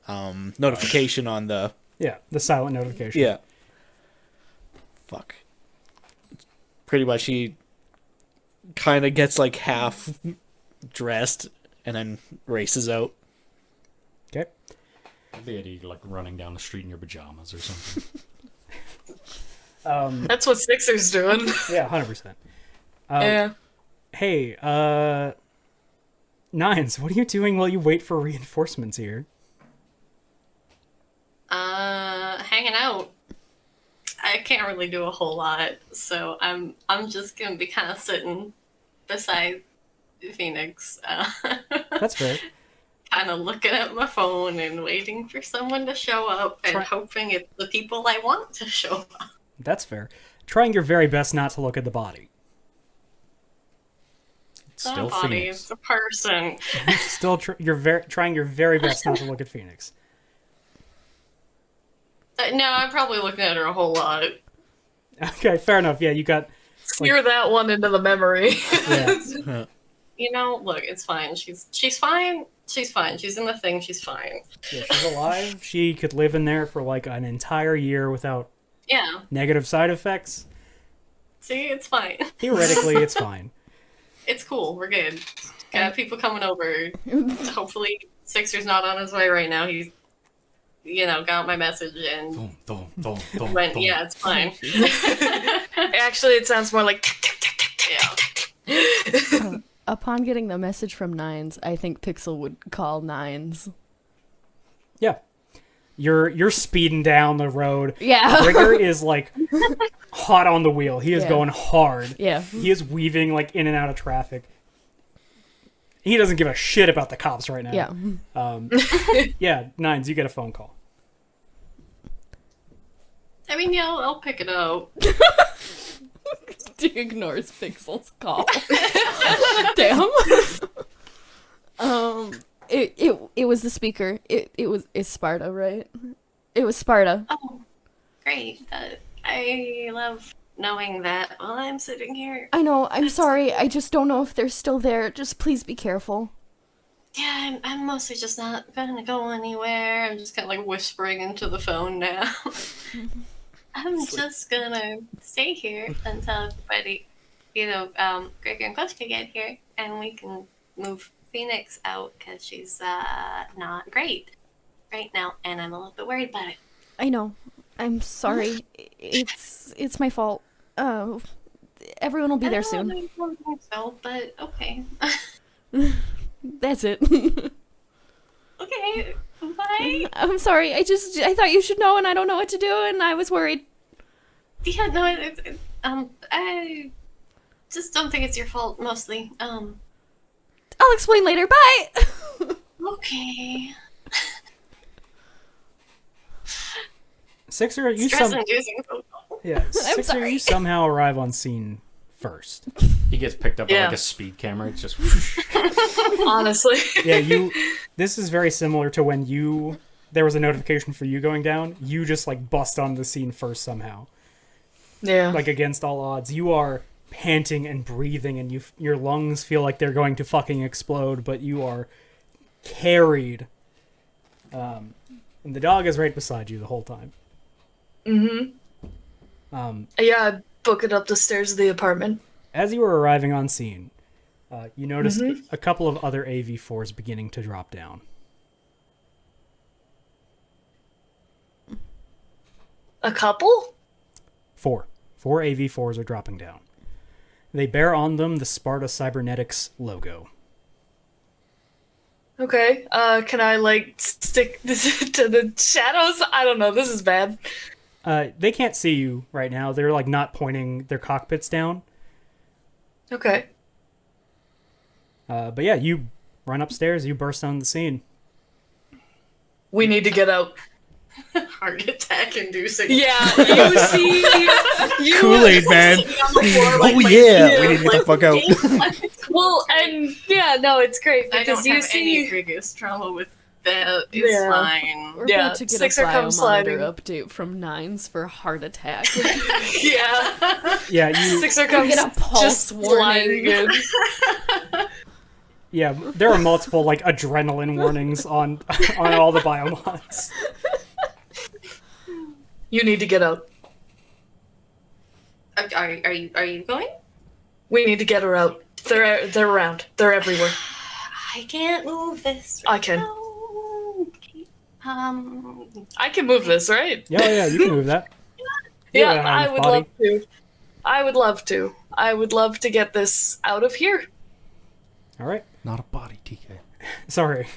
notification on the Yeah, the silent notification. yeah. Fuck. Pretty much, he kind of gets like half dressed and then races out. Okay. The idea like running down the street in your pajamas or something. That's what Sixer's doing. Yeah, 100%. Yeah. Hey, Nines, what are you doing while you wait for reinforcements here? Hanging out. I can't really do a whole lot, so I'm just gonna be kind of sitting beside Phoenix, That's fair. kind of looking at my phone and waiting for someone to show up and Try- hoping it's the people I want to show up. That's fair. Trying your very best not to look at the body. It's Not still a body, Phoenix. it's a person. Still, you're trying your very best not to look at Phoenix. No, I'm probably looking at her a whole lot. Okay, fair enough. Yeah, you got. Sear that one into the memory. Yeah. You know, look, it's fine. She's fine. She's fine. She's in the thing. She's fine. Yeah, she's alive. She could live in there for like an entire year without Yeah. negative side effects. See, it's fine. Theoretically, it's fine. It's cool. We're good. Got people coming over. Hopefully, Sixer's not on his way right now. He's, got my message and went. Yeah, it's fine. Actually, it sounds more like tick, tick, tick, tick, tick, tick. Upon getting the message from Nines, I think Pixel would call Nines. Yeah. You're speeding down the road. Yeah. Rigger is like hot on the wheel. He is going hard. Yeah. He is weaving like in and out of traffic. He doesn't give a shit about the cops right now. Yeah. Yeah, Nines, you get a phone call. I mean, yeah, I'll pick it up. He ignores Pixel's call. Damn. It was the speaker. It's Sparta, right? It was Sparta. Oh, great. I love knowing that while I'm sitting here. I know, I'm sorry. I just don't know if they're still there. Just please be careful. Yeah, I'm mostly just not gonna go anywhere. I'm just kind of like whispering into the phone now. I'm just gonna stay here until everybody, Gregor and Koska get here, and we can move Phoenix out because she's not great right now, and I'm a little bit worried about it. I know. I'm sorry. It's my fault. Everyone will be there soon. I don't think so, but okay. That's it. Okay, bye. I'm sorry. I thought you should know, and I don't know what to do, and I was worried. Yeah, no, I just don't think it's your fault, mostly. I'll explain later. Bye. Okay. Sixer, you Stress-inducing phone call. Yeah, Sixer, sorry. you somehow arrive on scene first. He gets picked up by like a speed camera. It's just whoosh. Honestly. Yeah, this is very similar to when there was a notification for you going down. You just like bust on the scene first somehow. Yeah. Like against all odds. You are panting and breathing and your lungs feel like they're going to fucking explode, but you are carried. And the dog is right beside you the whole time. Yeah, I book it up the stairs of the apartment. As you were arriving on scene, you noticed a couple of other AV4s beginning to drop down. A couple? Four AV4s are dropping down. They bear on them the Sparta Cybernetics logo. Okay, can I, stick this to the shadows? I don't know, this is bad. They can't see you right now. They're, not pointing their cockpits down. Okay. But yeah, you run upstairs, you burst on the scene. We need to get out. Heart attack inducing. Yeah, you see... Kool-Aid, man. Oh, yeah. We need to get the fuck out. Well, and, yeah, no, it's great, I because don't you have any see... previous trauma with that. It's fine. We're Yeah, about to get Sixer a comes sliding. biometer update from Nines for heart attack. Yeah. Yeah, you... Sixer comes Get a pulse just warning. sliding in. Yeah, there are multiple, adrenaline warnings on all the biomods. You need to get out. Are you going? We need to get her out. They're around. They're everywhere. I can't move this. I can. now. I can move this, right? Yeah, you can move that. Yeah, Yeah, I would body. love to. I would love to. I would love to get this out of here. All right. Not a body, TK. Sorry.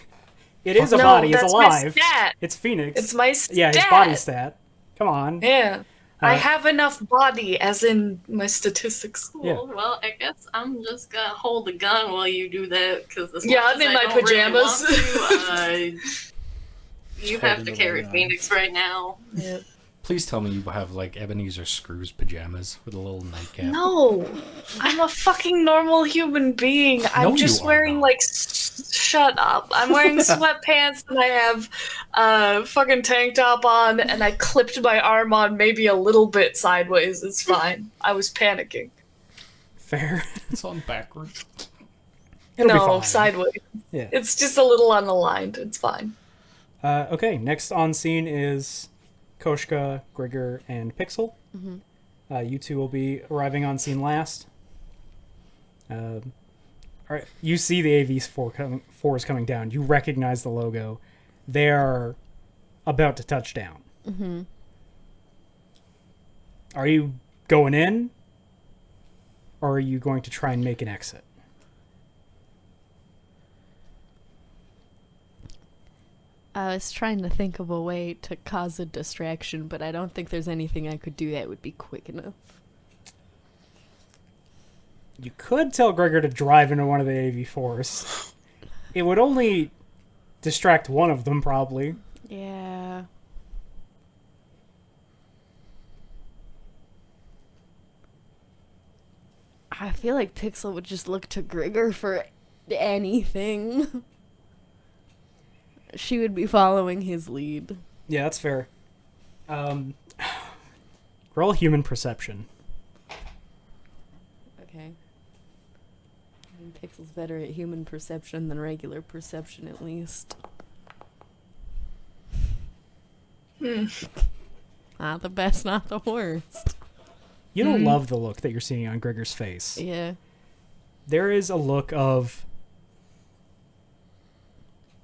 It is a No, body. It's that's my alive. stat. It's Phoenix. It's my stat. Yeah, his body stat. Come on. Yeah. I Uh, have enough body, as in my statistics. Yeah. Well, I guess I'm just gonna hold the gun while you do that because Yeah, I'm in my pajamas. You have to carry Phoenix right now. Yeah. Please tell me you have Ebenezer Scrooge pajamas with a little nightcap. No, I'm a fucking normal human being. I'm No, just you are wearing not. Shut up. I'm wearing sweatpants and I have a fucking tank top on and I clipped my arm on maybe a little bit sideways. It's fine. I was panicking. Fair. It's on backwards. It'll be No, fine. sideways. Yeah. It's just a little unaligned. It's fine. Okay, next on scene is Koshka, Grigor, and Pixel. You two will be arriving on scene last. All right, you see the AV4 is coming down. You recognize the logo. They are about to touch down. Are you going in? Or are you going to try and make an exit? I was trying to think of a way to cause a distraction, but I don't think there's anything I could do that would be quick enough. You could tell Gregor to drive into one of the AV4s. It would only distract one of them, probably. Yeah. I feel like Pixel would just look to Grigor for anything. She would be following his lead. Yeah, that's fair. Roll human perception. Okay. Pixel's better at human perception than regular perception, at least. Not the best, not the worst. You don't love the look that you're seeing on Gregor's face. Yeah. There is a look of,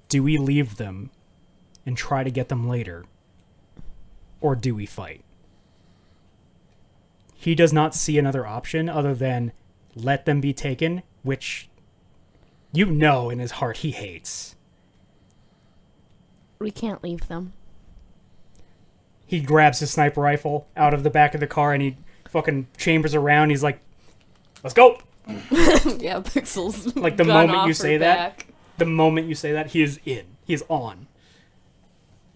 do we leave them and try to get them later? Or do we fight? He does not see another option other than let them be taken, which you know in his heart he hates. We can't leave them. He grabs his sniper rifle out of the back of the car and he fucking chambers around. He's like, let's go! Yeah, Pixel's Like the gun moment off you her say that, back. the moment you say that, he is in. He is on.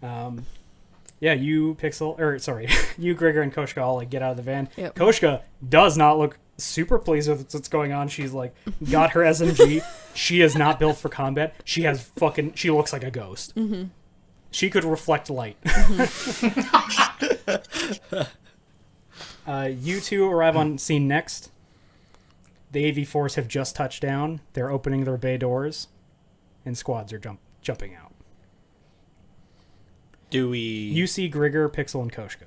Yeah, you, Pixel, or sorry, you, Grigor, and Koshka all like get out of the van. Yep. Koshka does not look super pleased with what's going on. She's like, got her SMG. She is not built for combat. She looks like a ghost. Mm-hmm. She could reflect light. You two arrive on scene next. The AV-4s have just touched down. They're opening their bay doors, and squads are jumping out. You see Grigor, Pixel, and Koshka.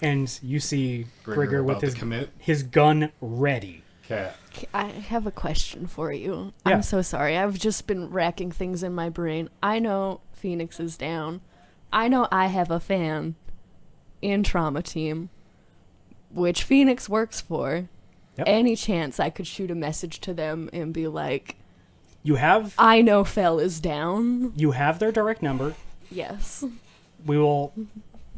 And you see Grigor with his gun ready. Okay. I have a question for you. Yeah. I'm so sorry. I've just been racking things in my brain. I know Phoenix is down. I know I have a fan in Trauma Team, which Phoenix works for. Yep. Any chance I could shoot a message to them and be like, I know Fel is down? You have their direct number. Yes. We will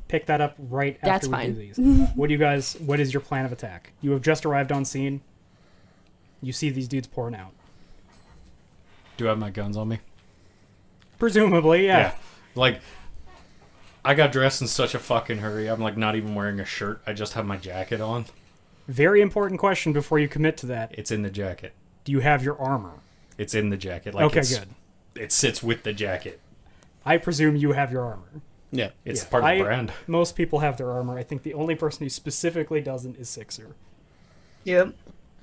pick that up right after That's we fine. do these. What is your plan of attack? You have just arrived on scene. You see these dudes pouring out. Do I have my guns on me? Presumably, yeah. Like, I got dressed in such a fucking hurry. I'm like not even wearing a shirt. I just have my jacket on. Very important question before you commit to that. It's in the jacket. Do you have your armor? It's in the jacket. Like okay, good. It sits with the jacket. I presume you have your armor. Yeah. It's part of the brand. Most people have their armor. I think the only person who specifically doesn't is Sixer. Yep.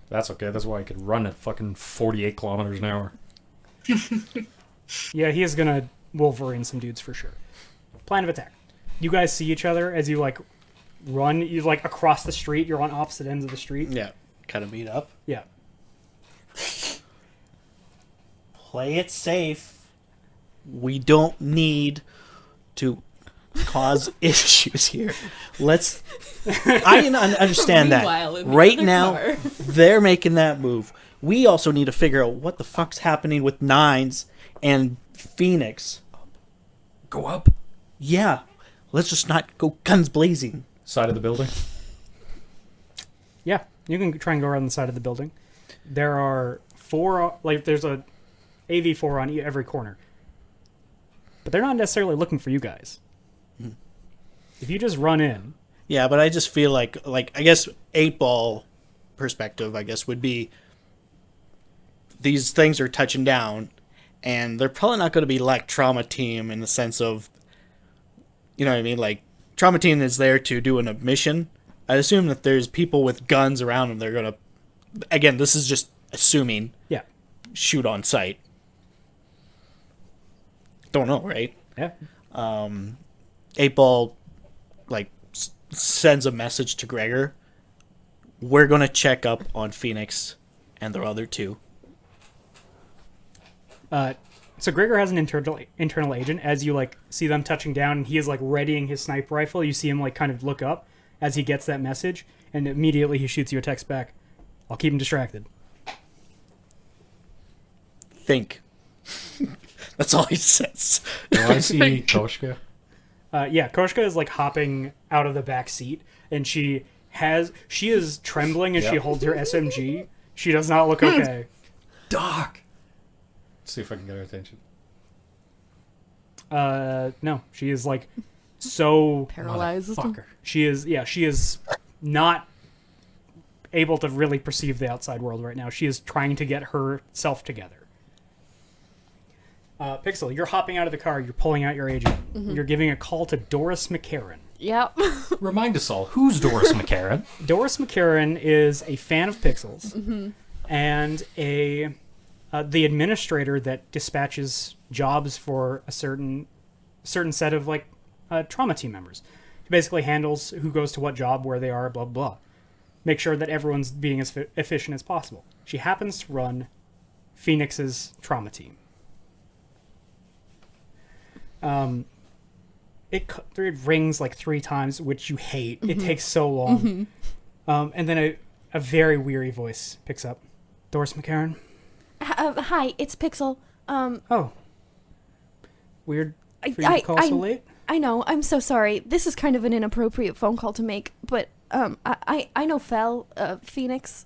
That's okay. That's why I could run at fucking 48 kilometers an hour. Yeah, he is gonna Wolverine some dudes for sure. Plan of attack. You guys see each other as you like run. You like across the street. You're on opposite ends of the street. Yeah. Kind of meet up. Yeah. Play it safe. We don't need to cause issues here. I understand Meanwhile, that. in the Right other now, car. they're making that move. We also need to figure out what the fuck's happening with Nines and Phoenix. Go up. Yeah. Let's just not go guns blazing. Side of the building. Yeah, you can try and go around the side of the building. There are there's a AV4 on every corner. But they're not necessarily looking for you guys. If you just run in. Yeah, but I just feel like I guess 8-ball perspective, I guess, would be these things are touching down, and they're probably not going to be like trauma team in the sense of, you know what I mean? Like, trauma team is there to do a mission. I assume that there's people with guns around them. They're going to, again, this is just assuming, Yeah. shoot on sight. Don't know, right? Yeah. 8-Ball, like, sends a message to Gregor. We're going to check up on Phoenix and their other two. So Gregor has an internal agent. As you like see them touching down, and he is like readying his sniper rifle. You see him like kind of look up as he gets that message, and immediately he shoots you a text back. I'll keep him distracted. Think. That's all he says. Do I see Koshka? Yeah, Koshka is like hopping out of the back seat, and she is trembling as she holds her SMG. She does not look okay. Doc! See if I can get her attention. No, she is like so Paralyzed. Motherfucker. She is not able to really perceive the outside world right now. She is trying to get herself together. Pixel, you're hopping out of the car. You're pulling out your agent. You're giving a call to Doris McCarran. Yep. Remind us all, who's Doris McCarran? Doris McCarran is a fan of Pixels and the administrator that dispatches jobs for a certain set of like trauma team members. She basically handles who goes to what job, where they are, blah blah. Make sure that everyone's being as efficient as possible. She happens to run Phoenix's trauma team. It rings like 3 times, which you hate. It takes so long. And then a very weary voice picks up. Doris McCarran? Hi, it's Pixel. Oh. Weird for you to call so late? I know, I'm so sorry. This is kind of an inappropriate phone call to make, but I know Phoenix.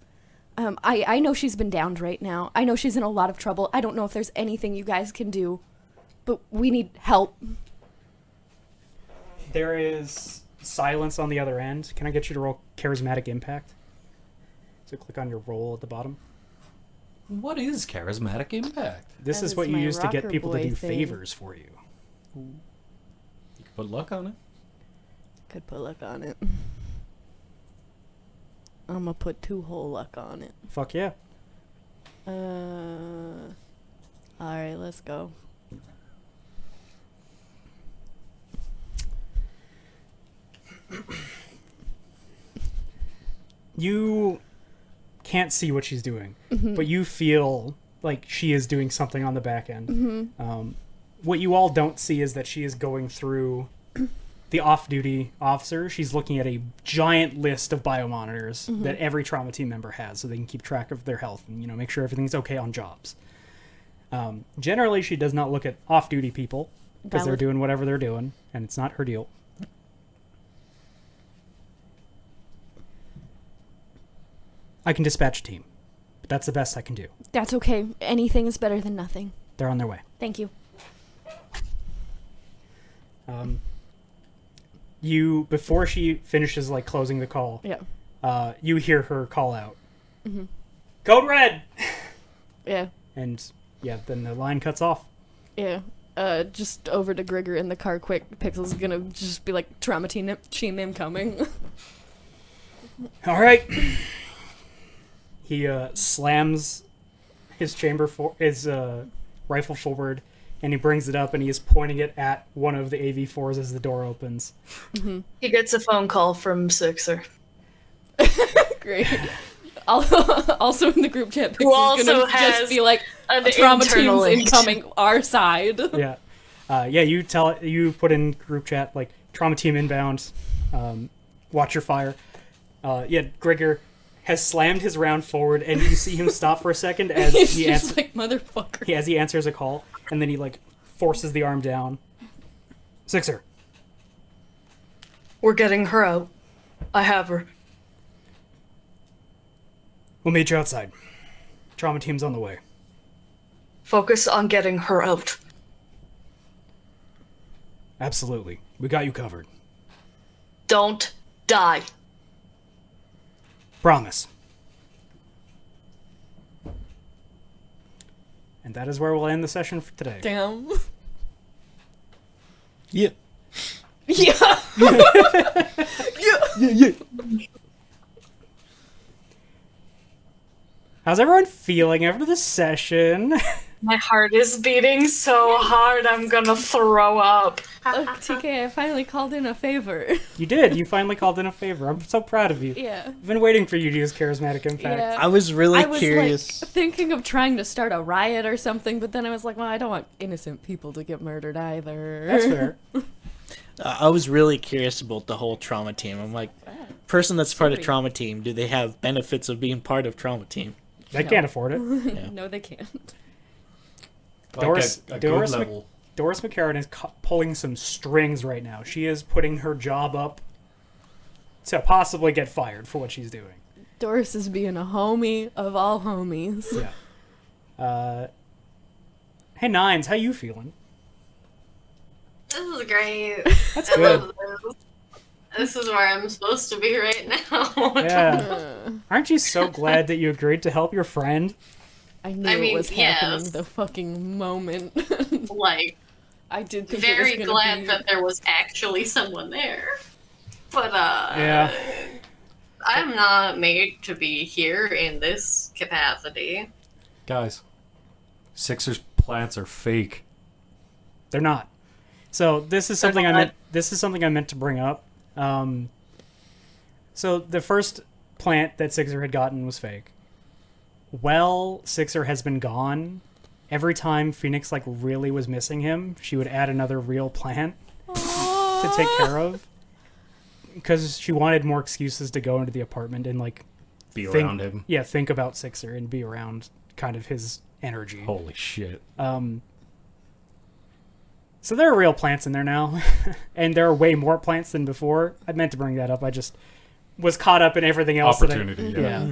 I know she's been downed right now. I know she's in a lot of trouble. I don't know if there's anything you guys can do, but we need help. There is silence on the other end. Can I get you to roll Charismatic Impact? So click on your roll at the bottom. What is charismatic impact? This That is is what you my use to get rocker people to boy do thing. favors for you. You can put luck on it. Could put luck on it. I'm gonna put 2 whole luck on it. Fuck yeah. Alright, let's go. You can't see what she's doing, but you feel like she is doing something on the back end. What you all don't see is that she is going through the off-duty officer. She's looking at a giant list of biomonitors that every trauma team member has, so they can keep track of their health and make sure everything's okay on jobs. Generally, she does not look at off-duty people because they're Valid. doing whatever they're doing, and it's not her deal. I can dispatch a team, but that's the best I can do. That's okay. Anything is better than nothing. They're on their way. Thank you. Before she finishes like closing the call, Yeah. you hear her call out, "Code Red," Yeah. and yeah, then the line cuts off. Yeah. Just over to Grigor in the car quick. Pixel's gonna just be like, trauma team incoming. All right. He slams his his rifle forward, and he brings it up, and he is pointing it at one of the AV4s as the door opens. He gets a phone call from Sixer. Great. Also in the group chat, Who Pixel's also gonna has just be like, an trauma internal team's agent. incoming our side. Yeah. You put in group chat like trauma team inbound, watch your fire. Grigor has slammed his round forward, and you see him stop for a second as He's he just answers. like, motherfucker. As he answers a call, and then he like forces the arm down. Sixer, We're getting her out. I have her. we'll meet you outside. Trauma team's on the way. Focus on getting her out. Absolutely, we got you covered. Don't die. Promise. And that is where we'll end the session for today. Damn. Yeah. Yeah. Yeah. How's everyone feeling after the session? My heart is beating so hard I'm gonna throw up. Look, TK, I finally called in a favor. You did. You finally called in a favor. I'm so proud of you. Yeah. I've been waiting for you to use charismatic impact. Yeah. I was really I was curious. like thinking of trying to start a riot or something, but then I was like, well, I don't want innocent people to get murdered either. That's fair. I was really curious about the whole trauma team. I'm like, person that's part of trauma team, do they have benefits of being part of trauma team? They can't afford it. Yeah. No, they can't. Doris- a Doris good Mc- level. Doris McCarran is pulling some strings right now. She is putting her job up to possibly get fired for what she's doing. Doris is being a homie of all homies. Yeah. Hey, Nines, how you feeling? This is great. That's I good. love this. This is where I'm supposed to be right now. Yeah. Aren't you so glad that you agreed to help your friend? I knew I it mean, was happening yes. the fucking moment. Like, I did think very it was glad gonna be... that there was actually someone there. But, Yeah. I'm not made to be here in this capacity. Guys, Sixers plants are fake. They're not. So this is something I meant to bring up. So the first plant that Sixer had gotten was fake. Well, Sixer has been gone. Every time Phoenix really was missing him, she would add another real plant to take care of. Because she wanted more excuses to go into the apartment and Be around him. Yeah, think about Sixer and be around kind of his energy. Holy shit. So there are real plants in there now, and there are way more plants than before. I meant to bring that up. I just was caught up in everything else. Opportunity, Yeah.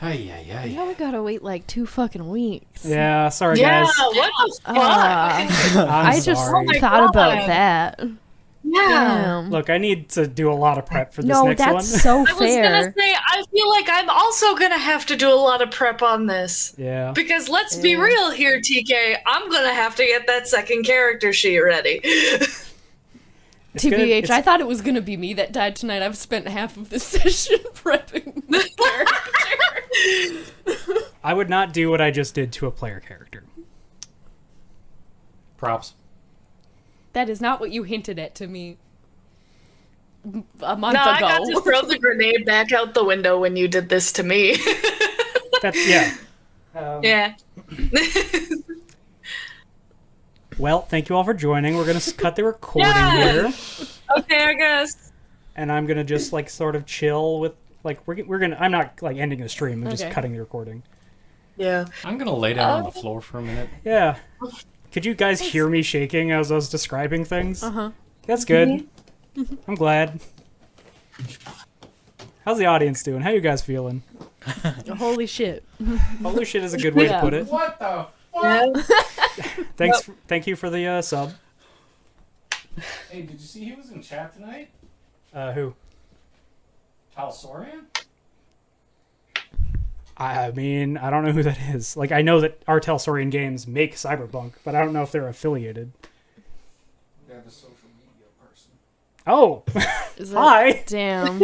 Now we gotta wait 2 fucking weeks. Yeah, sorry Yeah, guys. what the fuck? I'm I just sorry. my thought about God. that. Yeah. Damn. Look, I need to do a lot of prep for this No, next that's one. so I was gonna fair. say, I feel like I'm also gonna have to do a lot of prep on this. Yeah. Because let's be Yeah. real here, TK. I'm gonna have to get that second character sheet ready. It's gonna- TBH, it's- I thought it was gonna be me that died tonight. I've spent half of this session prepping the character. I would not do what I just did to a player character. Props. That is not what you hinted at to me a month No, ago. I got to throw the grenade back out the window when you did this to me. That's yeah. Yeah. Well, thank you all for joining. We're gonna cut the recording Yeah. here, Okay, I guess. and I'm gonna just sort of chill with we're gonna. I'm not ending the stream. I'm just Okay. cutting the recording. Yeah. I'm gonna lay down on the floor for a minute. Yeah. Could you guys hear me shaking as I was describing things? Uh-huh. That's good. I'm glad. How's the audience doing? How you guys feeling? Holy shit. Holy shit is a good way to Yeah. put it. What the Yeah. Thank you for the sub. Hey, did you see he was in chat tonight? Who? Talsorian? I mean, I don't know who that is. I know that Artel Saurian Games make Cyberpunk, but I don't know if they're affiliated. They're the social media person. Oh, Is that... hi. Damn.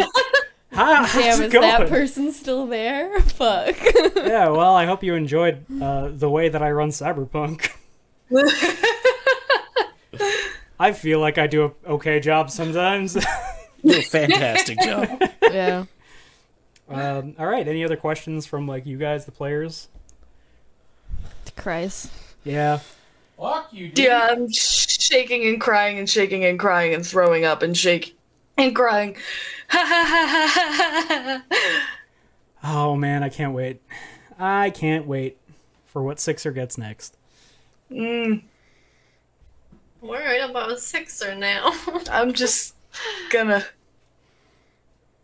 Hi. How's Damn, it is going? that person still there? Fuck. Yeah, well, I hope you enjoyed the way that I run Cyberpunk. I feel like I do a okay job sometimes. You do a fantastic job. Yeah. All right. Any other questions from you guys, the players? Christ. Yeah. Fuck you, dude. Yeah, I'm shaking and crying and shaking and crying and throwing up and shaking and crying. Oh man, I can't wait. I can't wait for what Sixer gets next. Mm, Worried about a Sixer now. I'm just gonna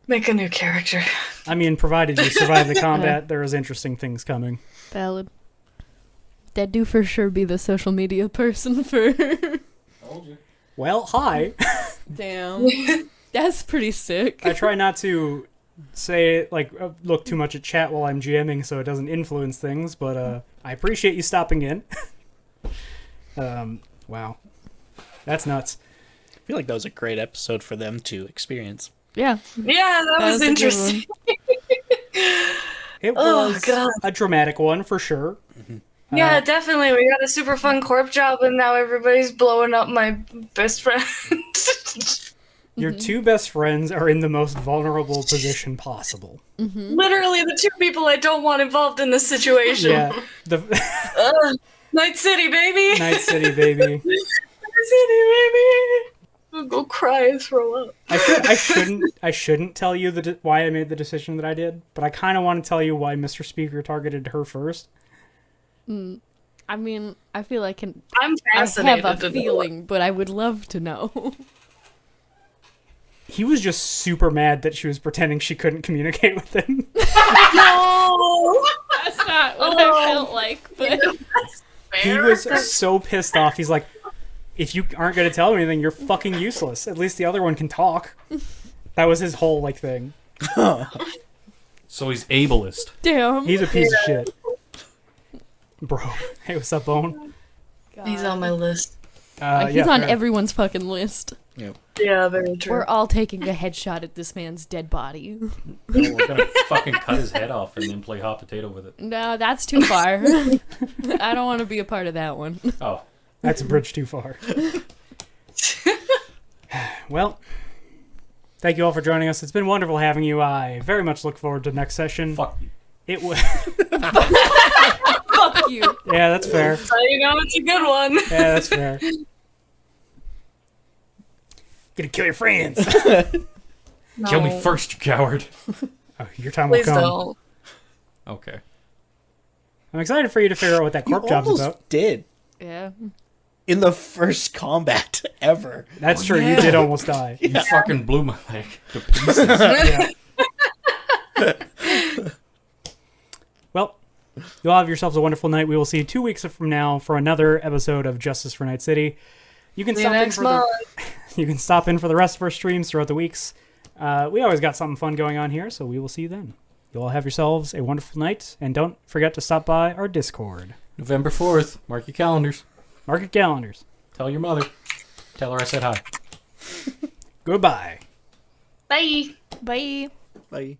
make a new character. I mean, provided you survive the combat, there is interesting things coming. Valid. That do for sure be the social media person for... Told you. Well, hi. Damn. That's pretty sick. I try not to say look too much at chat while I'm GMing, so it doesn't influence things. But I appreciate you stopping in. Wow, that's nuts. I feel like that was a great episode for them to experience. Yeah. Yeah, that was was a good interesting. It Oh, was God. a dramatic one for sure. Yeah, definitely. We got a super fun corp job, and now everybody's blowing up my best friend. Your two best friends are in the most vulnerable position possible. Literally, the two people I don't want involved in this situation. Yeah, the Night City, baby. Night City, baby. Night City, baby. I'll go cry and throw up. I shouldn't tell you why I made the decision that I did, but I kind of want to tell you why Mr. Speaker targeted her first. I mean, I feel like I'm I fascinated. have a to know. feeling, but I would love to know. He was just super mad that she was pretending she couldn't communicate with him. No. That's not what I felt like, but He was so pissed off. He's like, if you aren't going to tell me anything, you're fucking useless. At least the other one can talk. That was his whole thing. So he's ableist. damn. He's a piece of shit. Bro. Hey, what's up, Bone? He's on my list. He's on fair. everyone's fucking list. Yeah, very true. We're all taking a headshot at this man's dead body. No, we're gonna fucking cut his head off and then play hot potato with it. No, that's too far. I don't want to be a part of that one. Oh, That's a bridge too far. Well, thank you all for joining us. It's been wonderful having you. I very much look forward to the next session. fuck you. It was. Fuck you. Yeah, that's fair. So you know it's a good one. Yeah, that's fair. Gonna kill your friends. Kill me first, you coward. Oh, your time will Please come. don't. Okay. I'm excited for you to figure out what that You corp job's almost about. did Yeah. in the first combat ever. That's true. yeah. You did almost die. You fucking blew my leg to pieces. Yeah. Well, you'll have yourselves a wonderful night. We will see you 2 weeks from now for another episode of Justice for Night City. You can See you stop in next for month. you can stop in for the rest of our streams throughout the weeks. We always got something fun going on here, so we will see you then. You all have yourselves a wonderful night, and don't forget to stop by our Discord. November 4th. Mark your calendars. Mark your calendars. Tell your mother. Tell her I said hi. Goodbye. Bye. Bye. Bye.